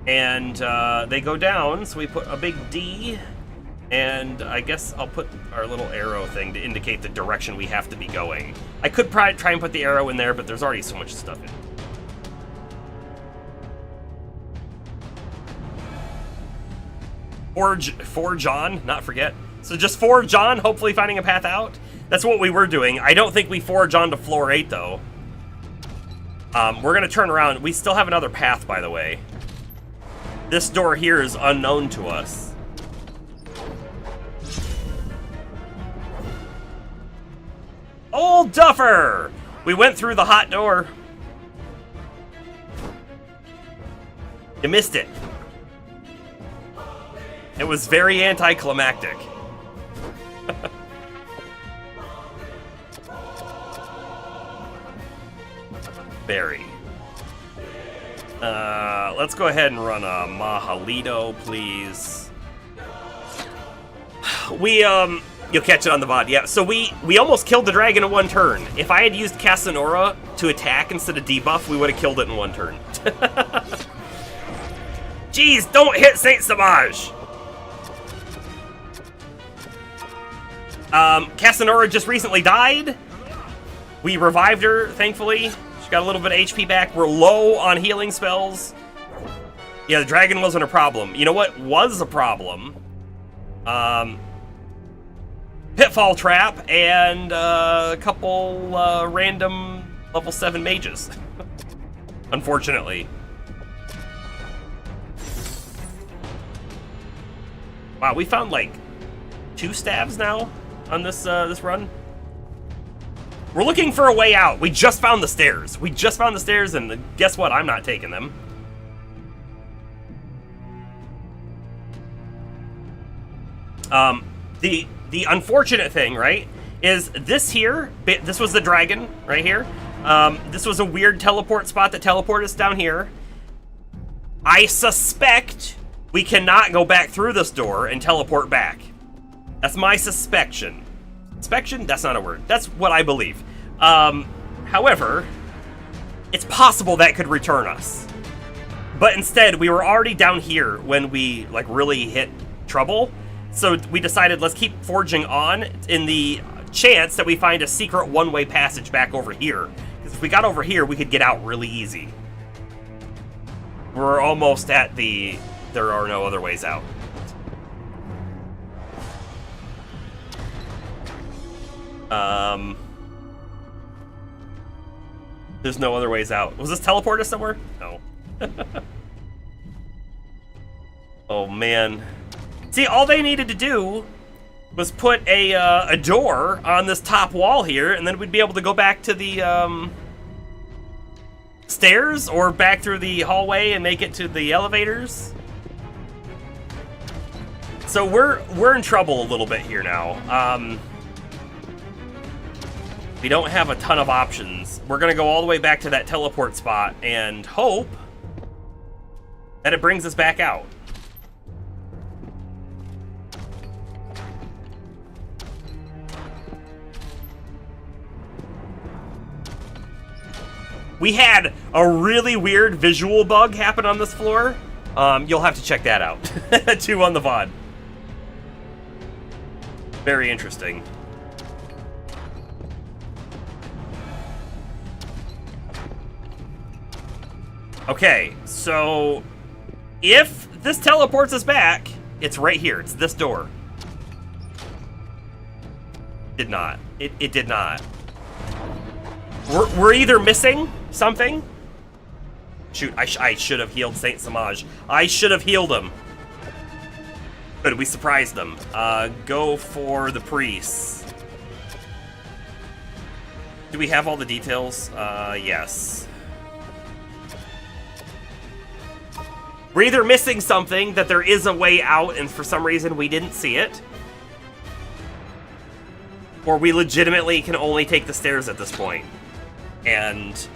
And they go down, so we put a big D. And I guess I'll put our little arrow thing to indicate the direction we have to be going. I could try and put the arrow in there, but there's already so much stuff in it. Forge on, not forget. So just forge on, hopefully finding a path out. That's what we were doing. I don't think we forge on to floor 8, though. We're going to turn around. We still have another path, by the way. This door here is unknown to us. Old Duffer! We went through the hot door. You missed it. It was very anticlimactic. Very. Let's go ahead and run a Mahalito, please. You'll catch it on the VOD. Yeah, so we almost killed the dragon in one turn. If I had used Casanora to attack instead of debuff, we would have killed it in one turn. Jeez, don't hit Saint Samaj! Casanora just recently died. We revived her, thankfully. She got a little bit of HP back. We're low on healing spells. Yeah, the dragon wasn't a problem. You know what was a problem? Pitfall Trap and a couple random level 7 mages. Unfortunately. Wow, we found like 2 stabs now on this this run. We're looking for a way out. We just found the stairs. We just found the stairs, and guess what? I'm not taking them. The unfortunate thing, right, is this here. This was the dragon right here. This was a weird teleport spot that teleported us down here. I suspect we cannot go back through this door and teleport back. That's my suspicion. Suspicion? That's not a word. That's what I believe. However, it's possible that could return us. But instead, we were already down here when we like really hit trouble. So we decided let's keep forging on in the chance that we find a secret one-way passage back over here. Because if we got over here, we could get out really easy. We're almost at the there are no other ways out. There's no other ways out. Was this teleport us somewhere? No. Oh, man. See, all they needed to do was put a door on this top wall here, and then we'd be able to go back to the stairs or back through the hallway and make it to the elevators. So we're in trouble a little bit here now. We don't have a ton of options. We're gonna go all the way back to that teleport spot and hope that it brings us back out. We had a really weird visual bug happen on this floor. You'll have to check that out, too, on the VOD. Very interesting. Okay, so if this teleports us back, it's right here. It's this door. Did not. It did not. We're either missing something. Shoot, I should have healed Saint Samaj. I should have healed him. Good, we surprised them. Go for the priests. Do we have all the details? Yes. We're either missing something, that there is a way out and for some reason we didn't see it, or we legitimately can only take the stairs at this point. And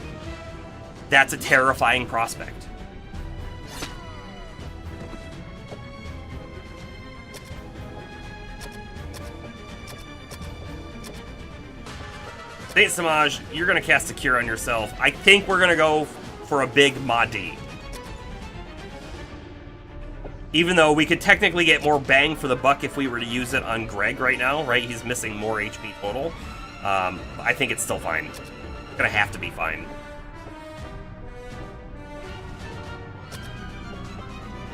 that's a terrifying prospect. Saint Samaj, you're going to cast a Cure on yourself. I think we're going to go for a big Mahdi. Even though we could technically get more bang for the buck if we were to use it on Greg right now, right? He's missing more HP total. I think it's still fine. It's going to have to be fine.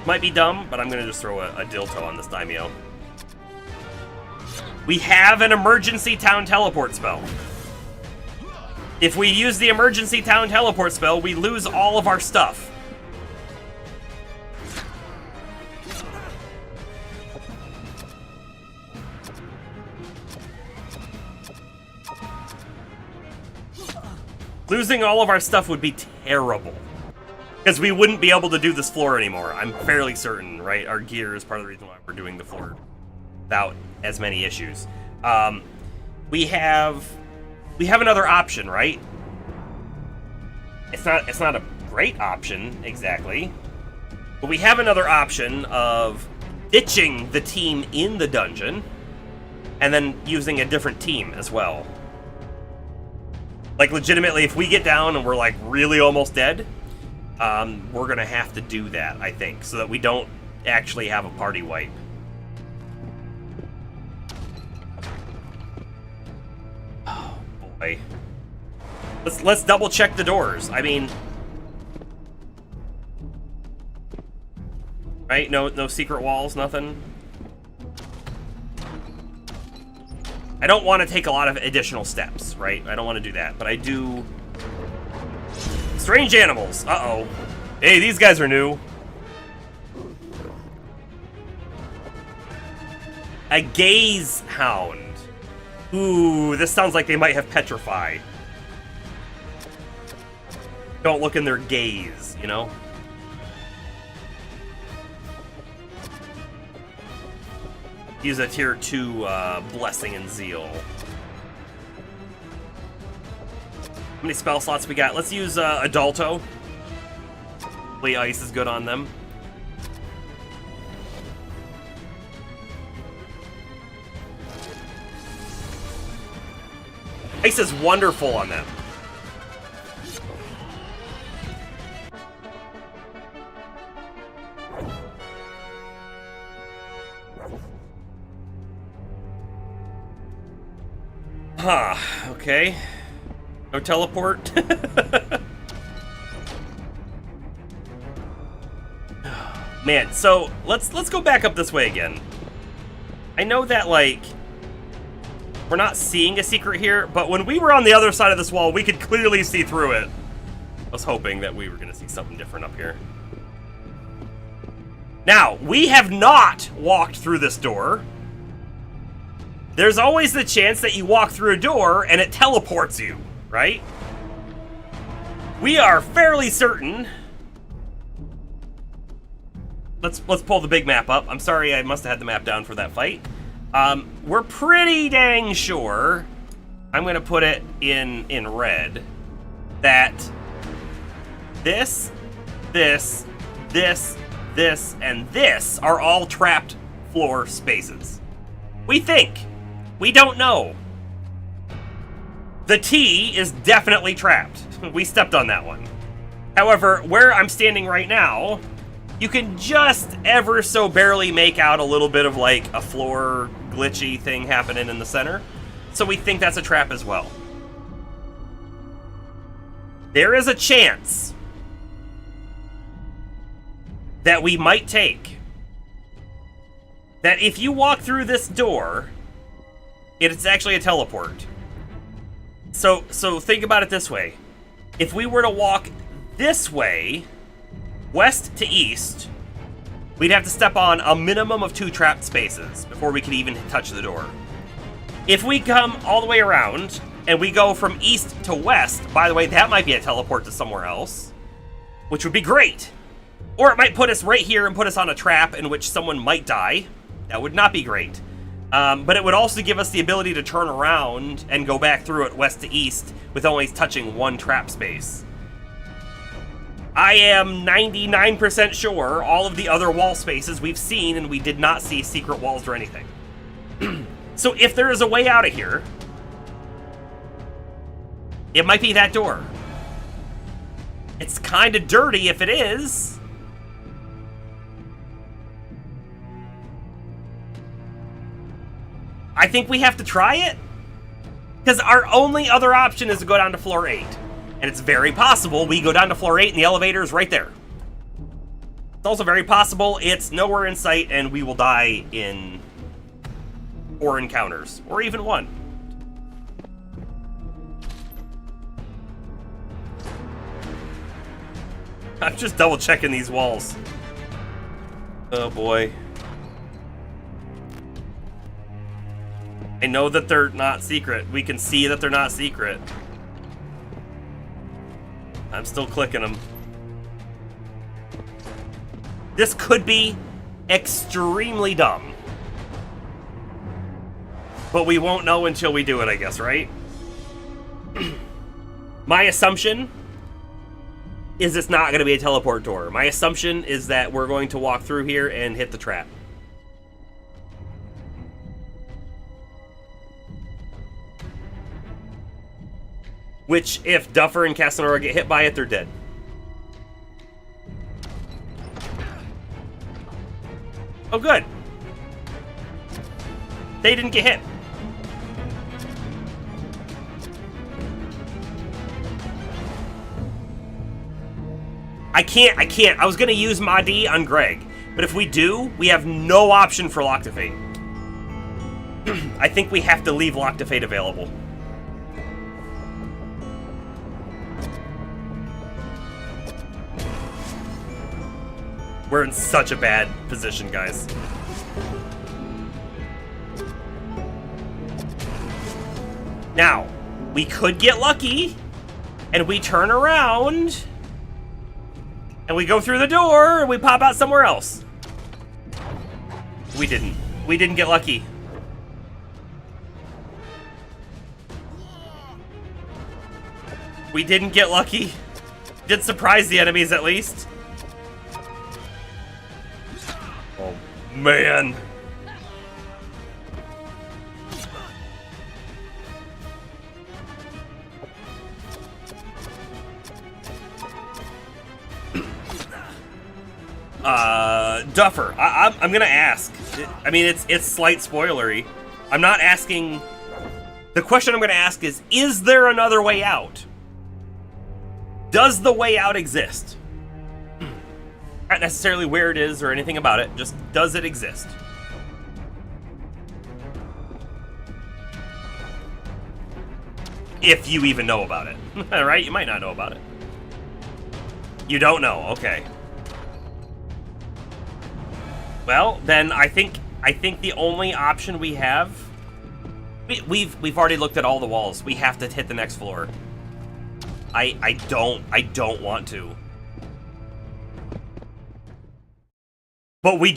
Might be dumb, but I'm going to just throw a Dilto on this Daimyo. We have an emergency town teleport spell. If we use the emergency town teleport spell, we lose all of our stuff. Losing all of our stuff would be terrible. Because we wouldn't be able to do this floor anymore. I'm fairly certain, right? Our gear is part of the reason why we're doing the floor without as many issues. We have another option, right? It's not a great option exactly, but we have another option of ditching the team in the dungeon and then using a different team as well. Like legitimately, if we get down and we're like really almost dead, we're gonna have to do that, I think, so that we don't actually have a party wipe. Oh boy. Let's double check the doors. I mean, right? No secret walls, nothing. I don't want to take a lot of additional steps, right? I don't want to do that, but I do. Strange animals. Uh-oh. Hey, these guys are new. A gaze hound. Ooh, this sounds like they might have petrify. Don't look in their gaze, you know? Use a tier 2 Blessing and Zeal. How many spell slots we got? Let's use Adulto. Hopefully ice is good on them. Ice is wonderful on them. Huh, okay. No teleport. Man, so let's go back up this way again. I know that like we're not seeing a secret here, but when we were on the other side of this wall, we could clearly see through it. I was hoping that we were gonna see something different up here. Now, we have not walked through this door. There's always the chance that you walk through a door and it teleports you, right? We are fairly certain. Let's pull the big map up. I'm sorry, I must have had the map down for that fight. We're pretty dang sure, I'm gonna put it in red, that this, and this are all trapped floor spaces. We think. We don't know. The T is definitely trapped. We stepped on that one. However, where I'm standing right now, you can just ever so barely make out a little bit of like a floor glitchy thing happening in the center. So we think that's a trap as well. There is a chance that we might take that if you walk through this door, it's actually a teleport. So think about it this way. If we were to walk this way, west to east, we'd have to step on a minimum of 2 trapped spaces before we could even touch the door. If we come all the way around and we go from east to west, by the way, that might be a teleport to somewhere else, which would be great. Or it might put us right here and put us on a trap in which someone might die. That would not be great. But it would also give us the ability to turn around and go back through it west to east with only touching 1 trap space. I am 99% sure all of the other wall spaces we've seen, and we did not see secret walls or anything. So if there is a way out of here, It might be that door. It's kind of dirty if it is. I think we have to try it. Because our only other option is to go down to floor 8. And it's very possible we go down to floor 8 and the elevator is right there. It's also very possible it's nowhere in sight and we will die in 4 encounters. Or even 1. I'm just double checking these walls. Oh boy. I know that they're not secret. We can see that they're not secret. I'm still clicking them. This could be extremely dumb. But we won't know until we do it, I guess, right? My assumption is it's not going to be a teleport door. My assumption is that we're going to walk through here and hit the trap. Which, if Duffer and Casanova get hit by it, they're dead. Oh, good. They didn't get hit. I can't. I was going to use Mahdi on Greg. But if we do, we have no option for Lock to Fate. I think we have to leave Lock to Fate available. We're in such a bad position, guys. Now, we could get lucky, and we turn around, and we go through the door, and we pop out somewhere else. We didn't. We didn't get lucky. We didn't get lucky. Did surprise the enemies, at least. Oh, man. Duffer, I'm gonna ask. I mean, it's slight spoilery. I'm not asking... The question I'm gonna ask is there another way out? Does the way out exist? Not necessarily where it is or anything about it, just does it exist? If you even know about it. Right? You might not know about it. You don't know, okay. Well, then I think the only option we have... We've already looked at all the walls. We have to hit the next floor. I don't want to. But we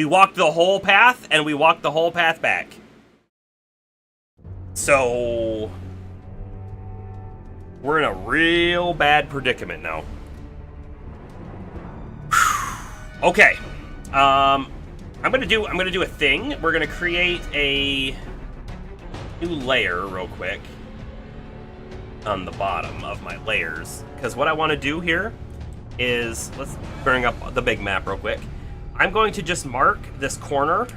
walked the whole path, and we walked the whole path back. So... we're in a real bad predicament now. Okay. I'm gonna do a thing. We're gonna create a new layer real quick on the bottom of my layers. Because what I want to do here is, let's bring up the big map real quick. I'm going to just mark this corner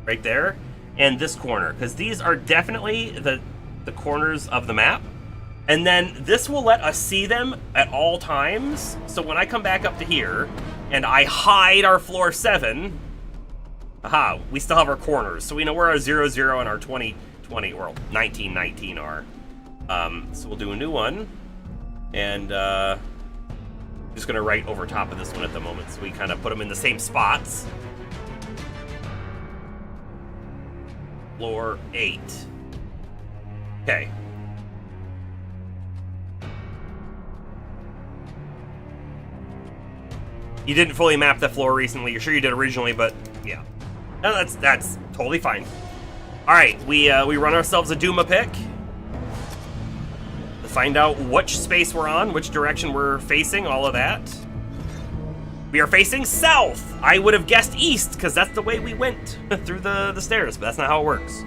right there and this corner, because these are definitely the corners of the map. And then this will let us see them at all times. So when I come back up to here and I hide our floor 7, aha, we still have our corners. So we know where our 0, 0 and our 20, 20, or 19, 19 are. So we'll do a new one. And just gonna write over top of this one at the moment. So we kind of put them in the same spots. Floor 8. Okay. You didn't fully map the floor recently. You're sure you did originally, but yeah. No, that's totally fine. All right, we run ourselves a Duma pick to find out which space we're on, which direction we're facing, all of that. We are facing south. I would have guessed east because that's the way we went through the stairs, but that's not how it works.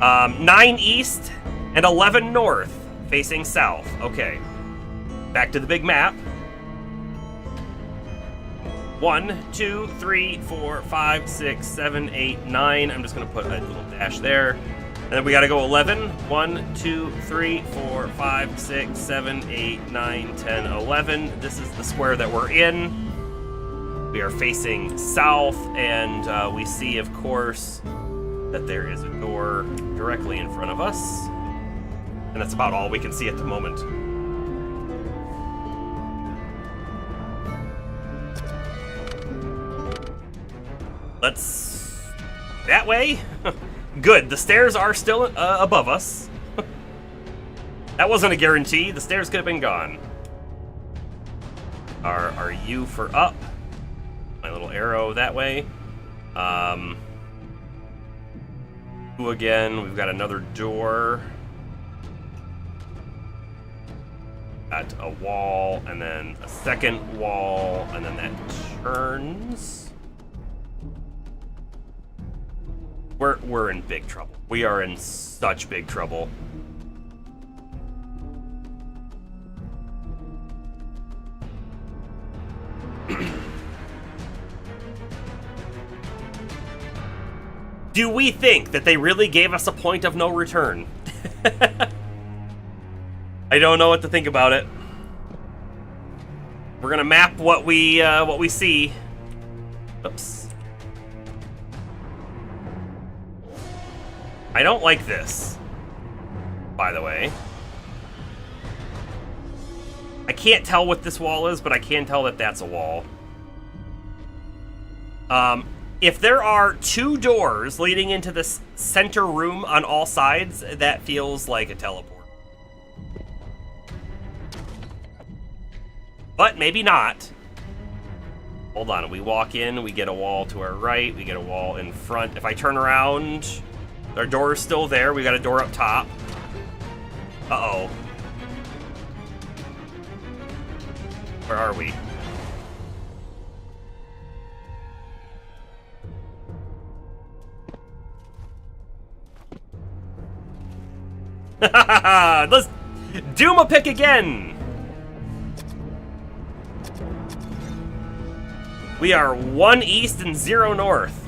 9 east And 11 north, facing south. Okay. Back to the big map. 1, 2, 3, 4, 5, 6, 7, 8, 9. I'm just going to put a little dash there. And then we got to go 11. 1, 2, 3, 4, 5, 6, 7, 8, 9, 10, 11. This is the square that we're in. We are facing south, and we see, of course, that there is a door directly in front of us. And that's about all we can see at the moment. Let's... that way? Good, the stairs are still above us. That wasn't a guarantee, the stairs could have been gone. Are you for up? My little arrow that way. Again, we've got another door. Got a wall, and then a second wall, and then that turns. We're in big trouble. We are in such big trouble. Do we think that they really gave us a point of no return? I don't know what to think about it. We're gonna map what we see. Oops. I don't like this, by the way. I can't tell what this wall is, but I can tell that that's a wall. If there are 2 doors leading into this center room on all sides, that feels like a teleport. But maybe not. Hold on, we walk in, we get a wall to our right, we get a wall in front. If I turn around, our door is still there. We got a door up top. Uh-oh. Where are we? Let's Doom a pick again. We are 1 east and 0 north.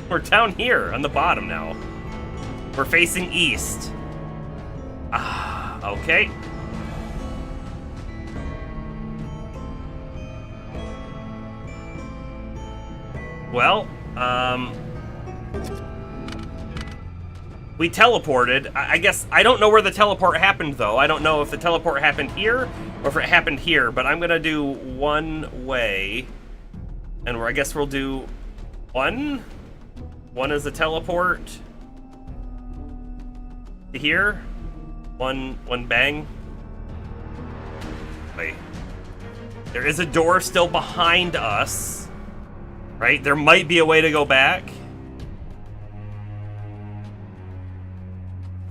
We're down here on the bottom now. We're facing east. Okay. Well, we teleported. I guess I don't know where the teleport happened, though. I don't know if the teleport happened here or if it happened here, but I'm gonna do one way, and I guess we'll do one. One is a teleport to here. One bang. Wait. There is a door still behind us, right? There might be a way to go back.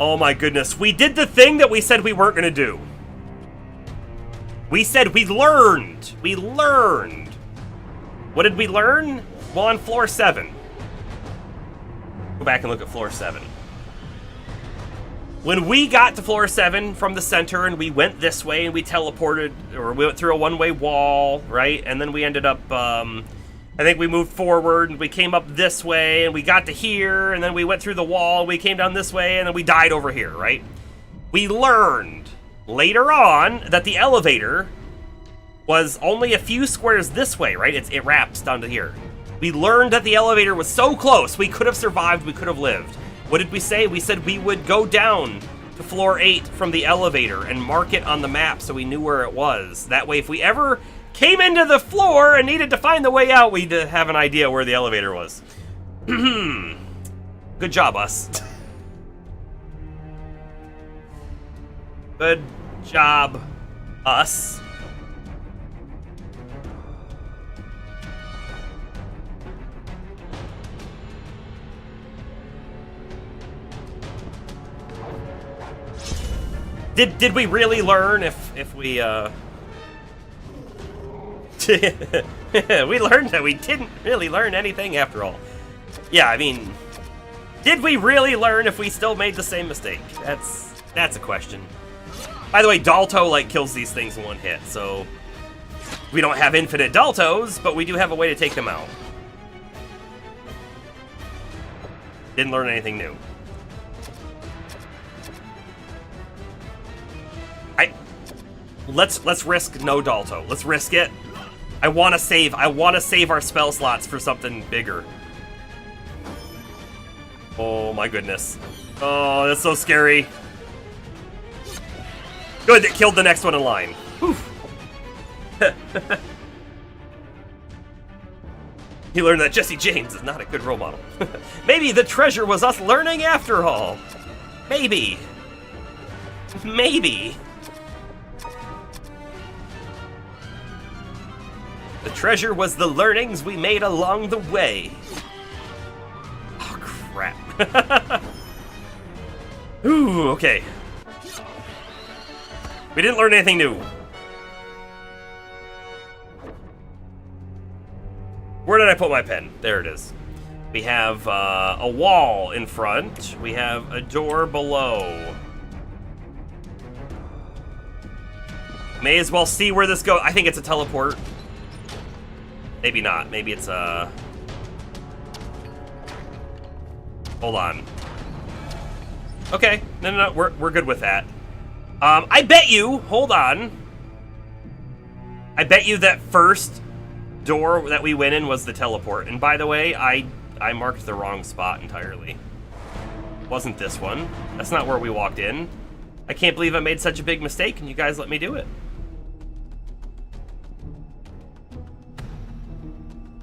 Oh my goodness, we did the thing that we said we weren't gonna do. We said we learned. We learned. What did we learn? Well, on floor 7. Go back and look at floor 7. When we got to floor 7 from the center and we went this way and we teleported, or we went through a one-way wall, right? And then we ended up, I think we moved forward and we came up this way and we got to here and then we went through the wall, we came down this way and then we died over here, right? We learned later on that the elevator was only a few squares this way, right? It wraps down to here. We learned that the elevator was so close, we could have survived, we could have lived. What did we say? We said we would go down to floor 8 from the elevator and mark it on the map so we knew where it was. That way, if we ever came into the floor and needed to find the way out, we'd have an idea where the elevator was. Good job, us. Good job, us. Did we really learn if we we learned that we didn't really learn anything after all. Yeah, I mean, Did we really learn if we still made the same mistake? That's a question. By the way, Dalto, like, kills these things in one hit, so... We don't have infinite Daltos, but we do have a way to take them out. Didn't learn anything new. Let's risk no Dalto. Let's risk it. I want to save our spell slots for something bigger. Oh my goodness. Oh, that's so scary. Good, it killed the next one in line. Whew. He learned that Jesse James is not a good role model. Maybe the treasure was us learning after all. Maybe. Maybe. The treasure was the learnings we made along the way. Oh, crap. Ooh, okay. We didn't learn anything new. Where did I put my pen? There it is. We have a wall in front. We have a door below. May as well see where this goes. I think it's a teleport. Maybe not. Maybe it's a... Hold on. Okay. No. We're good with that. I bet you... Hold on. I bet you that first door that we went in was the teleport. And by the way, I marked the wrong spot entirely. Wasn't this one. That's not where we walked in. I can't believe I made such a big mistake and you guys let me do it.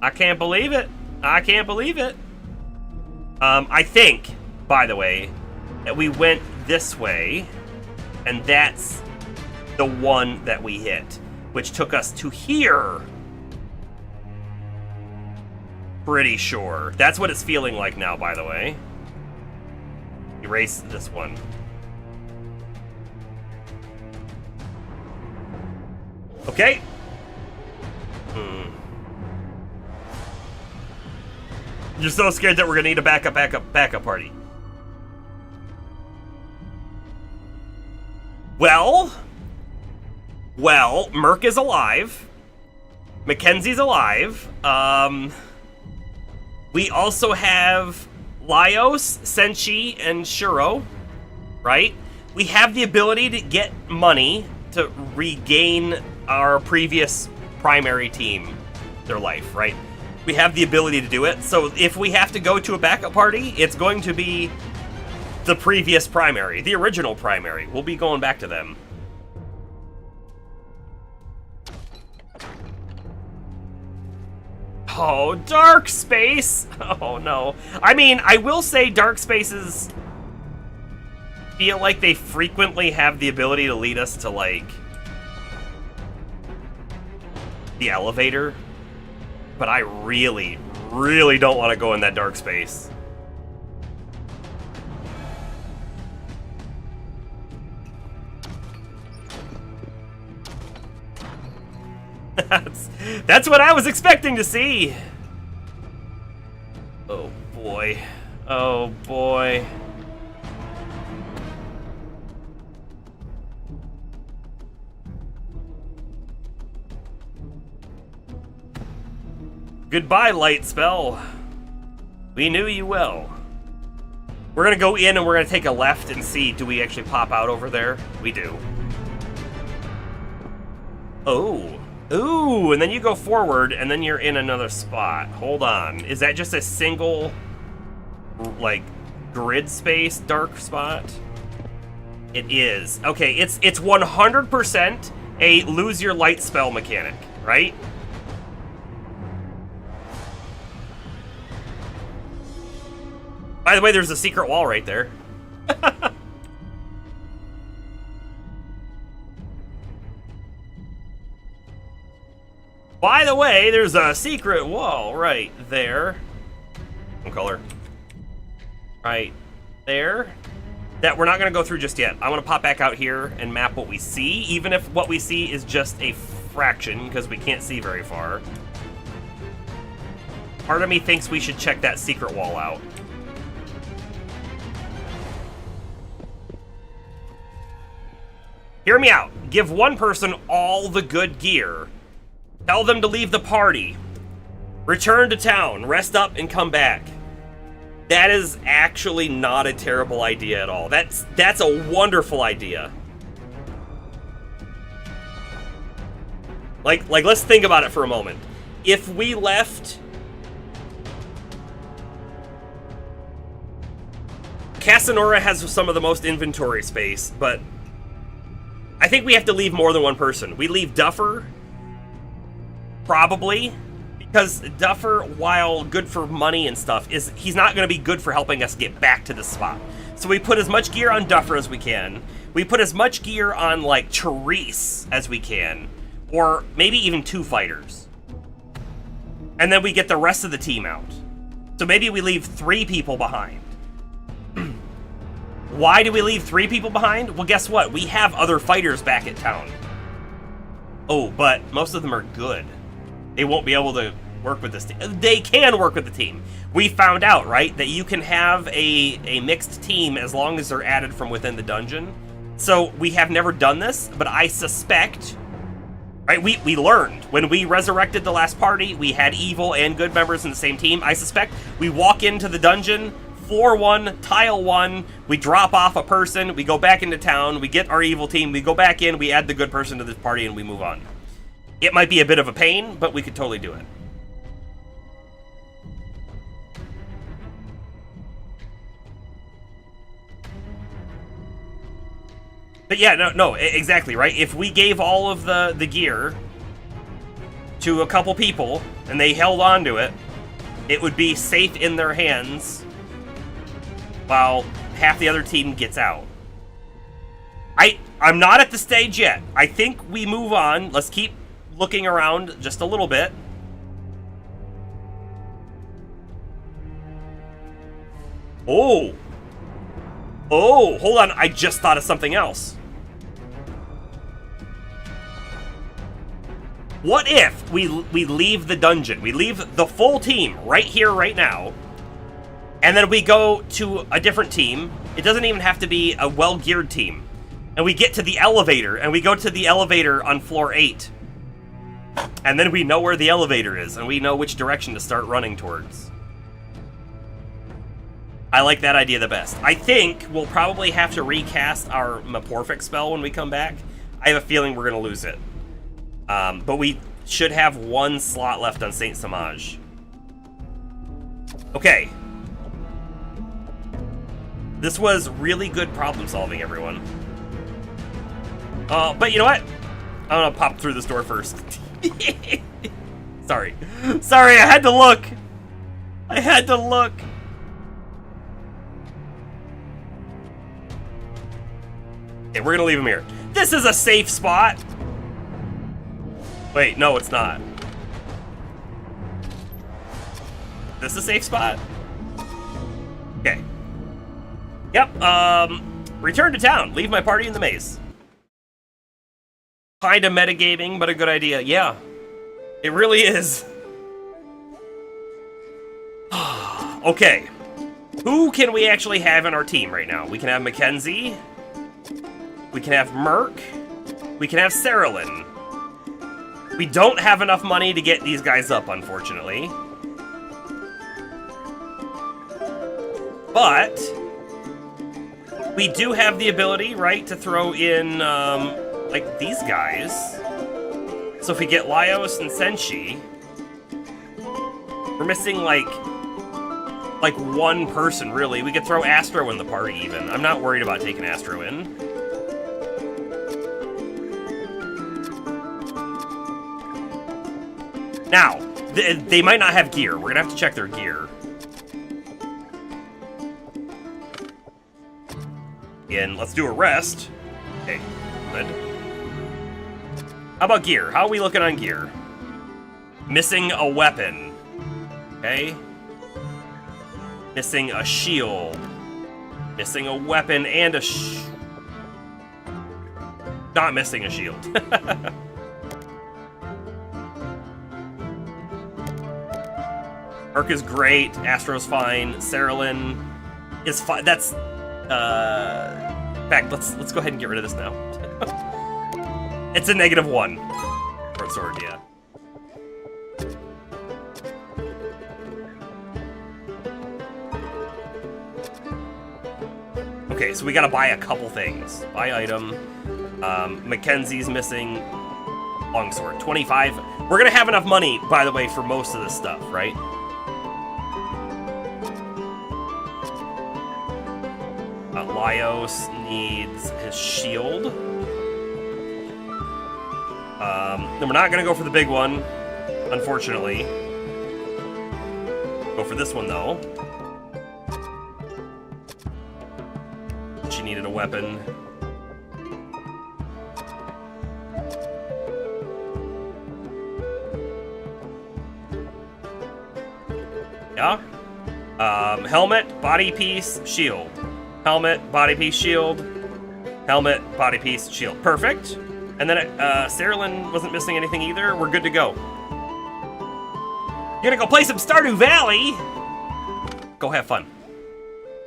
I can't believe it. I can't believe it. I think, by the way, that we went this way, and that's the one that we hit, which took us to here. Pretty sure. That's what it's feeling like now, by the way. Erase this one. Okay. You're so scared that we're gonna need a backup party. Well, Merc is alive. Mackenzie's alive. We also have Laios, Senshi, and Shuro, right? We have the ability to get money to regain our previous primary team, their life, right? We have the ability to do it, so if we have to go to a backup party, it's going to be the previous primary, the original primary. We'll be going back to them. Oh, Dark Space! Oh no. I mean, I will say Dark Spaces feel like they frequently have the ability to lead us to, like, the elevator. But I really, really don't want to go in that dark space. That's what I was expecting to see. Oh boy. Oh boy. Goodbye, light spell. We knew you well. We're gonna go in and we're gonna take a left and see, do we actually pop out over there? We do. Oh. Ooh, and then you go forward and then you're in another spot. Hold on. Is that just a single, like, grid space dark spot? It is. Okay, it's 100% a lose your light spell mechanic, right? By the way, there's a secret wall right there. By the way, there's a secret wall right there. What color? Right there. That we're not going to go through just yet. I want to pop back out here and map what we see, even if what we see is just a fraction, because we can't see very far. Part of me thinks we should check that secret wall out. Hear me out. Give one person all the good gear. Tell them to leave the party. Return to town, rest up, and come back. That is actually not a terrible idea at all. That's a wonderful idea. Like let's think about it for a moment. If we left Casanora has some of the most inventory space, but I think we have to leave more than one person. We leave Duffer, probably, because Duffer, while good for money and stuff, he's not going to be good for helping us get back to the spot. So we put as much gear on Duffer as we can. We put as much gear on, like, Therese as we can, or maybe even 2 fighters. And then we get the rest of the team out. So maybe we leave 3 people behind. Why do we leave 3 people behind? Well, guess what? We have other fighters back at town. Oh, but most of them are good. They won't be able to work with this team. They can work with the team. We found out, right, that you can have a mixed team as long as they're added from within the dungeon. So we have never done this, but I suspect, right, we learned. When we resurrected the last party, we had evil and good members in the same team. I suspect we walk into the dungeon, floor 1, tile 1, we drop off a person, we go back into town, we get our evil team, we go back in, we add the good person to this party, and we move on. It might be a bit of a pain, but we could totally do it. But yeah, no, exactly, right? If we gave all of the gear to a couple people, and they held on to it, it would be safe in their hands while half the other team gets out. I'm not at the stage yet. I think we move on. Let's keep looking around just a little bit. Oh, hold on. I just thought of something else. What if we leave the dungeon? We leave the full team right here, right now. And then we go to a different team. It doesn't even have to be a well-geared team. And we get to the elevator, and we go to the elevator on floor 8. And then we know where the elevator is, and we know which direction to start running towards. I like that idea the best. I think we'll probably have to recast our Meporphic spell when we come back. I have a feeling we're going to lose it. But we should have 1 slot left on Saint Samaj. Okay. This was really good problem solving, everyone. But you know what? I'm gonna pop through this door first. Sorry, I had to look. Okay, we're gonna leave him here. This is a safe spot. Wait, no, it's not. This is a safe spot? Okay. Yep, return to town. Leave my party in the maze. Kinda metagaming, but a good idea. Yeah, it really is. Okay. Who can we actually have in our team right now? We can have Mackenzie. We can have Merc. We can have Saralyn. We don't have enough money to get these guys up, unfortunately. But we do have the ability, right, to throw in, like, these guys. So if we get Laios and Senshi, we're missing, like 1 person, really. We could throw Astro in the party, even. I'm not worried about taking Astro in. Now, they might not have gear. We're gonna have to check their gear. And let's do a rest. Okay, good. How about gear? How are we looking on gear? Missing a weapon. Okay. Missing a shield. Missing a weapon and a not missing a shield. Merc is great. Astro's fine. Saralyn is fine. That's in fact, let's go ahead and get rid of this now. It's a -1. Short sword, yeah. Okay, so we gotta buy a couple things. Buy item. Mackenzie's missing. Longsword. 25. We're gonna have enough money, by the way, for most of this stuff, right? Laios needs his shield. Then we're not gonna go for the big one, unfortunately. Go for this one, though. She needed a weapon. Yeah? Helmet, body piece, shield. Helmet, body piece, shield. Helmet, body piece, shield. Perfect. And then Saralyn wasn't missing anything either. We're good to go. You're gonna go play some Stardew Valley? Go have fun.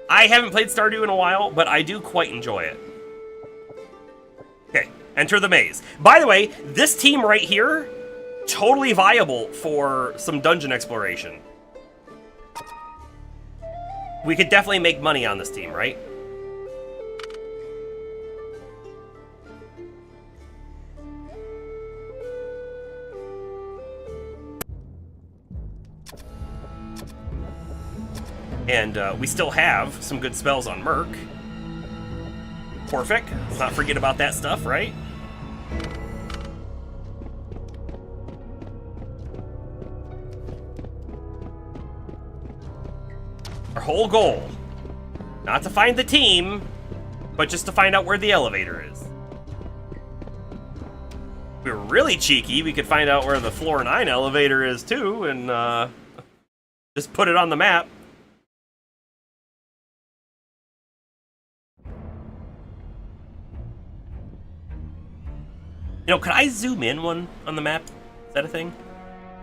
I haven't played Stardew in a while, but I do quite enjoy it. Okay, enter the maze. By the way, this team right here, totally viable for some dungeon exploration. We could definitely make money on this team, right? And we still have some good spells on Merc. Perfect. Let's not forget about that stuff, right? Our whole goal, not to find the team, but just to find out where the elevator is. If we were really cheeky, we could find out where the floor 9 elevator is too, and just put it on the map. You know, could I zoom in one on the map? Is that a thing?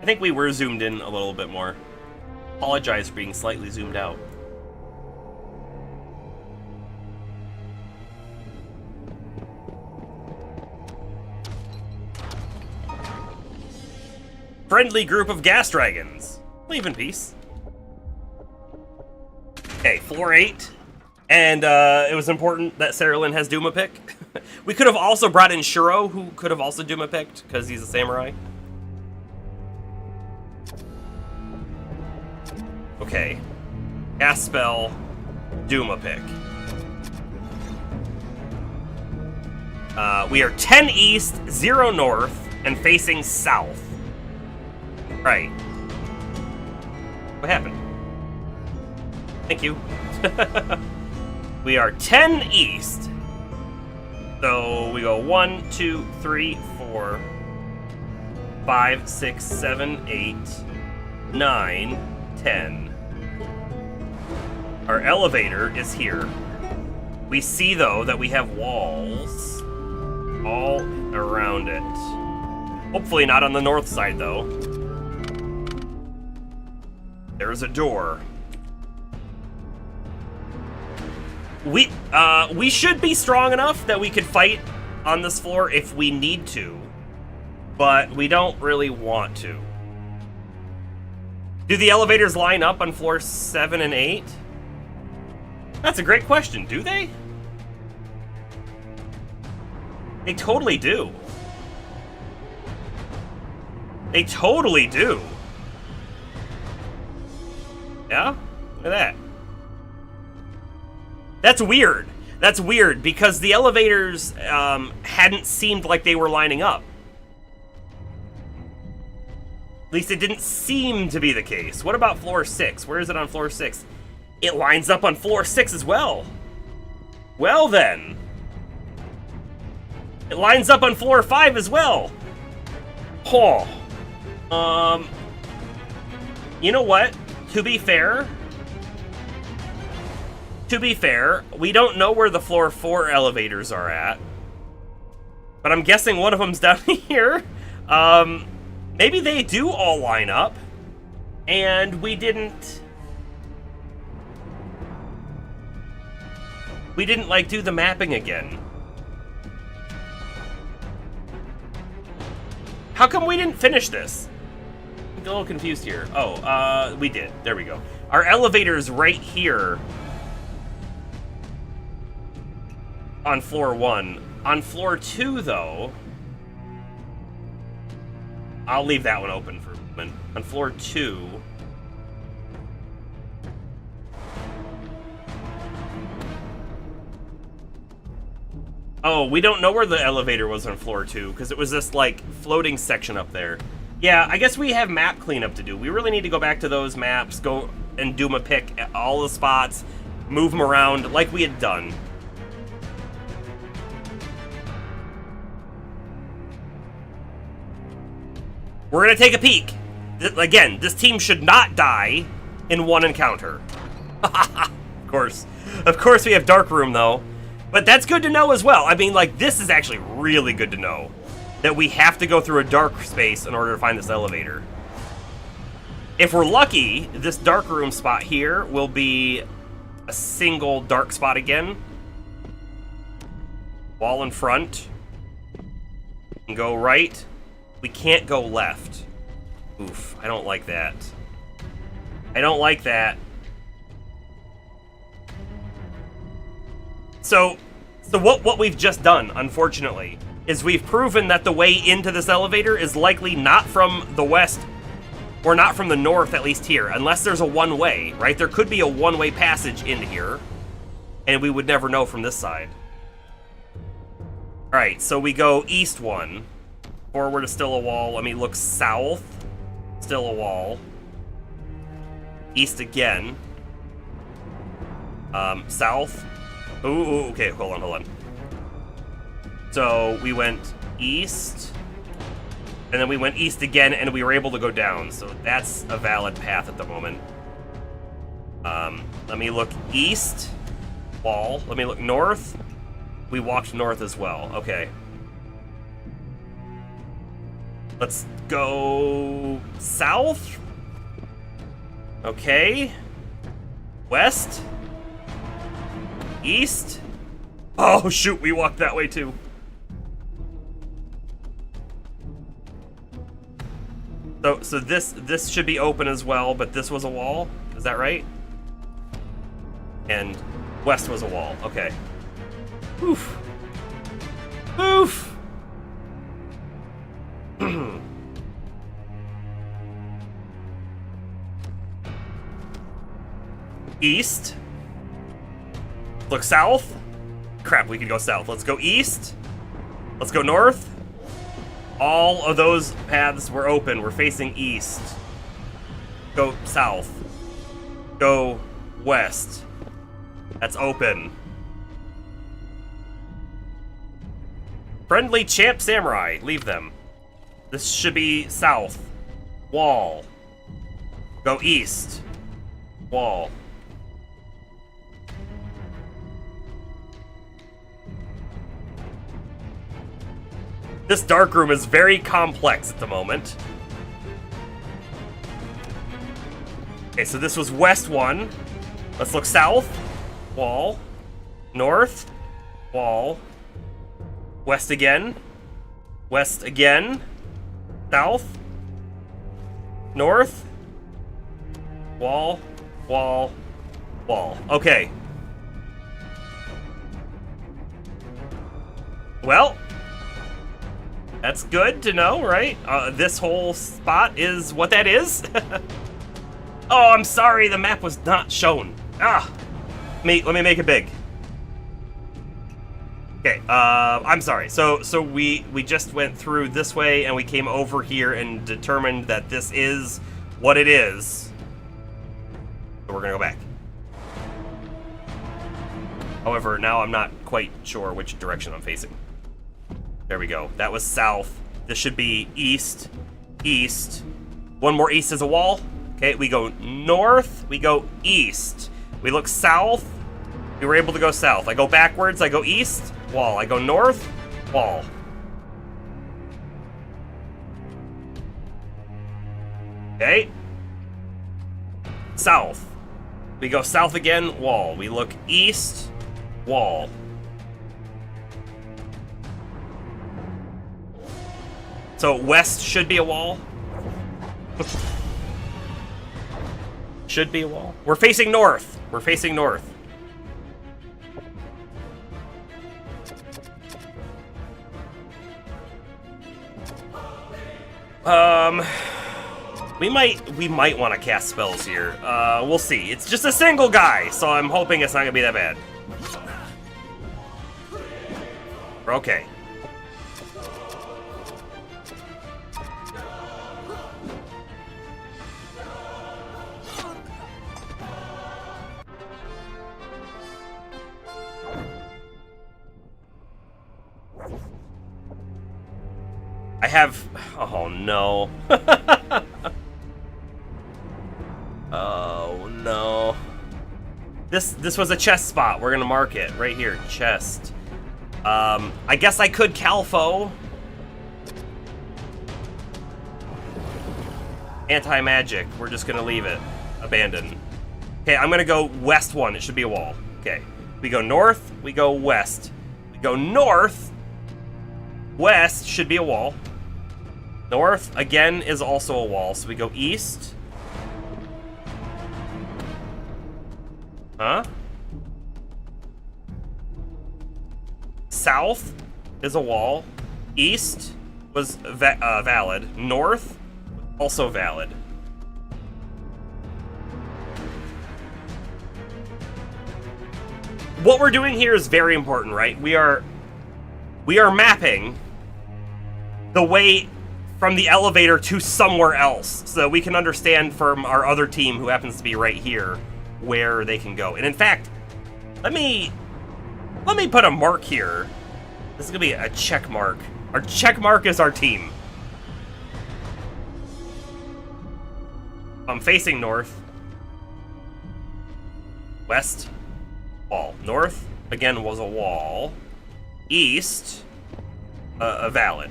I think we were zoomed in a little bit more. Apologize for being slightly zoomed out. Friendly group of gas dragons. Leave in peace. Okay, floor 8. And it was important that Saralyn has Duma pick. We could have also brought in Shuro, who could have also Duma picked, because he's a samurai. Okay. Cast spell, Duma pick. We are 10 east, 0 north, and facing south. Right. What happened? Thank you. We are 10 east. So we go 1, 2, 3, 4, 5, 6, 7, 8, 9, 10. Our elevator is here. We see, though, that we have walls all around it. Hopefully not on the north side, though. There's a door. We should be strong enough that we could fight on this floor if we need to, but we don't really want to. Do the elevators line up on floor 7 and 8? That's a great question. Do they? They totally do. They totally do. Yeah? Look at that. That's weird. That's weird, because the elevators hadn't seemed like they were lining up. At least it didn't seem to be the case. What about floor 6? Where is it on floor 6? It lines up on floor 6 as well. Well then. It lines up on floor 5 as well. Huh. You know what? To be fair, we don't know where the floor 4 elevators are at. But I'm guessing one of them's down here. Maybe they do all line up, and we didn't like do the mapping again. How come we didn't finish this? I'm a little confused here. Oh, we did. There we go. Our elevator's right here on floor 1. On floor 2, though, I'll leave that one open for a moment. On floor 2, oh, we don't know where the elevator was on floor 2, because it was this, like, floating section up there. Yeah, I guess we have map cleanup to do. We really need to go back to those maps, go and do a pick at all the spots, move them around like we had done. We're gonna take a peek. Again, this team should not die in one encounter. Of course. Of course we have Dark Room, though. But that's good to know as well. I mean, like, this is actually really good to know. That we have to go through a dark space in order to find this elevator. If we're lucky, this Dark Room spot here will be a single dark spot again. Wall in front. And go right. We can't go left. Oof, I don't like that. I don't like that. So what we've just done, unfortunately, is we've proven that the way into this elevator is likely not from the west, or not from the north, at least here, unless there's a one-way, right? There could be a one-way passage in here, and we would never know from this side. Alright, so we go east 1. Forward is still a wall. Let me look south. Still a wall. East again. South. Ooh, okay, hold on. So we went east, and then we went east again, and we were able to go down. So that's a valid path at the moment. Let me look east. Wall. Let me look north. We walked north as well. Okay. Let's go south. Okay. West. East. Oh, shoot, we walked that way too. So this should be open as well, but this was a wall. Is that right? And west was a wall. Okay. Oof. Oof. East. Look south. Crap, we could go south. Let's go east. Let's go north. All of those paths were open. We're facing east. Go south. Go west. That's open. Friendly Champ Samurai. Leave them. This should be south. Wall. Go east. Wall. This dark room is very complex at the moment. Okay, so this was west 1. Let's look south. Wall. North. Wall. West again. West again. South. North. Wall. Wall. Wall. Okay. Well, that's good to know, right? This whole spot is what that is. Oh, I'm sorry, the map was not shown. Ah, let me make it big. Okay, I'm sorry. So we just went through this way and we came over here and determined that this is what it is. So we're gonna go back. However, now I'm not quite sure which direction I'm facing. There we go. That was south. This should be east. East. One more east is a wall. Okay, we go north. We go east. We look south. We were able to go south. I go backwards. I go east. Wall. I go north. Wall. Okay. South. We go south again. Wall. We look east. Wall. So west should be a wall. Should be a wall. We're facing north. We're facing north. We might want to cast spells here. We'll see. It's just a single guy, so I'm hoping it's not gonna be that bad. Okay. I have... Oh, no. Oh, no. This was a chest spot. We're gonna mark it right here. Chest. I guess I could Calfo. Anti-magic. We're just gonna leave it. Abandon. Okay, I'm gonna go west one. It should be a wall. Okay. We go north. We go west. We go north. West should be a wall. North, again, is also a wall. So we go east. Huh? South is a wall. East was valid. North, also valid. What we're doing here is very important, right? We are mapping the way from the elevator to somewhere else, so we can understand from our other team, who happens to be right here, where they can go. And in fact, let me put a mark here. This is gonna be a check mark. Our check mark is our team. I'm facing north. West, wall. North, again, was a wall. East, a valid.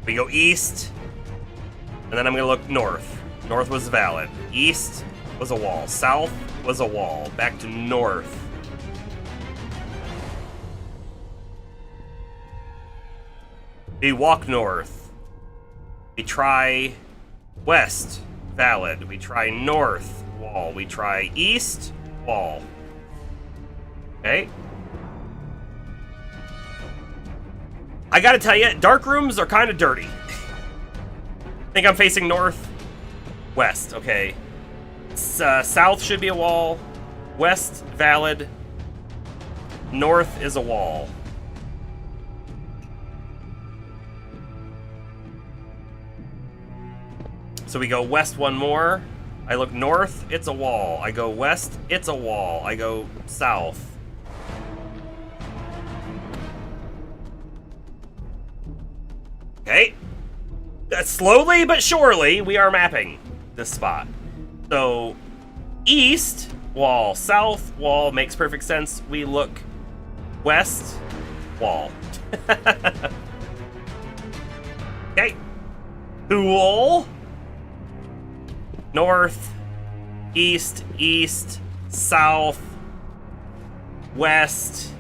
We go east, and then I'm gonna look north. North was valid. East was a wall. South was a wall. Back to north. We walk north. We try west, valid. We try north, wall. We try east, wall. Okay. I gotta tell you, dark rooms are kind of dirty. I think I'm facing north. West, okay. South should be a wall. West, valid. North is a wall. So we go west one more. I look north, it's a wall. I go west, it's a wall. I go south. Okay. Slowly but surely, we are mapping this spot. So, east, wall. South, wall. Makes perfect sense. We look west, wall. Okay. Cool. North, east, east, south, west,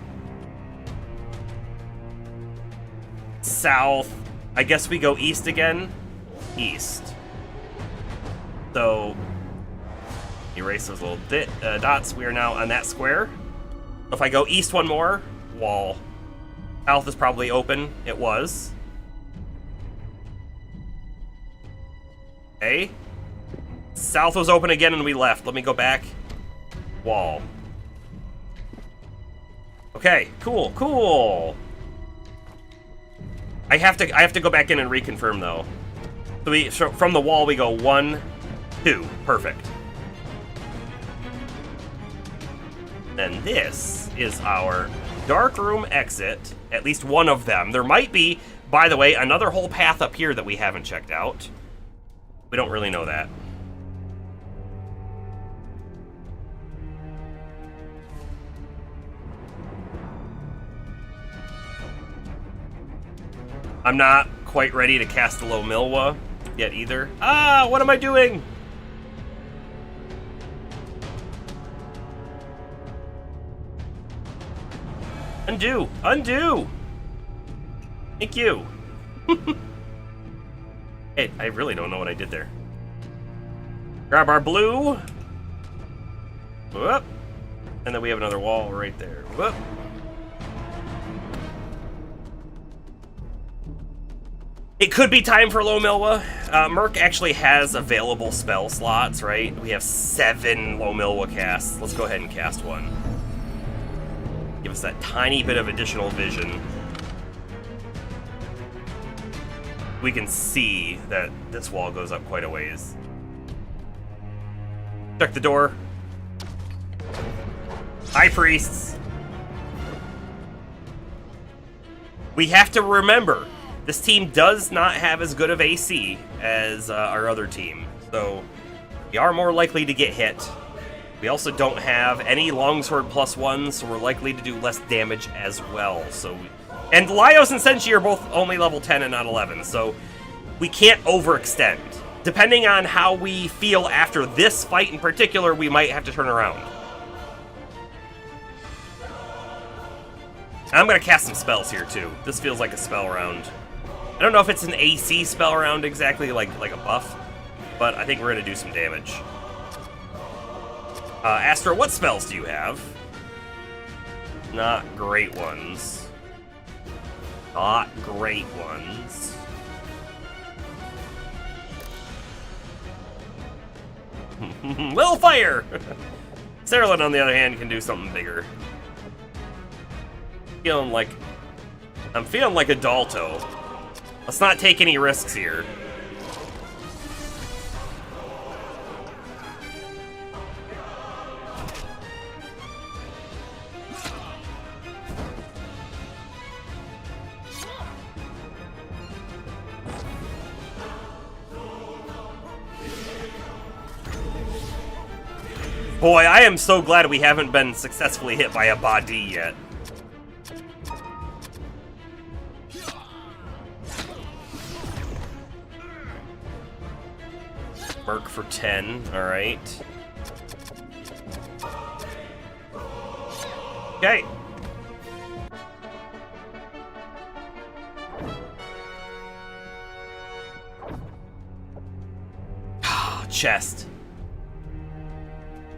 south. I guess we go east again. East. So, erase those little dots. We are now on that square. If I go east one more, wall. South is probably open. It was. Okay. South was open again and we left. Let me go back. Wall. Okay, cool, cool. I have to go back in and reconfirm though. So from the wall we go 1, 2. Perfect. Then this is our dark room exit. At least one of them. There might be, by the way, another whole path up here that we haven't checked out. We don't really know that. I'm not quite ready to cast a Lomilwa yet either. Ah, what am I doing? Undo! Undo! Thank you. Hey, I really don't know what I did there. Grab our blue. Whoop. And then we have another wall right there. Whoop. It could be time for Lomilwa. Merc actually has available spell slots, right? We have 7 Lomilwa casts. Let's go ahead and cast one. Give us that tiny bit of additional vision. We can see that this wall goes up quite a ways. Check the door. High Priests. We have to remember, this team does not have as good of AC as our other team, so we are more likely to get hit. We also don't have any longsword +1, so we're likely to do less damage as well. And Laios and Senshi are both only level 10 and not 11, so we can't overextend. Depending on how we feel after this fight in particular, we might have to turn around. I'm gonna cast some spells here too. This feels like a spell round. I don't know if it's an AC spell round exactly, like a buff, but I think we're gonna do some damage. Astra, what spells do you have? Not great ones. Not great ones. Little fire! Cerulean, on the other hand, can do something bigger. I'm feeling like a Dalto. Let's not take any risks here. Boy, I am so glad we haven't been successfully hit by a Badi yet. Merc for 10, alright. Okay. Chest.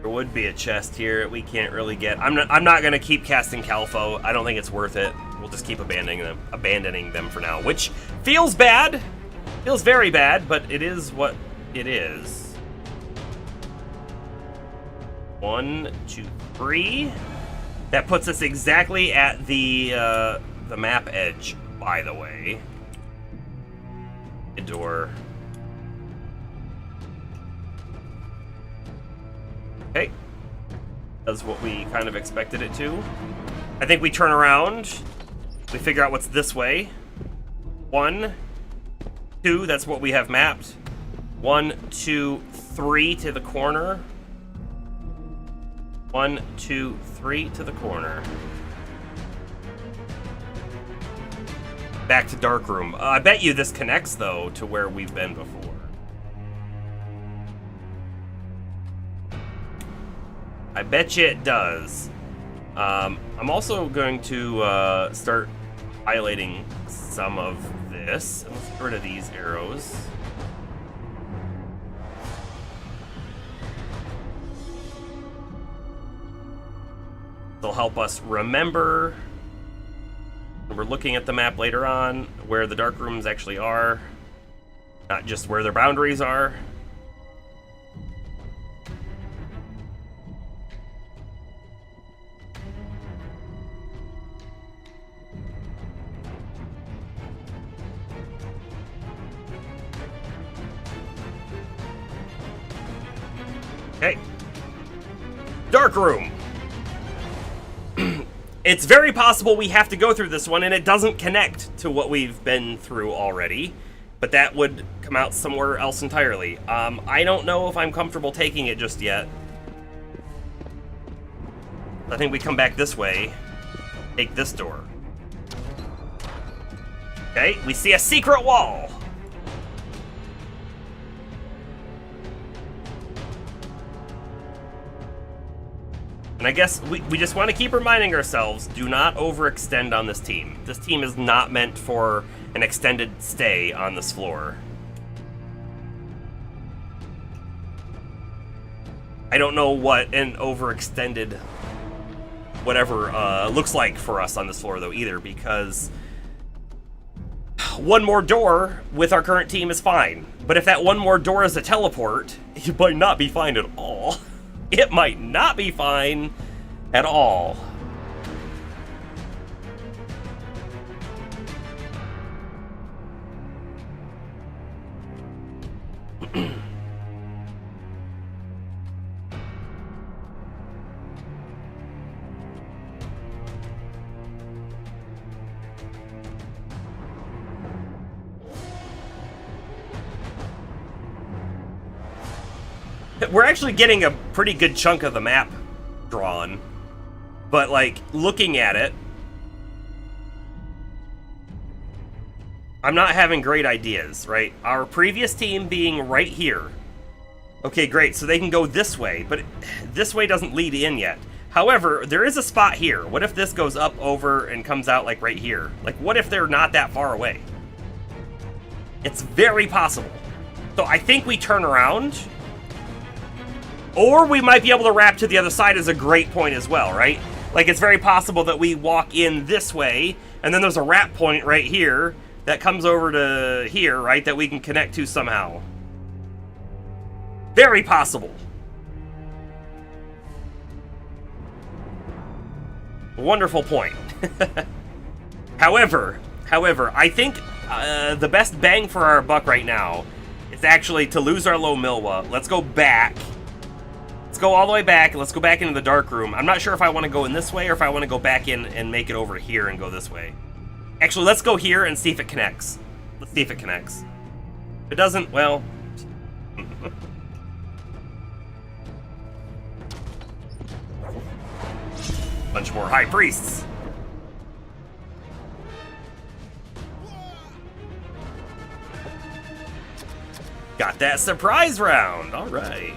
There would be a chest here. We can't really get. I'm not gonna keep casting Calfo. I don't think it's worth it. We'll just keep abandoning them for now, which feels bad. Feels very bad, but it is what it is. 1, 2, 3. That puts us exactly at the map edge, by the way. A door. Okay. Does what we kind of expected it to. I think we turn around. We figure out what's this way. 1, 2, that's what we have mapped. 1, 2, 3 to the corner. 1, 2, 3 to the corner. Back to Dark Room. I bet you this connects, though, to where we've been before. I bet you it does. I'm also going to start highlighting some of this. Let's get rid of these arrows. They'll help us remember, when we're looking at the map later on, where the dark rooms actually are, not just where their boundaries are. Okay. Dark room. It's very possible we have to go through this one and it doesn't connect to what we've been through already, but that would come out somewhere else entirely. I don't know if I'm comfortable taking it just yet. I think we come back this way, take this door. Okay, we see a secret wall. And I guess we just want to keep reminding ourselves, do not overextend on this team. This team is not meant for an extended stay on this floor. I don't know what an overextended whatever looks like for us on this floor, though, either, because one more door with our current team is fine. But if that one more door is a teleport, it might not be fine at all. It might not be fine at all. We're actually getting a pretty good chunk of the map drawn, but like looking at it, I'm not having great ideas, right? Our previous team being right here. Okay, great, so they can go this way, but this way doesn't lead in yet. However, there is a spot here. What if this goes up over and comes out like right here? Like, what if they're not that far away? It's very possible. So I think we turn around, or we might be able to wrap to the other side is a great point as well, right? Like, it's very possible that we walk in this way, and then there's a wrap point right here that comes over to here, right, that we can connect to somehow. Very possible. Wonderful point. However, I think the best bang for our buck right now is actually to lose our low Milwa. Let's go back. Let's go all the way back. Let's go back into the dark room. I'm not sure if I want to go in this way or if I want to go back in and make it over here and go this way. Actually, let's go here and see if it connects. Let's see if it connects. If it doesn't, well... Bunch more high priests. Got that surprise round. All right.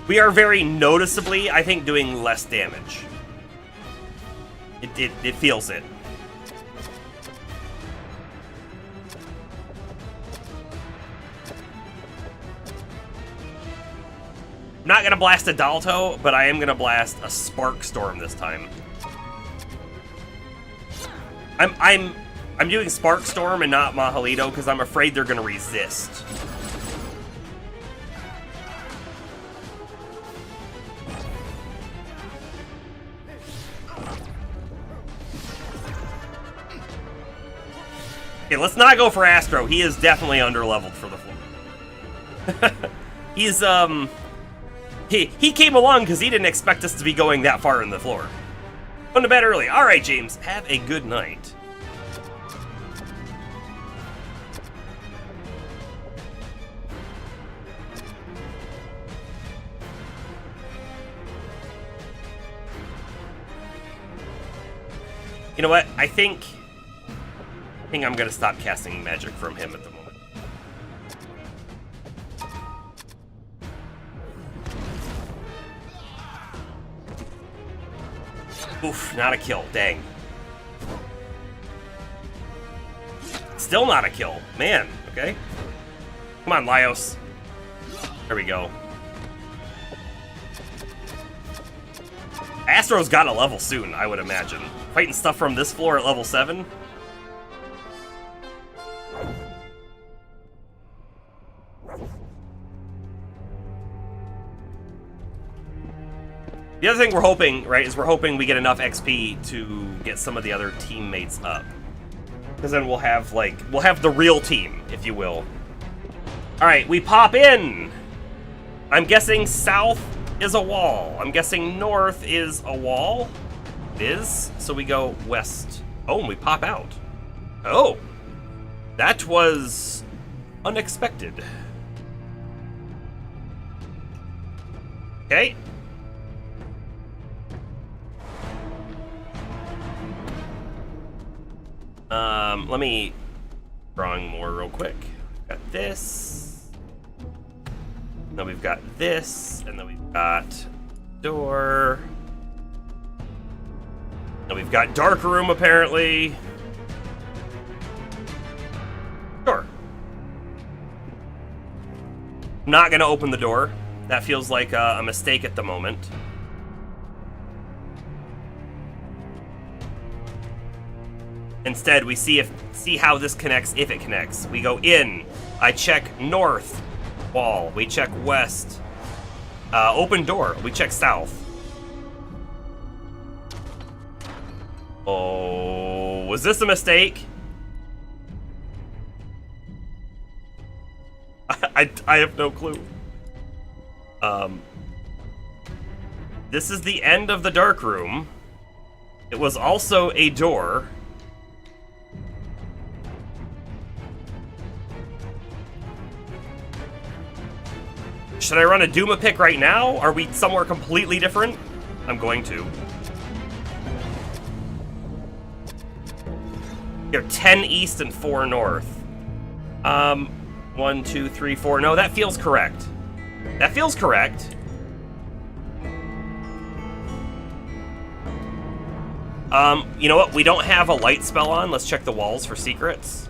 We are very noticeably, I think, doing less damage. It feels it. I'm not gonna blast a Dalto, but I am gonna blast a Spark Storm this time. I'm doing Spark Storm and not Mahalito because I'm afraid they're gonna resist. Okay, let's not go for Astro. He is definitely underleveled for the floor. He's he came along because he didn't expect us to be going that far in the floor. Going to bed early. All right, James. Have a good night. You know what? I think I'm gonna stop casting magic from him at the moment. Oof, not a kill, dang. Still not a kill, man, okay. Come on, Laios. There we go. Astro's got a level soon, I would imagine. Fighting stuff from this floor at level 7. The other thing we're hoping, right, is we're hoping we get enough XP to get some of the other teammates up. Because then we'll have the real team, if you will. Alright, we pop in! I'm guessing south is a wall. I'm guessing north is a wall. It is. So we go west. Oh, and we pop out. Oh! That was unexpected. Okay. Let me drawing more real quick. Got this. Then we've got this, and then we've got door. And we've got dark room, apparently. Sure. I'm not gonna open the door. That feels like a mistake at the moment. Instead, we see how this connects, if it connects. We go in. I check north wall. We check west. Open door. We check south. Oh, was this a mistake? I have no clue. This is the end of the dark room. It was also a door. Should I run a Duma pick right now? Are we somewhere completely different? I'm going to. Here, 10 east and 4 north. 1, 2, 3, 4. No, that feels correct. That feels correct. You know what? We don't have a light spell on. Let's check the walls for secrets.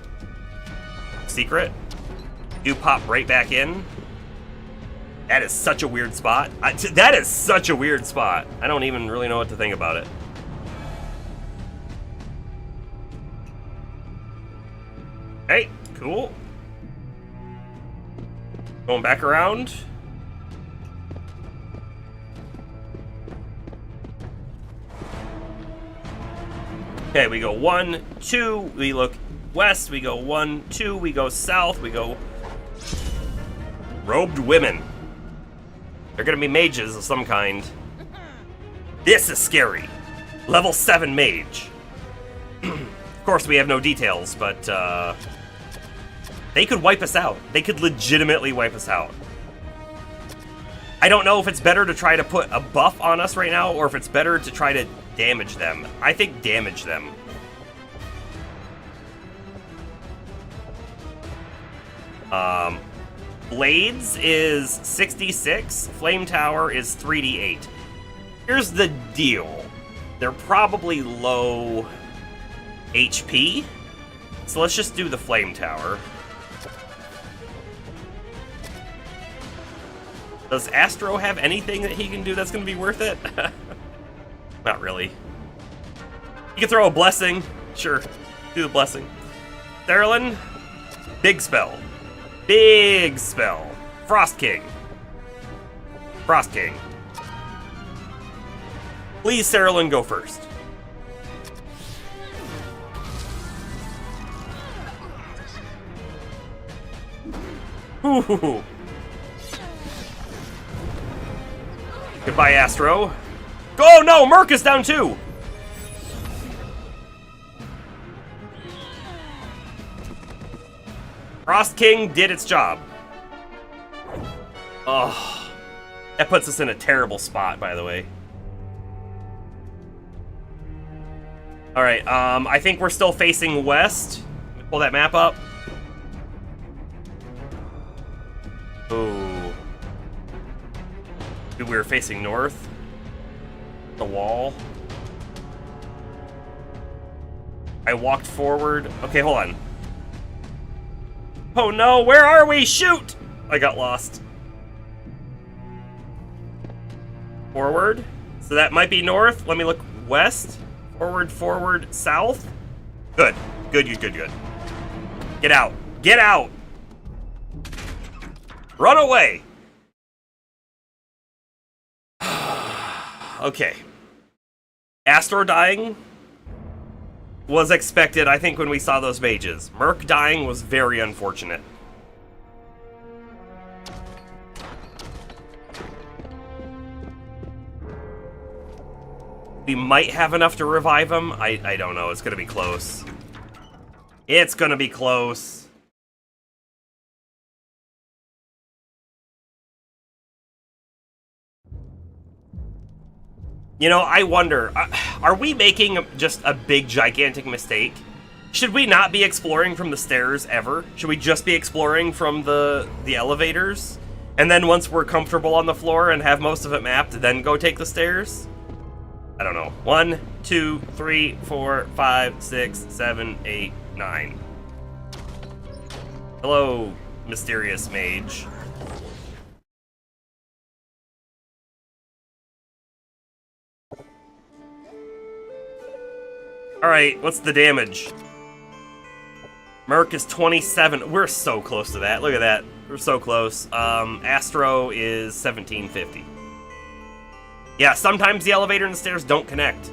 Secret. Do pop right back in. That is such a weird spot. That is such a weird spot. I don't even really know what to think about it. Hey, cool. Going back around. Okay, we go 1, 2, we look west, we go 1, 2, we go south, we go... Robed women. They're gonna be mages of some kind. This is scary. Level 7 mage. Of course, we have no details, but they could wipe us out. They could legitimately wipe us out. I don't know if it's better to try to put a buff on us right now, or if it's better to try to damage them. I think damage them. Blades is 66. Flame Tower is 3d8. Here's the deal. They're probably low HP. So let's just do the Flame Tower. Does Astro have anything that he can do that's going to be worth it? Not really. You can throw a Blessing. Sure. Do the Blessing. Therilyn. Big spell. Big spell. Frost King. Frost King. Please, Therilyn, go first. Ooh. Goodbye, Astro. Oh no, Merc is down too! Frost King did its job. Oh, that puts us in a terrible spot, by the way. Alright, I think we're still facing west. Pull that map up. Ooh. We were facing north. The wall. I walked forward. Okay, hold on. Oh no, where are we? Shoot! I got lost. Forward. So that might be north. Let me look west. Forward, forward, south. Good. Good, good, good, good. Get out. Get out! Run away! Okay. Astro dying was expected, I think, when we saw those mages. Merc dying was very unfortunate. We might have enough to revive him. I don't know. It's gonna be close. It's gonna be close. You know, I wonder, are we making just a big, gigantic mistake? Should we not be exploring from the stairs ever? Should we just be exploring from the elevators? And then once we're comfortable on the floor and have most of it mapped, then go take the stairs? I don't know. 1, 2, 3, 4, 5, 6, 7, 8, 9. Hello, mysterious mage. Alright, what's the damage? Merc is 27. We're so close to that. Look at that. We're so close. Astro is 1750. Yeah, sometimes the elevator and the stairs don't connect.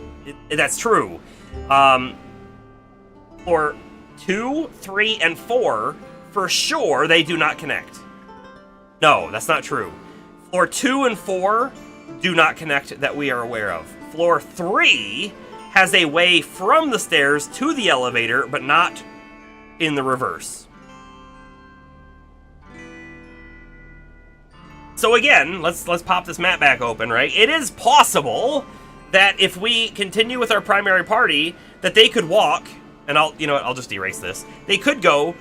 That's true. For 2, 3, and 4, for sure, they do not connect. No, that's not true. Floor 2 and 4 do not connect that we are aware of. Floor 3 has a way from the stairs to the elevator, but not in the reverse. So again, let's pop this map back open, right? It is possible that if we continue with our primary party, that they could walk, and I'll just erase this. They could go,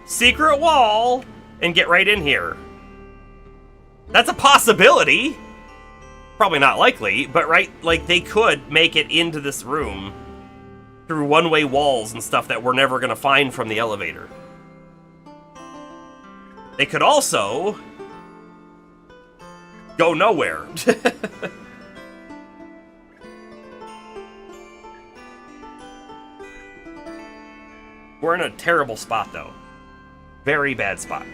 secret wall, and get right in here. That's a possibility. Probably not likely, but right, like they could make it into this room through one-way walls and stuff that we're never gonna find from the elevator. They could also go nowhere. We're in a terrible spot, though. Very bad spot.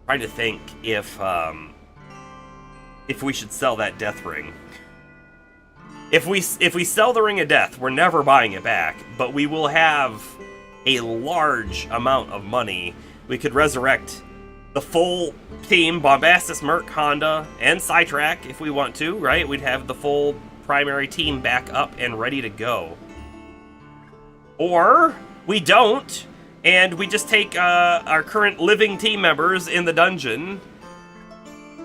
Trying to think if we should sell that death ring. If we sell the Ring of Death, we're never buying it back, but we will have a large amount of money. We could resurrect the full team, Bombastus, Merc, Honda, and Sidetrack if we want to, right? We'd have the full primary team back up and ready to go. Or we don't, and we just take our current living team members in the dungeon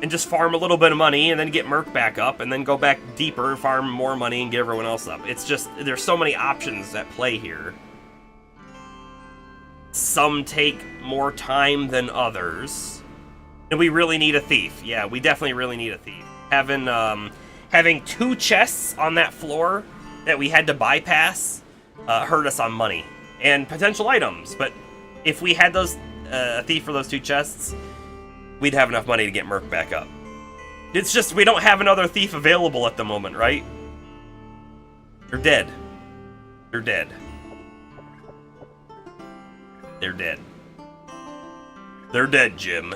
and just farm a little bit of money and then get Merc back up and then go back deeper, farm more money, and get everyone else up. It's just, there's so many options at play here. Some take more time than others. And we really need a thief. Yeah, we definitely really need a thief. Having 2 chests on that floor that we had to bypass hurt us on money and potential items. But if we had those a thief for those 2 chests, we'd have enough money to get Merc back up. It's just we don't have another thief available at the moment, right? They're dead. They're dead. They're dead. They're dead, Jim.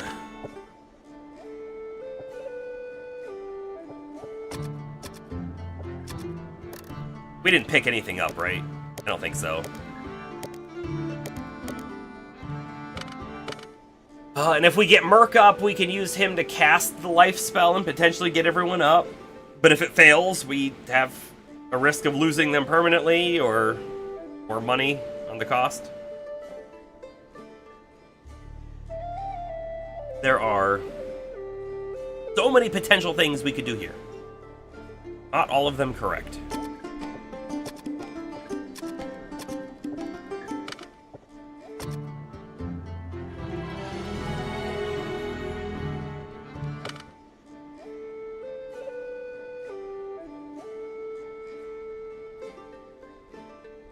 We didn't pick anything up, right? I don't think so. And if we get Merc up, we can use him to cast the life spell and potentially get everyone up. But if it fails, we have a risk of losing them permanently or more money on the cost. There are so many potential things we could do here. Not all of them correct.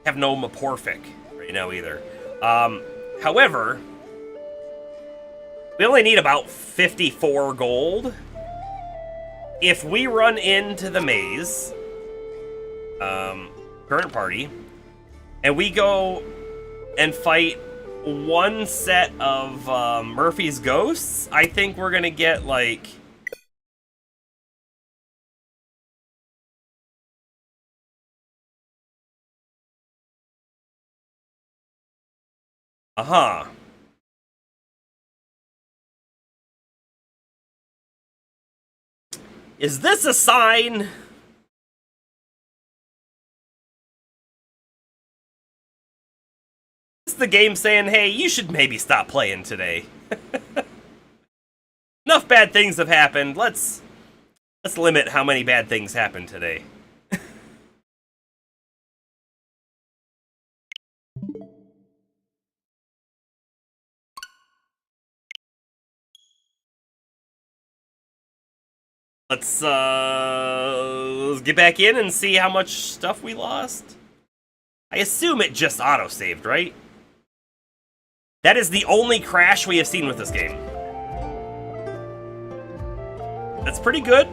Have no Morphic right now either. However, we only need about 54 gold. If we run into the maze, current party, and we go and fight one set of Murphy's Ghosts, I think we're gonna get like... Uh-huh. Is this a sign? Is the game saying, hey, you should maybe stop playing today? Enough bad things have happened. Let's limit how many bad things happen today. Let's get back in and see how much stuff we lost. I assume it just auto-saved, right? That is the only crash we have seen with this game. That's pretty good.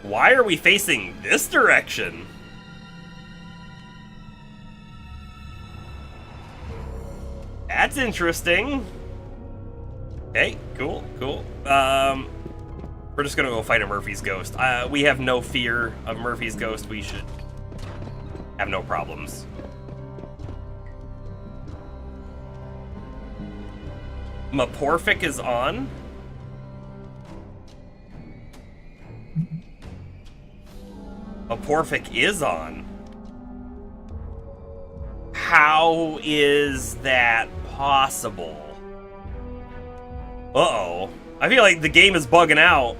Why are we facing this direction? That's interesting. Okay, cool. We're just gonna go fight a Murphy's Ghost. We have no fear of Murphy's Ghost. We should have no problems. Maporfic is on. Maporfic is on. How is that possible? Uh-oh. I feel like the game is bugging out.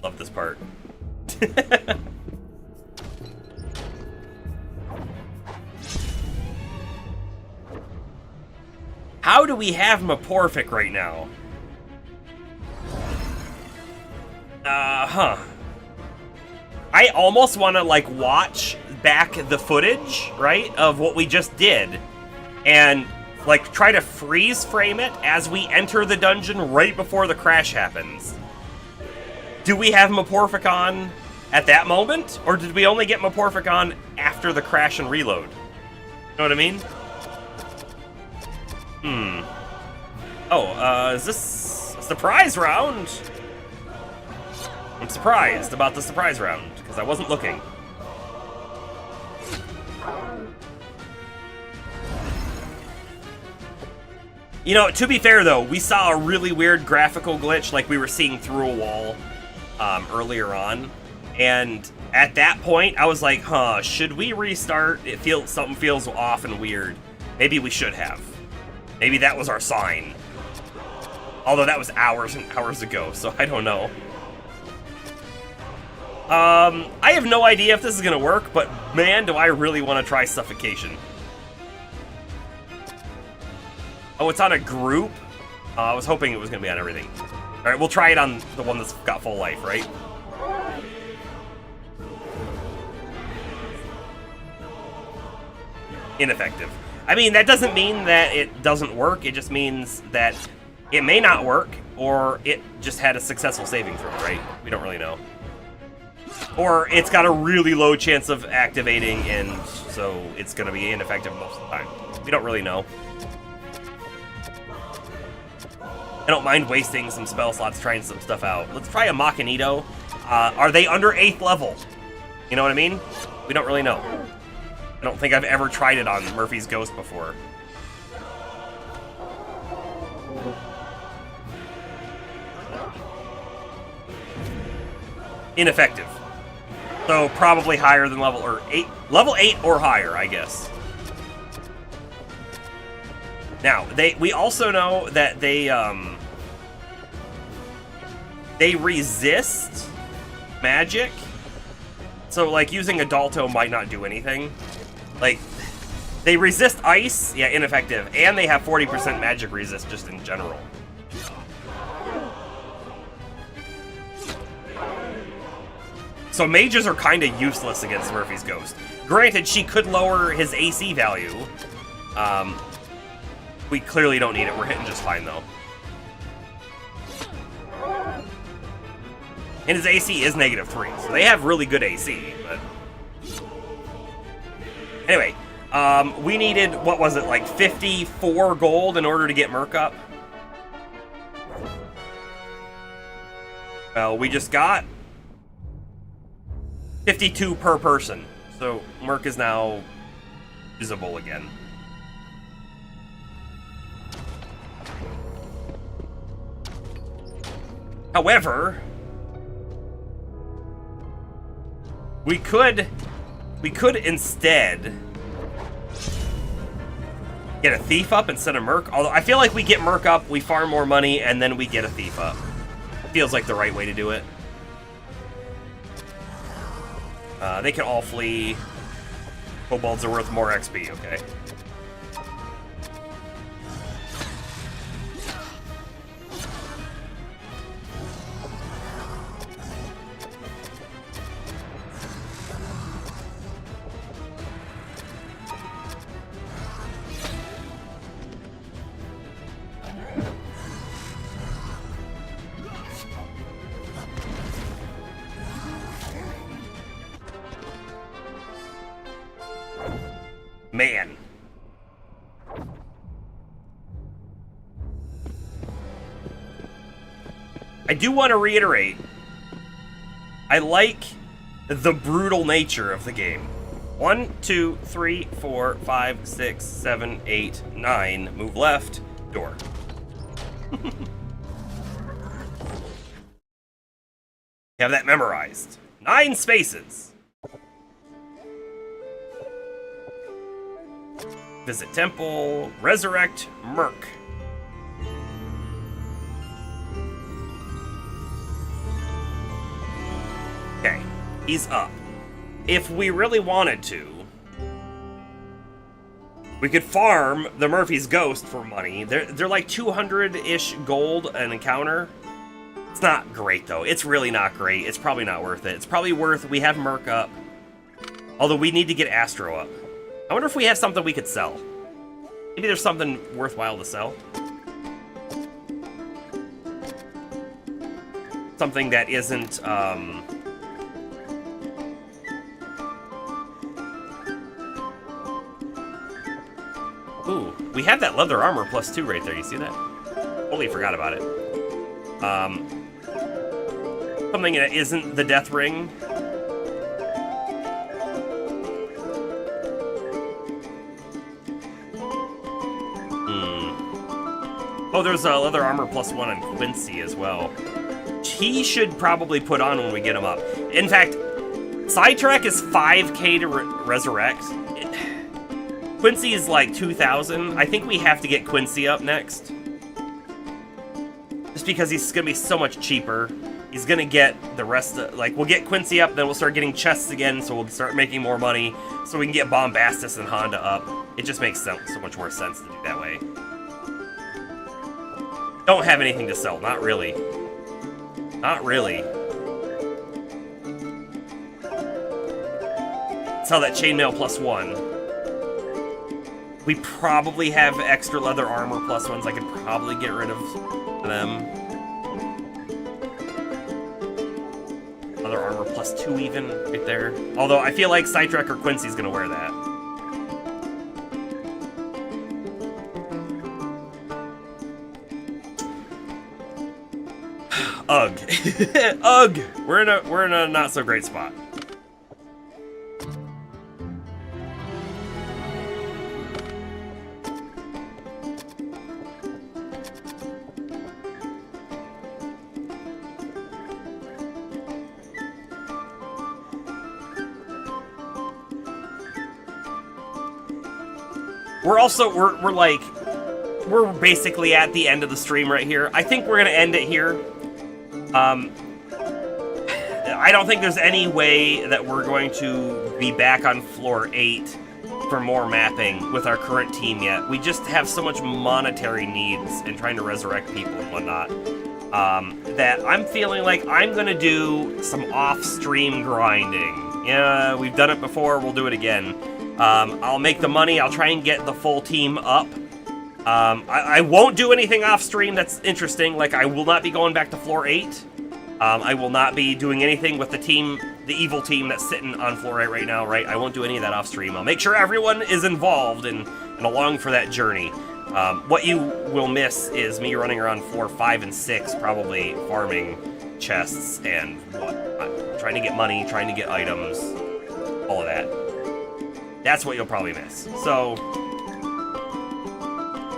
Love this part. How do we have Maporfic right now? I almost want to, like, watch back the footage, right, of what we just did, and, like, try to freeze frame it as we enter the dungeon right before the crash happens. Do we have Maporfic on at that moment, or did we only get Maporfic on after the crash and reload? You know what I mean? Oh, is this a surprise round? I'm surprised about the surprise round, because I wasn't looking. You know, to be fair though, we saw a really weird graphical glitch, like we were seeing through a wall earlier on. And at that point, I was like, should we restart? Something feels off and weird. Maybe we should have. Maybe that was our sign. Although that was hours and hours ago, so I don't know. I have no idea if this is gonna work, but man, do I really want to try Suffocation. Oh, it's on a group? I was hoping it was gonna be on everything. Alright, we'll try it on the one that's got full life, right? Ineffective. I mean, that doesn't mean that it doesn't work, it just means that it may not work, or it just had a successful saving throw, right? We don't really know. Or it's got a really low chance of activating, and so it's going to be ineffective most of the time. We don't really know. I don't mind wasting some spell slots trying some stuff out. Let's try a Machinito. Are they under 8th level? You know what I mean? We don't really know. I don't think I've ever tried it on Murphy's Ghost before. Ineffective. So probably higher than level 8 or higher, I guess. Now, we also know that they resist magic. So like using Adalto might not do anything. Like they resist ice, yeah, ineffective, and they have 40% magic resist just in general. So mages are kind of useless against Murphy's Ghost. Granted, she could lower his AC value. We clearly don't need it. We're hitting just fine, though. And his AC is -3, so they have really good AC, but... Anyway, we needed, what was it, like 54 gold in order to get Merc up? Well, we just got 52 per person, so Merc is now visible again. However, we could instead get a thief up instead of Merc. Although I feel like we get Merc up, we farm more money, and then we get a thief up. Feels like the right way to do it. They can all flee. Kobolds are worth more XP, okay. Man. I do want to reiterate, I like the brutal nature of the game. 1, 2, 3, 4, 5, 6, 7, 8, 9. Move left, door. Have that memorized. 9 spaces. Visit temple, resurrect Merc. Okay, he's up. If we really wanted to, we could farm the Murphy's Ghost for money. They're like 200-ish gold an encounter. It's not great, though. It's really not great. It's probably not worth it. It's probably worth... We have Merc up. Although we need to get Astro up. I wonder if we have something we could sell. Maybe there's something worthwhile to sell. Something that isn't, Ooh, we have that leather armor +2 right there. You see that? Totally forgot about it. Something that isn't the Death Ring. Oh, there's a leather armor +1 on Quincy as well. He should probably put on when we get him up. In fact, Sidetrack is 5k to resurrect. Quincy is like 2,000. I think we have to get Quincy up next. Just because he's going to be so much cheaper. He's going to get the rest of... Like, we'll get Quincy up, then we'll start getting chests again, so we'll start making more money, so we can get Bombastus and Honda up. It just makes so much more sense to do that way. Don't have anything to sell. Not really. Not really. Sell that chainmail +1. We probably have extra leather armor +1s. I could probably get rid of them. Leather armor +2 even, right there. Although I feel like Sidetrack or Quincy's gonna wear that. Ugh. Ugh. We're in a not so great spot. We're basically at the end of the stream right here. I think we're gonna end it here. I don't think there's any way that we're going to be back on floor 8 for more mapping with our current team yet. We just have so much monetary needs in trying to resurrect people and whatnot, that I'm feeling like I'm gonna do some off-stream grinding. Yeah, we've done it before, we'll do it again. I'll make the money, I'll try and get the full team up. I won't do anything off-stream that's interesting, like I will not be going back to floor 8. I will not be doing anything with the team, the evil team that's sitting on floor 8 right now, right? I won't do any of that off-stream. I'll make sure everyone is involved and along for that journey. What you will miss is me running around floor 5 and 6, probably farming chests and trying to get money, trying to get items, all of that. That's what you'll probably miss. So,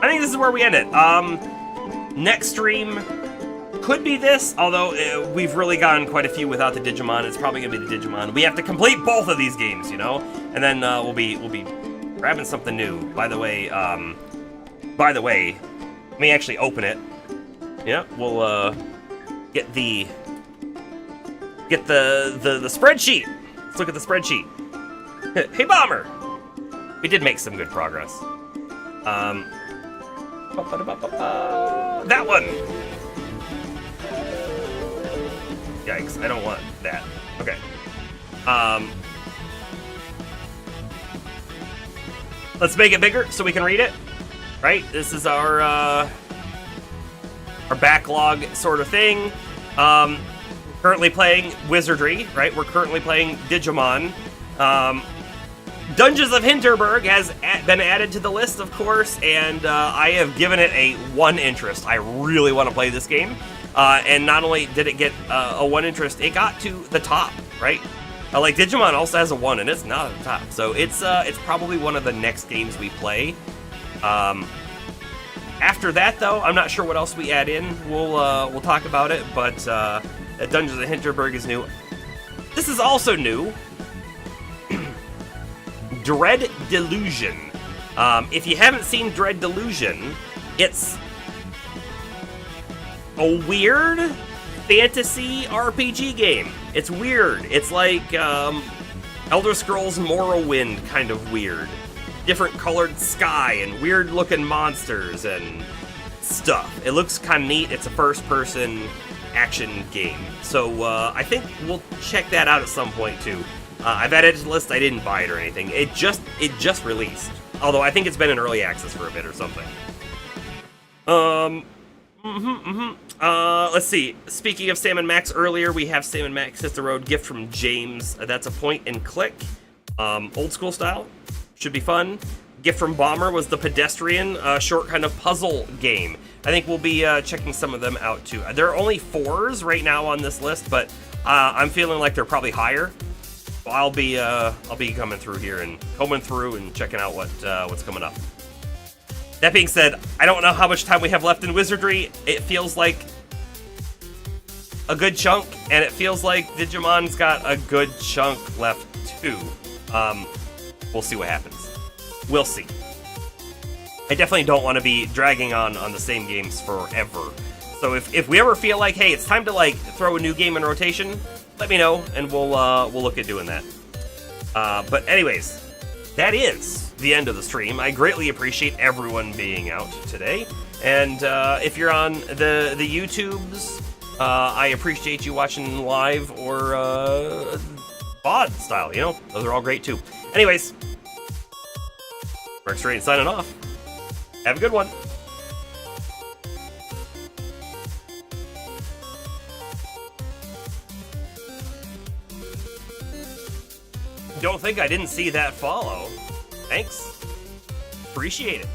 I think this is where we end it. Next stream could be this, although we've really gotten quite a few without the Digimon. It's probably gonna be the Digimon. We have to complete both of these games, you know, and then we'll be grabbing something new. By the way, let me actually open it. Yeah, we'll get the spreadsheet. Let's look at the spreadsheet. Hey, Bomber! We did make some good progress. That one! Yikes, I don't want that. Okay. Let's make it bigger so we can read it. Right? This is our backlog sort of thing. Currently playing Wizardry, right? We're currently playing Digimon. Dungeons of Hinterberg has been added to the list, of course, and I have given it a 1 interest. I really want to play this game. And not only did it get a 1 interest, it got to the top, right? Like, Digimon also has a 1, and it's not at the top. So it's probably one of the next games we play. After that, though, I'm not sure what else we add in. We'll talk about it, but Dungeons of Hinterberg is new. This is also new. Dread Delusion. If you haven't seen Dread Delusion, it's a weird fantasy RPG game. It's weird. It's like Elder Scrolls Morrowind kind of weird. Different colored sky and weird looking monsters and stuff. It looks kind of neat. It's a first person action game. So I think we'll check that out at some point too. I've added it to the list. I didn't buy it or anything. It just released. Although I think it's been in early access for a bit or something. Let's see. Speaking of Sam and Max earlier, we have Sam and Max Hit the Road gift from James. That's a point and click. Old school style. Should be fun. Gift from Bomber was the Pedestrian, short kind of puzzle game. I think we'll be checking some of them out too. There are only 4s right now on this list, but I'm feeling like they're probably higher. So I'll be coming through here and combing through and checking out what's coming up. That being said, I don't know how much time we have left in Wizardry. It feels like a good chunk, and it feels like Digimon's got a good chunk left too. We'll see what happens. We'll see. I definitely don't want to be dragging on the same games forever. So if we ever feel like, hey, it's time to like throw a new game in rotation, let me know, and we'll look at doing that. But anyways, that is the end of the stream. I greatly appreciate everyone being out today, and if you're on the YouTubes, I appreciate you watching live or VOD style. You know, those are all great too. Anyways, Rex Rain signing off. Have a good one. Don't think I didn't see that follow. Thanks. Appreciate it.